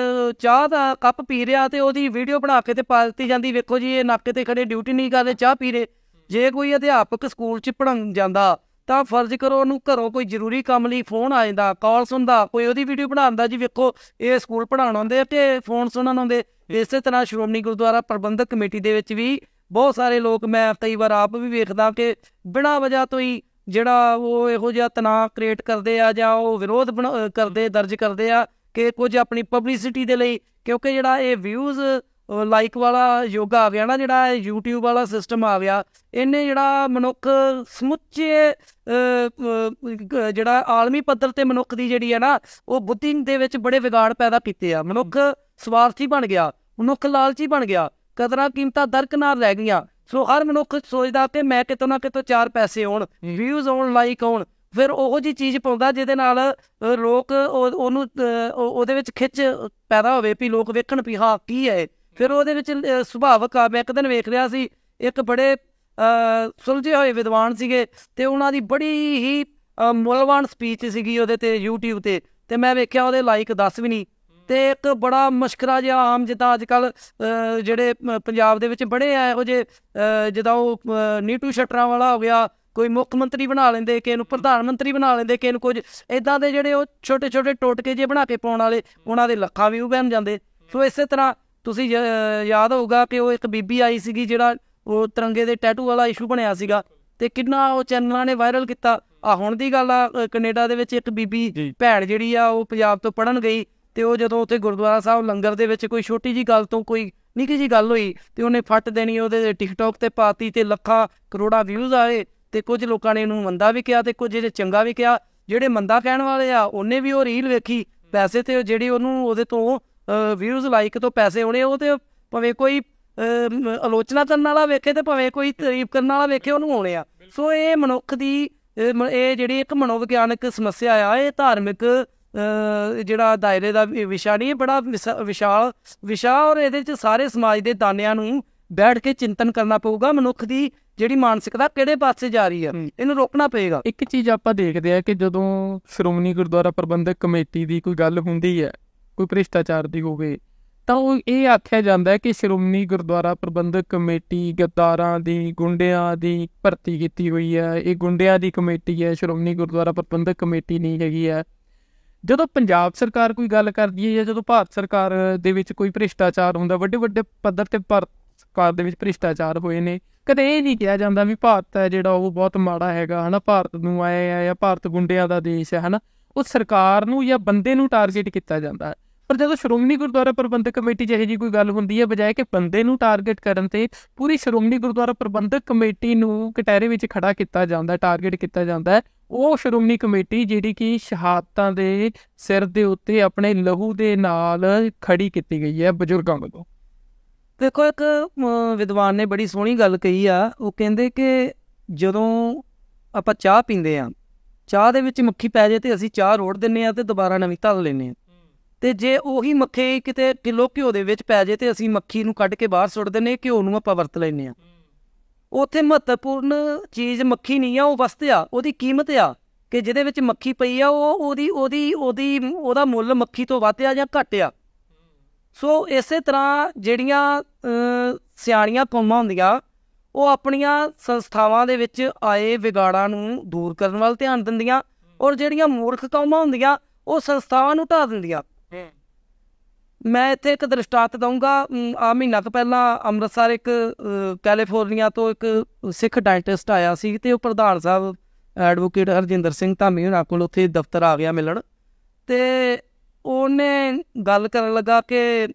ਚਾਹ ਦਾ ਕੱਪ ਪੀ ਰਿਹਾ ਤੇ ਉਹਦੀ ਵੀਡੀਓ ਬਣਾ ਕੇ ਤੇ ਪਾ ਦਿੱਤੀ ਜਾਂਦੀ, ਵੇਖੋ ਜੀ ਇਹ ਨਾਕੇ ਤੇ ਖੜੇ ਡਿਊਟੀ ਨਹੀਂ ਕਰਦੇ, ਚਾਹ ਪੀ ਰਹੇ। ਜੇ ਕੋਈ ਅਧਿਆਪਕ ਸਕੂਲ 'ਚ ਪੜ੍ਹਾਉਣ ਜਾਂਦਾ ਤਾਂ ਫਰਜ਼ ਕਰੋ ਉਹਨੂੰ ਘਰੋਂ ਕੋਈ ਜ਼ਰੂਰੀ ਕੰਮ ਲਈ ਫੋਨ ਆ ਜਾਂਦਾ, ਕਾਲ ਸੁਣਦਾ, ਕੋਈ ਉਹਦੀ ਵੀਡੀਓ ਬਣਾਉਂਦਾ, ਜੀ ਵੇਖੋ ਇਹ ਸਕੂਲ ਪੜ੍ਹਾਉਣ ਆਉਂਦੇ ਤੇ ਫੋਨ ਸੁਣਨ ਆਉਂਦੇ। ਇਸੇ ਤਰ੍ਹਾਂ ਸ਼੍ਰੋਮਣੀ ਗੁਰਦੁਆਰਾ ਪ੍ਰਬੰਧਕ ਕਮੇਟੀ ਦੇ ਵਿੱਚ ਵੀ ਬਹੁਤ ਸਾਰੇ ਲੋਕ, ਮੈਂ ਕਈ ਵਾਰ ਆਪ ਵੀ ਵੇਖਦਾ ਕਿ ਬਿਨਾਂ ਵਜ੍ਹਾ ਤੋਂ ਹੀ ਜਿਹੜਾ ਉਹ ਇਹੋ ਜਿਹਾ ਤਣਾਅ ਕ੍ਰੀਏਟ ਕਰਦੇ ਆ ਜਾਂ ਉਹ ਵਿਰੋਧ ਕਰਦੇ ਦਰਜ ਕਰਦੇ ਆ ਕਿ ਕੁਝ ਆਪਣੀ ਪਬਲਿਸਿਟੀ ਦੇ ਲਈ, ਕਿਉਂਕਿ ਜਿਹੜਾ ਇਹ ਵਿਊਜ਼ ਲਾਈਕ ਵਾਲਾ ਯੁੱਗ ਆ ਗਿਆ ਨਾ, ਜਿਹੜਾ YouTube ਵਾਲਾ ਸਿਸਟਮ ਆ ਗਿਆ, ਇਹਨੇ ਜਿਹੜਾ ਮਨੁੱਖ ਸਮੁੱਚੇ ਜਿਹੜਾ ਆਲਮੀ ਪੱਧਰ ਤੇ ਮਨੁੱਖ ਦੀ ਜਿਹੜੀ ਹੈ ਨਾ ਉਹ ਬੁੱਧੀ ਦੇ ਵਿੱਚ ਬੜੇ ਵਿਗਾੜ ਪੈਦਾ ਕੀਤੇ ਆ। ਮਨੁੱਖ ਸਵਾਰਥੀ ਬਣ ਗਿਆ, ਮਨੁੱਖ ਲਾਲਚੀ ਬਣ ਗਿਆ, ਕਦਰਾਂ ਕੀਮਤਾਂ ਦਰਕਨਾਰ ਰਹਿ ਗਈਆਂ। ਸੋ ਹਰ ਮਨੁੱਖ ਸੋਚਦਾ ਕਿ ਮੈਂ ਕਿਤੋਂ ਨਾ ਕਿਤੋਂ 4 ਪੈਸੇ ਆਉਣ, ਵਿਊਜ਼ ਆਉਣ, ਲਾਈਕ ਆਉਣ, ਫਿਰ ਉਹੋ ਜਿਹੀ ਚੀਜ਼ ਪਾਉਂਦਾ ਜਿਹਦੇ ਨਾਲ ਲੋਕ ਉਹਨੂੰ ਉਹਦੇ ਵਿੱਚ ਖਿੱਚ ਪੈਦਾ ਹੋਵੇ ਵੀ ਲੋਕ ਵੇਖਣ ਵੀ ਹਾਂ ਕੀ ਹੈ। ਫਿਰ ਉਹਦੇ ਵਿੱਚ ਸੁਭਾਵਕ ਆ, ਮੈਂ ਇੱਕ ਦਿਨ ਵੇਖ ਰਿਹਾ ਸੀ, ਇੱਕ ਬੜੇ ਸੁਲਝੇ ਹੋਏ ਵਿਦਵਾਨ ਸੀਗੇ ਤੇ ਉਹਨਾਂ ਦੀ ਬੜੀ ਹੀ ਮੁੱਲਵਾਨ ਸਪੀਚ ਸੀਗੀ ਉਹਦੇ ਤੇ YouTube ਤੇ ਮੈਂ ਵੇਖਿਆ ਉਹਦੇ ਲਾਈਕ 10 ਵੀ ਨਹੀਂ। ਤੇ ਇੱਕ ਬੜਾ ਮਸ਼ਕਰਾ ਜਿਹਾ ਆਮ, ਜਿੱਦਾਂ ਅੱਜ ਕੱਲ੍ਹ ਜਿਹੜੇ ਪੰਜਾਬ ਦੇ ਵਿੱਚ ਬੜੇ ਆ ਇਹੋ ਜਿਹੇ, ਜਿੱਦਾਂ ਉਹ ਨੀਟੂ ਸ਼ਟਰਾਂ ਵਾਲਾ ਹੋ ਗਿਆ, ਕੋਈ ਮੁੱਖ ਮੰਤਰੀ ਬਣਾ ਲੈਂਦੇ, ਕਿਸੇ ਨੂੰ ਪ੍ਰਧਾਨ ਮੰਤਰੀ ਬਣਾ ਲੈਂਦੇ, ਕਿਸੇ ਨੂੰ ਕੁਝ ਇੱਦਾਂ ਦੇ ਜਿਹੜੇ ਉਹ ਛੋਟੇ ਛੋਟੇ ਟੋਟਕੇ ਜਿਹੇ ਬਣਾ ਕੇ ਪਾਉਣ ਵਾਲੇ, ਉਹਨਾਂ ਦੇ ਲੱਖਾਂ ਵਿਊ ਬਣ ਜਾਂਦੇ। ਸੋ ਇਸੇ ਤਰ੍ਹਾਂ ਤੁਸੀਂ ਯਾਦ ਹੋਊਗਾ ਕਿ ਉਹ ਇੱਕ ਬੀਬੀ ਆਈ ਸੀਗੀ, ਜਿਹੜਾ ਉਹ ਤਿਰੰਗੇ ਦੇ ਟੈਟੂ ਵਾਲਾ ਇਸ਼ੂ ਬਣਿਆ ਸੀਗਾ ਤੇ ਕਿੰਨਾ ਉਹ ਚੈਨਲਾਂ ਨੇ ਵਾਇਰਲ ਕੀਤਾ। ਹੁਣ ਦੀ ਗੱਲ ਆ, ਕੈਨੇਡਾ ਦੇ ਵਿੱਚ ਇੱਕ ਬੀਬੀ ਭੈਣ ਜਿਹੜੀ ਆ ਉਹ ਪੰਜਾਬ ਤੋਂ ਪੜ੍ਹਨ ਗਈ ਤੇ ਉਹ ਜਦੋਂ ਉੱਥੇ ਗੁਰਦੁਆਰਾ ਸਾਹਿਬ ਲੰਗਰ ਦੇ ਵਿੱਚ ਕੋਈ ਛੋਟੀ ਜੀ ਗੱਲ ਤੋਂ, ਕੋਈ ਨਿੱਕੀ ਜੀ ਗੱਲ ਹੋਈ ਤੇ ਉਹਨੇ ਫੱਟ ਦੇਣੀ ਉਹਦੇ ਟਿਕਟੋਕ ਤੇ ਪਾਤੀ ਤੇ ਲੱਖਾਂ ਕਰੋੜਾਂ ਵਿਊਜ਼ ਆਏ। ਤੇ ਕੁਝ ਲੋਕਾਂ ਨੇ ਇਹਨੂੰ ਮੰਦਾ ਵੀ ਕਿਹਾ ਤੇ ਕੁਝ ਇਹਦੇ ਚੰਗਾ ਵੀ ਕਿਹਾ। ਜਿਹੜੇ ਮੰਦਾ ਕਹਿਣ ਵਾਲੇ ਆ ਉਹਨੇ ਵੀ ਉਹ ਰੀਲ ਵੇਖੀ, ਪੈਸੇ ਤੇ ਜਿਹੜੀ ਉਹਨੂੰ ਉਹਦੇ ਤੋਂ ਵਿਊਜ਼ ਲਾਈਕ ਤੋਂ ਪੈਸੇ ਆਉਣੇ, ਉਹ ਤੇ ਭਾਵੇਂ ਕੋਈ ਆਲੋਚਨਾ ਕਰਨ ਵਾਲਾ ਵੇਖੇ ਤੇ ਭਾਵੇਂ ਕੋਈ ਤਾਰੀਫ ਕਰਨ ਵਾਲਾ ਵੇਖੇ, ਉਹਨੂੰ ਆਉਣੇ ਆ। ਸੋ ਇਹ ਮਨੁੱਖ ਦੀ ਇਹ ਜਿਹੜੀ ਇੱਕ ਮਨੋਵਿਗਿਆਨਕ ਸਮੱਸਿਆ ਆ, ਇਹ ਧਾਰਮਿਕ ਜਿਹੜਾ ਦਾਇਰੇ ਦਾ ਵਿਸ਼ਾ ਨਹੀਂ, ਇਹ ਬੜਾ ਵਿਸ਼ਾਲ ਵਿਸ਼ਾ, ਔਰ ਇਹਦੇ 'ਚ ਸਾਰੇ ਸਮਾਜ ਦੇ ਦਾਨਿਆਂ ਨੂੰ ਬੈਠ ਕੇ ਚਿੰਤਨ ਕਰਨਾ ਪਊਗਾ। ਮਨੁੱਖ ਦੀ ਜਿਹੜੀ ਮਾਨਸਿਕਤਾ ਕਿਹੜੇ ਪਾਸੇ ਜਾ ਰਹੀ ਹੈ, ਇਹਨੂੰ ਰੋਕਣਾ ਪਏਗਾ। ਇੱਕ ਚੀਜ਼ ਆਪਾਂ ਦੇਖਦੇ ਆ ਕਿ ਜਦੋਂ ਸ਼੍ਰੋਮਣੀ ਗੁਰਦੁਆਰਾ ਪ੍ਰਬੰਧਕ ਕਮੇਟੀ ਦੀ ਕੋਈ ਗੱਲ ਹੁੰਦੀ ਹੈ, ਕੋਈ ਭ੍ਰਿਸ਼ਟਾਚਾਰ ਦੀ ਹੋਵੇ, ਤਾਂ ਉਹ ਇਹ ਆਖਿਆ ਜਾਂਦਾ ਹੈ ਕਿ ਸ਼੍ਰੋਮਣੀ ਗੁਰਦੁਆਰਾ ਪ੍ਰਬੰਧਕ ਕਮੇਟੀ ਗੱਦਾਰਾਂ ਦੀ, ਗੁੰਡਿਆਂ ਦੀ ਭਰਤੀ ਕੀਤੀ ਹੋਈ ਹੈ, ਇਹ ਗੁੰਡਿਆਂ ਦੀ ਕਮੇਟੀ ਹੈ, ਸ਼੍ਰੋਮਣੀ ਗੁਰਦੁਆਰਾ ਪ੍ਰਬੰਧਕ ਕਮੇਟੀ ਨਹੀਂ ਹੈਗੀ ਹੈ। ਜਦੋਂ ਪੰਜਾਬ ਸਰਕਾਰ ਕੋਈ ਗੱਲ ਕਰਦੀ ਹੈ ਜਾਂ ਜਦੋਂ ਭਾਰਤ ਸਰਕਾਰ ਦੇ ਵਿੱਚ ਕੋਈ ਭ੍ਰਿਸ਼ਟਾਚਾਰ ਹੁੰਦਾ, ਵੱਡੇ ਵੱਡੇ ਪੱਧਰ ਤੇ ਭਾਰਤ ਸਰਕਾਰ ਦੇ ਵਿੱਚ ਭ੍ਰਿਸ਼ਟਾਚਾਰ ਹੋਏ ਨੇ, ਕਦੇ ਇਹ ਨਹੀਂ ਕਿਹਾ ਜਾਂਦਾ ਵੀ ਭਾਰਤ ਹੈ ਜਿਹੜਾ ਉਹ ਬਹੁਤ ਮਾੜਾ ਹੈਗਾ, ਹੈ ਨਾ, ਭਾਰਤ ਨੂੰ ਆਏ ਆ ਜਾਂ ਭਾਰਤ ਗੁੰਡਿਆਂ ਦਾ ਦੇਸ਼ ਹੈ ਨਾ। ਉਹ ਸਰਕਾਰ ਨੂੰ ਜਾਂ ਬੰਦੇ ਨੂੰ ਟਾਰਗੇਟ ਕੀਤਾ ਜਾਂਦਾ ਹੈ। ਪਰ ਜਦੋਂ ਸ਼੍ਰੋਮਣੀ ਗੁਰਦੁਆਰਾ ਪ੍ਰਬੰਧਕ ਕਮੇਟੀ 'ਚ ਇਹੋ ਜਿਹੀ ਕੋਈ ਗੱਲ ਹੁੰਦੀ ਹੈ, ਬਜਾਏ ਕਿ ਬੰਦੇ ਨੂੰ ਟਾਰਗੇਟ ਕਰਨ ਤੇ ਪੂਰੀ ਸ਼੍ਰੋਮਣੀ ਗੁਰਦੁਆਰਾ ਪ੍ਰਬੰਧਕ ਕਮੇਟੀ ਨੂੰ ਕਟਹਿਰੇ ਵਿੱਚ ਖੜਾ ਕੀਤਾ ਜਾਂਦਾ, ਟਾਰਗੇਟ ਕੀਤਾ ਜਾਂਦਾ ਹੈ। ਉਹ ਸ਼੍ਰੋਮਣੀ ਕਮੇਟੀ ਜਿਹੜੀ ਕਿ ਸ਼ਹਾਦਤਾਂ ਦੇ ਸਿਰ ਦੇ ਉੱਤੇ ਆਪਣੇ ਲਹੂ ਦੇ ਨਾਲ ਖੜੀ ਕੀਤੀ ਗਈ ਹੈ ਬਜ਼ੁਰਗਾਂ ਵੱਲੋਂ। ਦੇਖੋ, ਇੱਕ ਵਿਦਵਾਨ ਨੇ ਬੜੀ ਸੋਹਣੀ ਗੱਲ ਕਹੀ ਆ। ਉਹ ਕਹਿੰਦੇ ਕਿ ਜਦੋਂ ਆਪਾਂ ਚਾਹ ਪੀਂਦੇ ਆ, ਚਾਹ ਦੇ ਵਿੱਚ ਮੱਖੀ ਪੈ ਜਾਏ ਤੇ ਅਸੀਂ ਚਾਹ ਰੋੜ ਦਿੰਦੇ ਆ ਤੇ ਦੁਬਾਰਾ ਨਵੀਂ ਧਰ ਲੈਂਦੇ ਆ। ਤੇ ਜੇ ਉਹੀ ਮੱਖੀ ਕਿਤੇ ਕਿਲੋ ਘਿਓ ਦੇ ਵਿੱਚ ਪੈ ਜਾਏ ਤੇ ਅਸੀਂ ਮੱਖੀ ਨੂੰ ਕੱਢ ਕੇ ਬਾਹਰ ਸੁੱਟ ਦਿੰਦੇ, ਘਿਓ ਨੂੰ ਆਪਾਂ ਵਰਤ ਲੈਂਦੇ ਆ। ਉੱਥੇ ਮਹੱਤਵਪੂਰਨ ਚੀਜ਼ ਮੱਖੀ ਨਹੀਂ ਆ, ਉਹ ਵਸਤ ਆ, ਉਹਦੀ ਕੀਮਤ ਆ ਕਿ ਜਿਹਦੇ ਵਿੱਚ ਮੱਖੀ ਪਈ ਆ, ਉਹਦਾ ਮੁੱਲ ਮੱਖੀ ਤੋਂ ਵੱਧ ਆ ਜਾਂ ਘੱਟ ਆ। ਸੋ ਇਸੇ ਤਰ੍ਹਾਂ ਜਿਹੜੀਆਂ ਸਿਆਣੀਆਂ ਕੌਮਾਂ ਹੁੰਦੀਆਂ, ਉਹ ਆਪਣੀਆਂ ਸੰਸਥਾਵਾਂ ਦੇ ਵਿੱਚ ਆਏ ਵਿਗਾੜਾਂ ਨੂੰ ਦੂਰ ਕਰਨ ਵੱਲ ਧਿਆਨ ਦਿੰਦੀਆਂ, ਔਰ ਜਿਹੜੀਆਂ ਮੂਰਖ ਕੌਮਾਂ ਹੁੰਦੀਆਂ ਉਹ ਸੰਸਥਾਵਾਂ ਨੂੰ ਢਾਹ ਦਿੰਦੀਆਂ। ਮੈਂ ਇੱਥੇ ਇੱਕ ਦ੍ਰਿਸ਼ਟਾਂਤ ਦਊਂਗਾ। ਆ ਮਹੀਨਾ ਕੁ ਪਹਿਲਾਂ ਅੰਮ੍ਰਿਤਸਰ ਇੱਕ ਕੈਲੀਫੋਰਨੀਆ ਤੋਂ ਇੱਕ ਸਿੱਖ ਡਾਇਟਿਸਟ ਆਇਆ ਸੀ ਤੇ ਉਹ ਪ੍ਰਧਾਨ ਸਾਹਿਬ ਐਡਵੋਕੇਟ ਹਰਜਿੰਦਰ ਸਿੰਘ ਧਾਮੀ ਹੋਣਾ ਕੋਲ ਉੱਥੇ ਦਫ਼ਤਰ ਆ ਗਿਆ ਮਿਲਣ। ਤੇ ਉਹਨੇ ਗੱਲ ਕਰਨ ਲੱਗਾ ਕਿ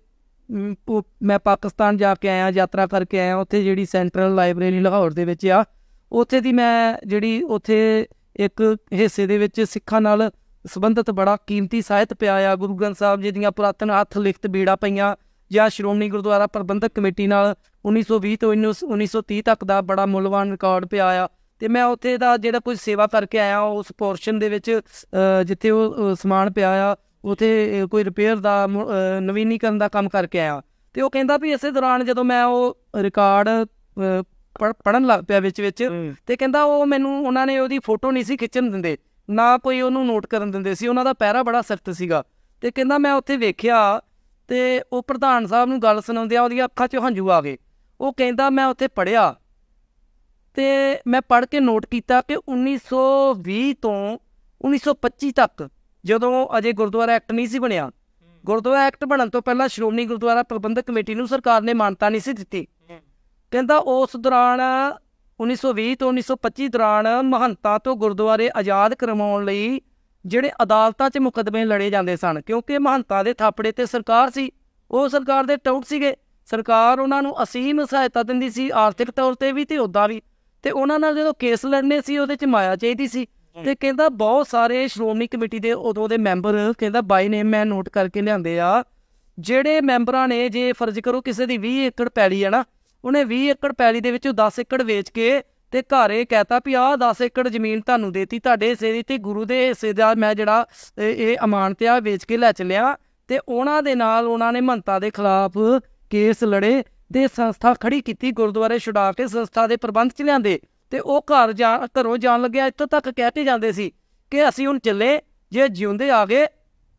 ਮੈਂ ਪਾਕਿਸਤਾਨ ਜਾ ਕੇ ਆਇਆ, ਯਾਤਰਾ ਕਰਕੇ ਆਇਆ, ਉੱਥੇ ਜਿਹੜੀ ਸੈਂਟਰਲ ਲਾਇਬ੍ਰੇਰੀ ਲਾਹੌਰ ਦੇ ਵਿੱਚ ਆ, ਉੱਥੇ ਦੀ ਮੈਂ ਜਿਹੜੀ ਉੱਥੇ ਇੱਕ ਹਿੱਸੇ ਦੇ ਵਿੱਚ ਸਿੱਖਾਂ ਨਾਲ ਸੰਬੰਧਿਤ ਬੜਾ ਕੀਮਤੀ ਸਾਹਿਤ ਪਿਆ ਆ, ਗੁਰੂ ਗ੍ਰੰਥ ਸਾਹਿਬ ਜੀ ਦੀਆਂ ਪੁਰਾਤਨ ਹੱਥ ਲਿਖਤ ਬੀੜਾਂ ਪਈਆਂ, ਜਾਂ ਸ਼੍ਰੋਮਣੀ ਗੁਰਦੁਆਰਾ ਪ੍ਰਬੰਧਕ ਕਮੇਟੀ ਨਾਲ 1920 ਤੋਂ 1930 ਤੱਕ ਦਾ ਬੜਾ ਮੁੱਲਵਾਨ ਰਿਕਾਰਡ ਪਿਆ ਆ। ਤੇ ਮੈਂ ਉੱਥੇ ਦਾ ਜਿਹੜਾ ਕੁਝ ਸੇਵਾ ਕਰਕੇ ਆਇਆ, ਉਸ ਪੋਰਸ਼ਨ ਦੇ ਵਿੱਚ ਜਿੱਥੇ ਉਹ ਸਮਾਨ ਪਿਆ ਆ, ਉੱਥੇ ਕੋਈ ਰਿਪੇਅਰ ਦਾ ਨਵੀਨੀਕਰਨ ਦਾ ਕੰਮ ਕਰਕੇ ਆਇਆ। ਤੇ ਉਹ ਕਹਿੰਦਾ ਵੀ ਇਸੇ ਦੌਰਾਨ ਜਦੋਂ ਮੈਂ ਉਹ ਰਿਕਾਰਡ ਪੜ੍ਹਨ ਲੱਗ ਪਿਆ ਵਿੱਚ ਤੇ ਕਹਿੰਦਾ ਉਹ ਮੈਨੂੰ ਉਹਨਾਂ ਨੇ ਉਹਦੀ ਫੋਟੋ ਨਹੀਂ ਸੀ ਖਿੱਚਣ ਦਿੰਦੇ, ਨਾ ਕੋਈ ਉਹਨੂੰ ਨੋਟ ਕਰਨ ਦਿੰਦੇ ਸੀ, ਉਹਨਾਂ ਦਾ ਪਹਿਰਾ ਬੜਾ ਸਖਤ ਸੀਗਾ। ਤੇ ਕਹਿੰਦਾ ਮੈਂ ਉੱਥੇ ਵੇਖਿਆ ਤੇ ਉਹ ਪ੍ਰਧਾਨ ਸਾਹਿਬ ਨੂੰ ਗੱਲ ਸੁਣਾਉਂਦਿਆਂ ਉਹਦੀਆਂ ਅੱਖਾਂ 'ਚੋਂ ਹੰਝੂ ਆ ਗਏ। ਉਹ ਕਹਿੰਦਾ ਮੈਂ ਉੱਥੇ ਪੜ੍ਹਿਆ ਤੇ ਮੈਂ ਪੜ੍ਹ ਕੇ ਨੋਟ ਕੀਤਾ ਕਿ 1920 ਤੋਂ 1925 ਤੱਕ, ਜਦੋਂ ਅਜੇ ਗੁਰਦੁਆਰਾ ਐਕਟ ਨਹੀਂ ਸੀ ਬਣਿਆ, ਗੁਰਦੁਆਰਾ ਐਕਟ ਬਣਨ ਤੋਂ ਪਹਿਲਾਂ ਸ਼੍ਰੋਮਣੀ ਗੁਰਦੁਆਰਾ ਪ੍ਰਬੰਧਕ ਕਮੇਟੀ ਨੂੰ ਸਰਕਾਰ ਨੇ ਮਾਨਤਾ ਨਹੀਂ ਸੀ ਦਿੱਤੀ। ਕਹਿੰਦਾ ਉਸ ਦੌਰਾਨ 1920 ਤੋਂ 1925 ਦੌਰਾਨ ਮਹੰਤਾਂ ਤੋਂ ਗੁਰਦੁਆਰੇ ਆਜ਼ਾਦ ਕਰਵਾਉਣ ਲਈ ਜਿਹੜੇ ਅਦਾਲਤਾਂ 'ਚ ਮੁਕੱਦਮੇ ਲੜੇ ਜਾਂਦੇ ਸਨ, ਕਿਉਂਕਿ ਮਹੰਤਾਂ ਦੇ ਥਾਪੜੇ ਤੇ ਸਰਕਾਰ ਸੀ, ਉਹ ਸਰਕਾਰ ਦੇ ਟਾਊਟ ਸੀਗੇ। ਸਰਕਾਰ ਉਹਨਾਂ ਨੂੰ ਅਸੀਮ ਸਹਾਇਤਾ ਦਿੰਦੀ ਸੀ, ਆਰਥਿਕ ਤੌਰ ਤੇ ਵੀ ਤੇ ਉੱਦਾਂ ਵੀ। ਤੇ ਉਹਨਾਂ ਨਾਲ ਜਦੋਂ ਕੇਸ ਲੜਨੇ ਸੀ ਉਹਦੇ 'ਚ ਮਾਇਆ ਚਾਹੀਦੀ ਸੀ। ਤੇ ਕਹਿੰਦਾ ਬਹੁਤ ਸਾਰੇ ਸ਼੍ਰੋਮਣੀ ਕਮੇਟੀ ਦੇ ਉਦੋਂ ਦੇ ਮੈਂਬਰ ਕਹਿੰਦਾ ਬਾਈ ਨੇਮ ਮੈਂ ਨੋਟ ਕਰਕੇ ਲਿਆਂਦੇ ਆ, ਜਿਹੜੇ ਮੈਂਬਰਾਂ ਨੇ, ਜੇ ਫਰਜ਼ ਕਰੋ ਕਿਸੇ ਦੀ 20 ਏਕੜ ਪੈਲੀ ਆ ਨਾ, ਉਹਨੇ 20 ਏਕੜ ਪੈਲੀ ਦੇ ਵਿੱਚੋਂ 10 ਏਕੜ ਵੇਚ ਕੇ ਤੇ ਘਰ ਇਹ ਕਹਿਤਾ ਵੀ ਆਹ 10 ਏਕੜ ਜ਼ਮੀਨ ਤੁਹਾਨੂੰ ਦੇਤੀ ਤੁਹਾਡੇ ਹਿੱਸੇ ਦੀ, ਤੇ ਗੁਰੂ ਦੇ ਹਿੱਸੇ ਦਾ ਮੈਂ ਜਿਹੜਾ ਇਹ ਅਮਾਨਤ ਆ ਵੇਚ ਕੇ ਲੈ ਚੱਲਿਆ। ਤੇ ਉਹਨਾਂ ਦੇ ਨਾਲ ਉਹਨਾਂ ਨੇ ਮਹੰਤਾਂ ਦੇ ਖਿਲਾਫ ਕੇਸ ਲੜੇ ਤੇ ਸੰਸਥਾ ਖੜੀ ਕੀਤੀ, ਗੁਰਦੁਆਰੇ ਛੁਡਾ ਕੇ ਸੰਸਥਾ ਦੇ ਪ੍ਰਬੰਧ 'ਚ ਲਿਆਂਦੇ। ਤੇ ਉਹ ਘਰੋਂ ਜਾਣ ਲੱਗਿਆ ਇੱਥੋਂ ਤੱਕ ਕਹਿ ਕੇ ਜਾਂਦੇ ਸੀ ਕਿ ਅਸੀਂ ਹੁਣ ਚੱਲੇ, ਜੇ ਜਿਉਂਦੇ ਆ ਗਏ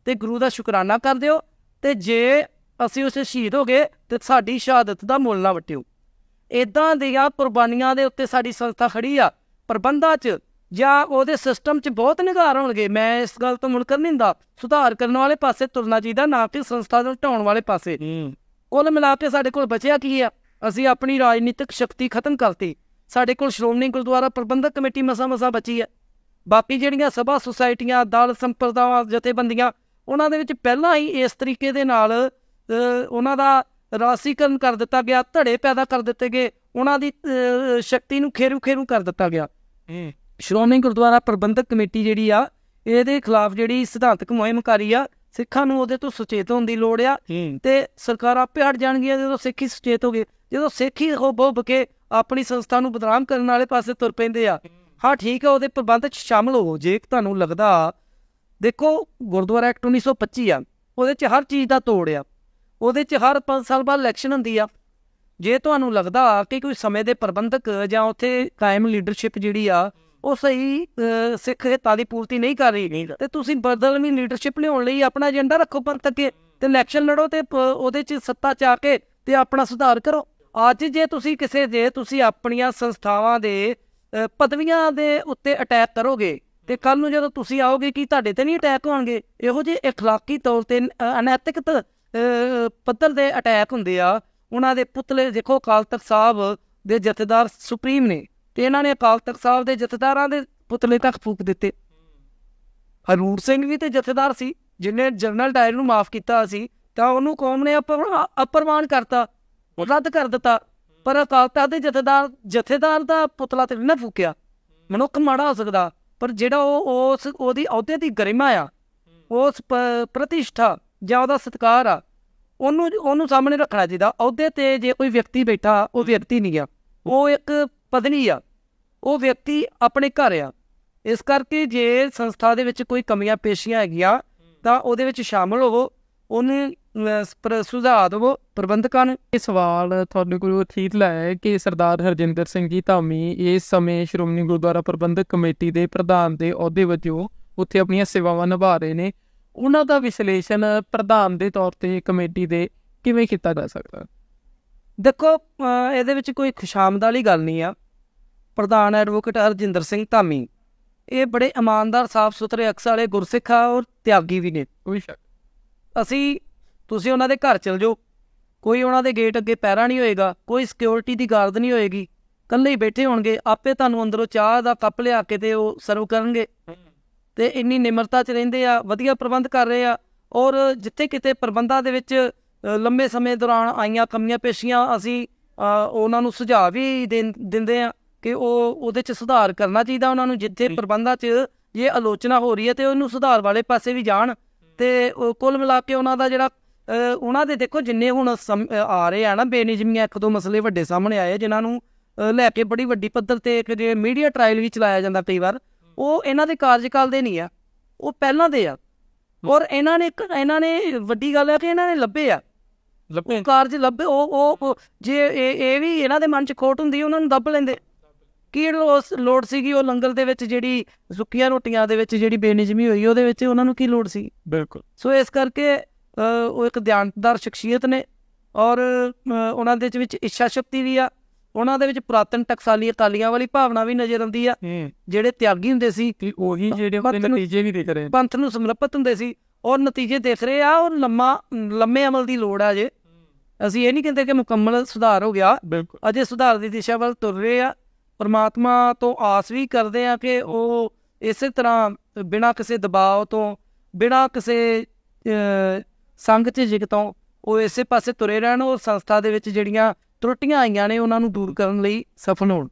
ਤੇ ਗੁਰੂ ਦਾ ਸ਼ੁਕਰਾਨਾ ਕਰ ਦਿਓ, ਤੇ ਜੇ ਅਸੀਂ ਉਸ ਸ਼ਹੀਦ ਹੋ ਗਏ ਤੇ ਸਾਡੀ ਸ਼ਹਾਦਤ ਦਾ ਮੁੱਲ ਨਾ ਵਟਿਓ। ਇੱਦਾਂ ਦੀਆਂ ਕੁਰਬਾਨੀਆਂ ਦੇ ਉੱਤੇ ਸਾਡੀ ਸੰਸਥਾ ਖੜੀ ਆ। ਪ੍ਰਬੰਧਾਂ 'ਚ ਜਾਂ ਉਹਦੇ ਸਿਸਟਮ 'ਚ ਬਹੁਤ ਨਿਗਾਰ ਹੋਣਗੇ। ਮੈਂ ਇਸ ਗੱਲ ਤੋਂ ਮੁਨਕਰ ਨਹੀਂ ਹੁੰਦਾ, ਸੁਧਾਰ ਕਰਨ ਵਾਲੇ ਪਾਸੇ ਤੁਰਨਾ ਚਾਹੀਦਾ, ਨਾ ਕਿ ਸੰਸਥਾ ਨੂੰ ਢਾਉਣ ਵਾਲੇ ਪਾਸੇ। ਕੁੱਲ ਮਿਲਾ ਕੇ ਸਾਡੇ ਕੋਲ ਬਚਿਆ ਕੀ ਆ? ਅਸੀਂ ਆਪਣੀ ਰਾਜਨੀਤਿਕ ਸ਼ਕਤੀ ਖਤਮ ਕਰਤੀ। ਸਾਡੇ ਕੋਲ ਸ਼੍ਰੋਮਣੀ ਗੁਰਦੁਆਰਾ ਪ੍ਰਬੰਧਕ ਕਮੇਟੀ ਮਸਾਂ ਬਚੀ ਹੈ। ਬਾਕੀ ਜਿਹੜੀਆਂ ਸਭਾ ਸੁਸਾਇਟੀਆਂ, ਦਲ ਸੰਪਰਦਾਵਾਂ, ਜਥੇਬੰਦੀਆਂ, ਉਹਨਾਂ ਦੇ ਵਿੱਚ ਪਹਿਲਾਂ ਹੀ ਇਸ ਤਰੀਕੇ ਦੇ ਨਾਲ ਉਹਨਾਂ ਦਾ ਰਾਸੀਕਰਨ ਕਰ ਦਿੱਤਾ ਗਿਆ, ਧੜੇ ਪੈਦਾ ਕਰ ਦਿੱਤੇ ਗਏ, ਉਹਨਾਂ ਦੀ ਸ਼ਕਤੀ ਨੂੰ ਖੇਰੂ ਕਰ ਦਿੱਤਾ ਗਿਆ। ਸ਼੍ਰੋਮਣੀ ਗੁਰਦੁਆਰਾ ਪ੍ਰਬੰਧਕ ਕਮੇਟੀ ਜਿਹੜੀ ਆ, ਇਹਦੇ ਖਿਲਾਫ ਜਿਹੜੀ ਸਿਧਾਂਤਕ ਮੁਹਿੰਮਕਾਰੀ ਆ, ਸਿੱਖਾਂ ਨੂੰ ਉਹਦੇ ਤੋਂ ਸੁਚੇਤ ਹੋਣ ਦੀ ਲੋੜ ਆ। ਤੇ ਸਰਕਾਰ ਆਪੇ ਹਟ ਜਾਣਗੀਆਂ ਜਦੋਂ ਸਿੱਖੀ ਸੁਚੇਤ ਹੋ ਗਏ। ਜਦੋਂ ਸਿੱਖੀ ਹੋ ਕੇ ਆਪਣੀ ਸੰਸਥਾ ਨੂੰ ਬਦਨਾਮ ਕਰਨ ਵਾਲੇ ਪਾਸੇ ਤੁਰ ਪੈਂਦੇ ਆ, ਹਾਂ ਠੀਕ ਆ, ਉਹਦੇ ਪ੍ਰਬੰਧ 'ਚ ਸ਼ਾਮਲ ਹੋਵੋ ਜੇ ਤੁਹਾਨੂੰ ਲੱਗਦਾ। ਦੇਖੋ ਗੁਰਦੁਆਰਾ ਐਕਟ 1925 ਆ, ਉਹਦੇ 'ਚ ਹਰ ਚੀਜ਼ ਦਾ ਤੋੜ ਆ, ਉਹਦੇ 'ਚ ਹਰ 5 ਸਾਲ ਬਾਅਦ ਇਲੈਕਸ਼ਨ ਹੁੰਦੀ ਆ। ਜੇ ਤੁਹਾਨੂੰ ਲੱਗਦਾ ਕਿ ਕੋਈ ਸਮੇਂ ਦੇ ਪ੍ਰਬੰਧਕ ਜਾਂ ਉੱਥੇ ਕਾਇਮ ਲੀਡਰਸ਼ਿਪ ਜਿਹੜੀ ਆ ਉਹ ਸਹੀ ਸਿੱਖ ਹਿੱਤਾਂ ਦੀ ਪੂਰਤੀ ਨਹੀਂ ਕਰ ਰਹੀ, ਤੇ ਤੁਸੀਂ ਬਦਲਵੀਂ ਲੀਡਰਸ਼ਿਪ ਲਿਆਉਣ ਲਈ ਆਪਣਾ ਏਜੰਡਾ ਰੱਖੋ ਪੰਥ ਅੱਗੇ, ਤੇ ਇਲੈਕਸ਼ਨ ਲੜੋ ਤੇ ਉਹਦੇ 'ਚ ਸੱਤਾ 'ਚ ਆ ਕੇ ਤੇ ਆਪਣਾ ਸੁਧਾਰ ਕਰੋ। ਅੱਜ ਜੇ ਤੁਸੀਂ ਆਪਣੀਆਂ ਸੰਸਥਾਵਾਂ ਦੇ ਪਦਵੀਆਂ ਦੇ ਉੱਤੇ ਅਟੈਕ ਕਰੋਗੇ, ਤੇ ਕੱਲ ਨੂੰ ਜਦੋਂ ਤੁਸੀਂ ਆਓਗੇ ਕਿ ਤੁਹਾਡੇ ਤੇ ਨਹੀਂ ਅਟੈਕ ਹੋਣਗੇ। ਇਹੋ ਜਿਹੇ ਅਖਲਾਕੀ ਤੌਰ ਤੇ ਅਨੈਤਿਕ ਪੱਧਰ ਦੇ ਅਟੈਕ ਹੁੰਦੇ ਆ। ਉਹਨਾਂ ਦੇ ਪੁਤਲੇ ਦੇਖੋ, ਅਕਾਲ ਤਖਤ ਸਾਹਿਬ ਦੇ ਜਥੇਦਾਰ ਸੁਪਰੀਮ ਨੇ, ਤੇ ਇਹਨਾਂ ਨੇ ਅਕਾਲ ਤਖਤ ਸਾਹਿਬ ਦੇ ਜਥੇਦਾਰਾਂ ਦੇ ਪੁਤਲੇ ਤੱਕ ਫੂਕ ਦਿੱਤੇ। ਹਰੂਰ ਸਿੰਘ ਵੀ ਤੇ ਜਥੇਦਾਰ ਸੀ, ਜਿਹਨੇ ਜਨਰਲ ਡਾਇਰ ਨੂੰ ਮਾਫ ਕੀਤਾ ਸੀ, ਤਾਂ ਉਹਨੂੰ ਕੌਮ ਨੇ ਅਪਰਮਾਨ ਕਰਤਾ, ਰੱਦ ਕਰ ਦਿੱਤਾ। ਪਰ ਅਕਾਲ ਤਖਤ ਦੇ ਜਥੇਦਾਰ ਦਾ ਪੁਤਲਾ ਤੇ ਨਾ ਫੂਕਿਆ। ਮਨੁੱਖ ਮਾੜਾ ਹੋ ਸਕਦਾ, ਪਰ ਜਿਹੜਾ ਉਹਦੀ ਅਹੁਦੇ ਦੀ ਗਰਿਮਾ ਆ, ਉਸ ਪ੍ਰਤਿਸ਼ਠਾ ਜਾਂ ਉਹਦਾ ਸਤਿਕਾਰ ਆ, ਉਹਨੂੰ ਸਾਹਮਣੇ ਰੱਖਣਾ ਚਾਹੀਦਾ। ਅਹੁਦੇ ਤੇ ਜੇ ਕੋਈ ਵਿਅਕਤੀ ਬੈਠਾ, ਉਹ ਵਿਅਕਤੀ ਨਹੀਂ ਆ, ਉਹ ਇੱਕ ਪਦਵੀ ਆ, ਉਹ ਵਿਅਕਤੀ ਆਪਣੇ ਘਰ ਆ। ਇਸ ਕਰਕੇ ਜੇ ਸੰਸਥਾ ਦੇ ਵਿੱਚ ਕੋਈ ਕਮੀਆਂ ਪੇਸ਼ੀਆਂ ਹੈਗੀਆਂ ਤਾਂ ਉਹਦੇ ਵਿੱਚ ਸ਼ਾਮਲ ਹੋਵੋ, ਉਹਨੂੰ ਸੁਝਾਅ ਦੇਵੋ ਪ੍ਰਬੰਧਕਾਂ ਨੂੰ। ਇਹ ਸਵਾਲ ਤੁਹਾਡੇ ਕੋਲ ਠੀਕ ਲਾਇਆ ਕਿ ਸਰਦਾਰ ਹਰਜਿੰਦਰ ਸਿੰਘ ਜੀ ਧਾਮੀ ਇਸ ਸਮੇਂ ਸ਼੍ਰੋਮਣੀ ਗੁਰਦੁਆਰਾ ਪ੍ਰਬੰਧਕ ਕਮੇਟੀ ਦੇ ਪ੍ਰਧਾਨ ਦੇ ਅਹੁਦੇ ਵਜੋਂ ਉੱਥੇ ਆਪਣੀਆਂ ਸੇਵਾਵਾਂ ਨਿਭਾ ਰਹੇ ਨੇ। ਉਹਨਾਂ ਦਾ ਵਿਸ਼ਲੇਸ਼ਣ ਪ੍ਰਧਾਨ ਦੇ ਤੌਰ ਤੇ ਕਮੇਟੀ ਦੇ ਕਿਵੇਂ ਕੀਤਾ ਜਾ ਸਕਦਾ? ਦੇਖੋ, ਇਹਦੇ ਵਿੱਚ ਕੋਈ ਖੁਸ਼ਾਮਦ ਵਾਲੀ ਗੱਲ ਨਹੀਂ ਆ। ਪ੍ਰਧਾਨ ਐਡਵੋਕੇਟ ਹਰਜਿੰਦਰ ਸਿੰਘ ਧਾਮੀ ਇਹ ਬੜੇ ਇਮਾਨਦਾਰ, ਸਾਫ ਸੁਥਰੇ ਅਕਸ ਵਾਲੇ ਗੁਰਸਿੱਖ ਆ, ਔਰ ਤਿਆਗੀ ਵੀ ਨੇ, ਕੋਈ ਸ਼ੱਕ। ਤੁਸੀਂ ਉਹਨਾਂ ਦੇ ਘਰ ਚਲ ਜਾਓ, ਕੋਈ ਉਹਨਾਂ ਦੇ ਗੇਟ ਅੱਗੇ ਪਹਿਰਾ ਨਹੀਂ ਹੋਏਗਾ, ਕੋਈ ਸਿਕਿਉਰਿਟੀ ਦੀ ਗਾਰਡ ਨਹੀਂ ਹੋਏਗੀ, ਇਕੱਲੇ ਹੀ ਬੈਠੇ ਹੋਣਗੇ, ਆਪੇ ਤੁਹਾਨੂੰ ਅੰਦਰੋਂ ਚਾਹ ਦਾ ਕੱਪ ਲਿਆ ਕੇ ਤੇ ਉਹ ਸਰਵ ਕਰਨਗੇ। ਤੇ ਇੰਨੀ ਨਿਮਰਤਾ 'ਚ ਰਹਿੰਦੇ ਆ, ਵਧੀਆ ਪ੍ਰਬੰਧ ਕਰ ਰਹੇ ਆ। ਔਰ ਜਿੱਥੇ ਕਿਤੇ ਪ੍ਰਬੰਧਾਂ ਦੇ ਵਿੱਚ ਲੰਬੇ ਸਮੇਂ ਦੌਰਾਨ ਆਈਆਂ ਕਮੀਆਂ ਪੇਸ਼ੀਆਂ, ਅਸੀਂ ਉਹਨਾਂ ਨੂੰ ਸੁਝਾਅ ਵੀ ਦਿੰਦੇ ਆ ਕਿ ਉਹਦੇ 'ਚ ਸੁਧਾਰ ਕਰਨਾ ਚਾਹੀਦਾ ਉਹਨਾਂ ਨੂੰ। ਜਿੱਥੇ ਪ੍ਰਬੰਧਾਂ 'ਚ ਜੇ ਆਲੋਚਨਾ ਹੋ ਰਹੀ ਹੈ ਤੇ ਉਹਨੂੰ ਸੁਧਾਰ ਵਾਲੇ ਪਾਸੇ ਵੀ ਜਾਣ। ਤੇ ਕੁੱਲ ਮਿਲਾ ਕੇ ਉਹਨਾਂ ਦਾ ਜਿਹੜਾ ਉਹਨਾਂ ਦੇ ਦੇਖੋ ਜਿੰਨੇ ਹੁਣ ਆ ਰਹੇ ਆ ਨਾ ਬੇਨਿਯਮੀਆਂ, 1-2 ਮਸਲੇ ਵੱਡੇ ਸਾਹਮਣੇ ਆਏ ਜਿਨ੍ਹਾਂ ਨੂੰ ਲੈ ਕੇ ਬੜੀ ਵੱਡੀ ਪੱਧਰ ਤੇ ਇੱਕ ਜੇ ਮੀਡੀਆ ਟਰਾਇਲ ਵੀ ਚਲਾਇਆ ਜਾਂਦਾ ਕਈ ਵਾਰ, ਉਹ ਇਹਨਾਂ ਦੇ ਕਾਰਜਕਾਲ ਦੇ ਨਹੀਂ ਆ, ਉਹ ਪਹਿਲਾਂ ਦੇ ਆ। ਔਰ ਇਹਨਾਂ ਨੇ ਵੱਡੀ ਗੱਲ ਹੈ ਕਿ ਇਹਨਾਂ ਨੇ ਲੱਭੇ ਕਾਰਜ ਲੱਭੇ। ਉਹ ਜੇ ਇਹ ਵੀ ਇਹਨਾਂ ਦੇ ਮਨ 'ਚ ਖੋਟ ਹੁੰਦੀ, ਉਹਨਾਂ ਨੂੰ ਦੱਬ ਲੈਂਦੇ। ਕੀ ਲੋੜ ਸੀਗੀ ਉਹ ਲੰਗਰ ਦੇ ਵਿੱਚ, ਜਿਹੜੀ ਸੁੱਕੀਆਂ ਰੋਟੀਆਂ ਦੇ ਵਿੱਚ ਜਿਹੜੀ ਬੇਨਿਯਮੀ ਹੋਈ, ਉਹਦੇ ਵਿੱਚ ਉਹਨਾਂ ਨੂੰ ਕੀ ਲੋੜ ਸੀ? ਬਿਲਕੁਲ। ਸੋ ਇਸ ਕਰਕੇ ਉਹ ਇੱਕ ਦਿਆਨਤਦਾਰ ਸ਼ਖਸੀਅਤ ਨੇ, ਔਰ ਉਹਨਾਂ ਦੇ ਵਿੱਚ ਇੱਛਾ ਸ਼ਕਤੀ ਵੀ ਆ। ਉਹਨਾਂ ਦੇ ਵਿੱਚ ਪੁਰਾਤਨ ਟਕਸਾਲੀ ਅਕਾਲੀਆਂ ਵਾਲੀ ਭਾਵਨਾ ਵੀ ਨਜ਼ਰ ਆਉਂਦੀ ਆ। ਜਿਹੜੇ ਤਿਆਗੀ ਹੁੰਦੇ ਸੀ, ਉਹੀ ਜਿਹੜੇ ਨਤੀਜੇ ਵੀ ਦੇਖ ਰਹੇ, ਪੰਥ ਨੂੰ ਸਮਰਪਿਤ ਹੁੰਦੇ ਸੀ, ਔਰ ਨਤੀਜੇ ਦੇਖ ਰਹੇ ਆ। ਔਰ ਲੰਮੇ ਅਮਲ ਦੀ ਲੋੜ ਆ ਜੇ। ਅਸੀਂ ਇਹ ਨਹੀਂ ਕਹਿੰਦੇ ਕਿ ਮੁਕੰਮਲ ਸੁਧਾਰ ਹੋ ਗਿਆ, ਬਿਲਕੁਲ ਅਜੇ ਸੁਧਾਰ ਦੀ ਦਿਸ਼ਾ ਵੱਲ ਤੁਰ ਰਹੇ ਆ। ਪਰਮਾਤਮਾ ਤੋਂ ਆਸ ਵੀ ਕਰਦੇ ਆ ਕਿ ਉਹ ਇਸੇ ਤਰ੍ਹਾਂ ਬਿਨਾਂ ਕਿਸੇ ਦਬਾਅ ਤੋਂ, ਬਿਨਾਂ ਕਿਸੇ ਸੰਗ ਝਿਜਕ ਤੋਂ ਉਹ ਇਸੇ ਪਾਸੇ ਤੁਰੇ ਰਹਿਣ। ਉਹ ਸੰਸਥਾ ਦੇ ਵਿੱਚ ਜਿਹੜੀਆਂ ਤਰੁੱਟੀਆਂ ਆਈਆਂ ਨੇ ਉਹਨਾਂ ਨੂੰ ਦੂਰ ਕਰਨ ਲਈ ਸਫਲ ਹੋਣ।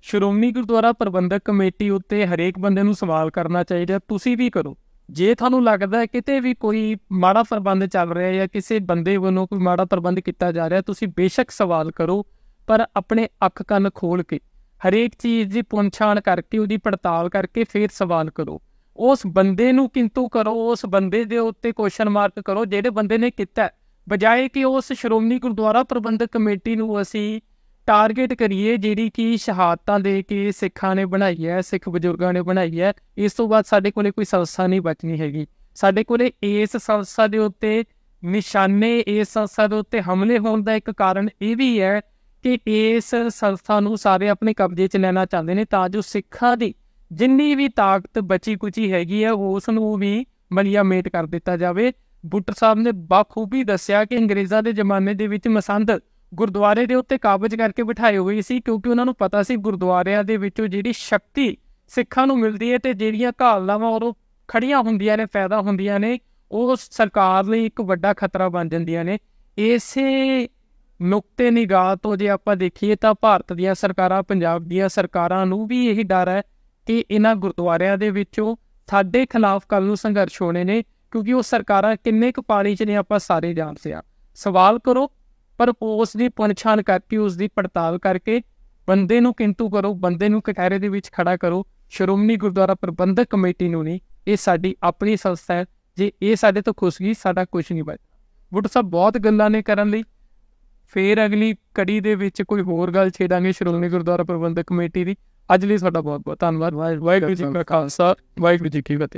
ਸ਼੍ਰੋਮਣੀ ਗੁਰਦੁਆਰਾ ਪ੍ਰਬੰਧਕ ਕਮੇਟੀ ਉੱਤੇ ਹਰੇਕ ਬੰਦੇ ਨੂੰ ਸਵਾਲ ਕਰਨਾ ਚਾਹੀਦਾ, ਤੁਸੀਂ ਵੀ ਕਰੋ। ਜੇ ਤੁਹਾਨੂੰ ਲੱਗਦਾ ਹੈ ਕਿਤੇ ਵੀ ਕੋਈ ਮਾੜਾ ਪ੍ਰਬੰਧ ਚੱਲ ਰਿਹਾ ਜਾਂ ਕਿਸੇ ਬੰਦੇ ਵੱਲੋਂ ਕੋਈ ਮਾੜਾ ਪ੍ਰਬੰਧ ਕੀਤਾ ਜਾ ਰਿਹਾ, ਤੁਸੀਂ ਬੇਸ਼ੱਕ ਸਵਾਲ ਕਰੋ, ਪਰ ਆਪਣੇ ਅੱਖ ਕੰਨ ਖੋਲ ਕੇ ਹਰੇਕ ਚੀਜ਼ ਦੀ ਪੁੱਛਾਣ ਕਰਕੇ, ਉਹਦੀ ਪੜਤਾਲ ਕਰਕੇ ਫਿਰ ਸਵਾਲ ਕਰੋ। ਉਸ ਬੰਦੇ ਨੂੰ ਕਿੰਤੂ ਕਰੋ, ਉਸ ਬੰਦੇ ਦੇ ਉੱਤੇ ਕੁਐਸਚਨ ਮਾਰਕ ਕਰੋ ਜਿਹੜੇ ਬੰਦੇ ਨੇ ਕੀਤਾ, ਬਜਾਏ ਕਿ ਉਸ ਸ਼੍ਰੋਮਣੀ ਗੁਰਦੁਆਰਾ ਪ੍ਰਬੰਧਕ ਕਮੇਟੀ ਨੂੰ ਅਸੀਂ ਟਾਰਗੇਟ ਕਰੀਏ ਜਿਹੜੀ ਕਿ ਸ਼ਹਾਦਤਾਂ ਦੇ ਕੇ ਸਿੱਖਾਂ ਨੇ ਬਣਾਈ ਹੈ, ਸਿੱਖ ਬਜ਼ੁਰਗਾਂ ਨੇ ਬਣਾਈ ਹੈ। ਇਸ ਤੋਂ ਬਾਅਦ ਸਾਡੇ ਕੋਲੇ ਕੋਈ ਸੰਸਥਾ ਨਹੀਂ ਬਚਣੀ ਹੈਗੀ। ਸਾਡੇ ਕੋਲੇ ਇਸ ਸੰਸਥਾ ਦੇ ਉੱਤੇ ਨਿਸ਼ਾਨੇ, ਇਸ ਸੰਸਥਾ ਦੇ ਉੱਤੇ ਹਮਲੇ ਹੋਣ ਦਾ ਇੱਕ ਕਾਰਨ ਇਹ ਵੀ ਹੈ ਕਿ ਇਸ ਸੰਸਥਾ ਨੂੰ ਸਾਰੇ ਆਪਣੇ ਕਬਜ਼ੇ 'ਚ ਲੈਣਾ ਚਾਹੁੰਦੇ ਨੇ, ਤਾਂ ਜੋ ਸਿੱਖਾਂ ਦੀ ਜਿੰਨੀ ਵੀ ਤਾਕਤ ਬਚੀ ਕੁਚੀ ਹੈਗੀ ਹੈ ਉਸ ਨੂੰ ਵੀ ਮਲੀਆ ਮੇਟ ਕਰ ਦਿੱਤਾ ਜਾਵੇ। ਬੁੱਟਰ ਸਾਹਿਬ ਨੇ ਬਾਖੂਬੀ ਦੱਸਿਆ ਕਿ ਅੰਗਰੇਜ਼ਾਂ ਦੇ ਜ਼ਮਾਨੇ ਦੇ ਵਿੱਚ ਮਸੰਦ ਗੁਰਦੁਆਰੇ ਦੇ ਉੱਤੇ ਕਾਬਜ਼ ਕਰਕੇ ਬਿਠਾਏ ਹੋਏ ਸੀ, ਕਿਉਂਕਿ ਉਹਨਾਂ ਨੂੰ ਪਤਾ ਸੀ ਗੁਰਦੁਆਰਿਆਂ ਦੇ ਵਿੱਚੋਂ ਜਿਹੜੀ ਸ਼ਕਤੀ ਸਿੱਖਾਂ ਨੂੰ ਮਿਲਦੀ ਹੈ ਤੇ ਜਿਹੜੀਆਂ ਘਾਲਨਾਵਾਂ ਉਹ ਖੜੀਆਂ ਹੁੰਦੀਆਂ ਨੇ, ਪੈਦਾ ਹੁੰਦੀਆਂ ਨੇ, ਉਹ ਸਰਕਾਰ ਲਈ ਇੱਕ ਵੱਡਾ ਖਤਰਾ ਬਣ ਜਾਂਦੀਆਂ ਨੇ। ਇਸੇ ਨੁਕਤੇ ਨਿਗਾਹ ਤੋਂ ਜੇ ਆਪਾਂ ਦੇਖੀਏ ਤਾਂ ਭਾਰਤ ਦੀਆਂ ਸਰਕਾਰਾਂ, ਪੰਜਾਬ ਦੀਆਂ ਸਰਕਾਰਾਂ ਨੂੰ ਵੀ ਇਹੀ ਡਰ ਹੈ ਕਿ ਇਹਨਾਂ ਗੁਰਦੁਆਰਿਆਂ ਦੇ ਵਿੱਚੋਂ ਸਾਡੇ ਖਿਲਾਫ ਕੱਲ੍ਹ ਨੂੰ ਸੰਘਰਸ਼ ਹੋਣੇ ਨੇ, ਕਿਉਂਕਿ ਉਹ ਸਰਕਾਰਾਂ ਕਿੰਨੇ ਕੁ ਪਾਣੀ 'ਚ ਨੇ ਆਪਾਂ ਸਾਰੇ ਜਾਣਦੇ ਹਾਂ। ਸਵਾਲ ਕਰੋ, ਪਰ ਉਸ ਦੀ ਪਛਾਣ ਕਰਕੇ, ਉਸ ਦੀ ਪੜਤਾਲ ਕਰਕੇ ਬੰਦੇ ਨੂੰ ਕਿੰਤੂ ਕਰੋ, ਬੰਦੇ ਨੂੰ ਕਟਹਿਰੇ ਦੇ ਵਿੱਚ ਖੜਾ ਕਰੋ। ਸ਼੍ਰੋਮਣੀ ਗੁਰਦੁਆਰਾ ਪ੍ਰਬੰਧਕ ਕਮੇਟੀ ਨੂੰ ਨਹੀਂ, ਇਹ ਸਾਡੀ ਆਪਣੀ ਸੰਸਥਾ ਹੈ। ਜੇ ਇਹ ਸਾਡੇ ਤੋਂ ਖੁਸ਼ ਗਈ, ਸਾਡਾ ਕੁਛ ਨਹੀਂ ਬਚਦਾ। ਬੁੱਟਰ ਸਾਹਿਬ ਬਹੁਤ ਗੱਲਾਂ ਨੇ ਕਰਨ ਲਈ, ਫੇਰ ਅਗਲੀ ਕੜੀ ਦੇ ਵਿੱਚ ਕੋਈ ਹੋਰ ਗੱਲ ਛੇੜਾਂਗੇ ਸ਼੍ਰੋਮਣੀ ਗੁਰਦੁਆਰਾ ਪ੍ਰਬੰਧਕ ਕਮੇਟੀ ਦੀ। ਅੱਜ ਲਈ ਤੁਹਾਡਾ ਬਹੁਤ ਬਹੁਤ ਧੰਨਵਾਦ। ਵਾਹਿਗੁਰੂ ਜੀ ਕਾ ਖਾਲਸਾ, ਵਾਹਿਗੁਰੂ ਜੀ ਕੀ ਫਤਿਹ।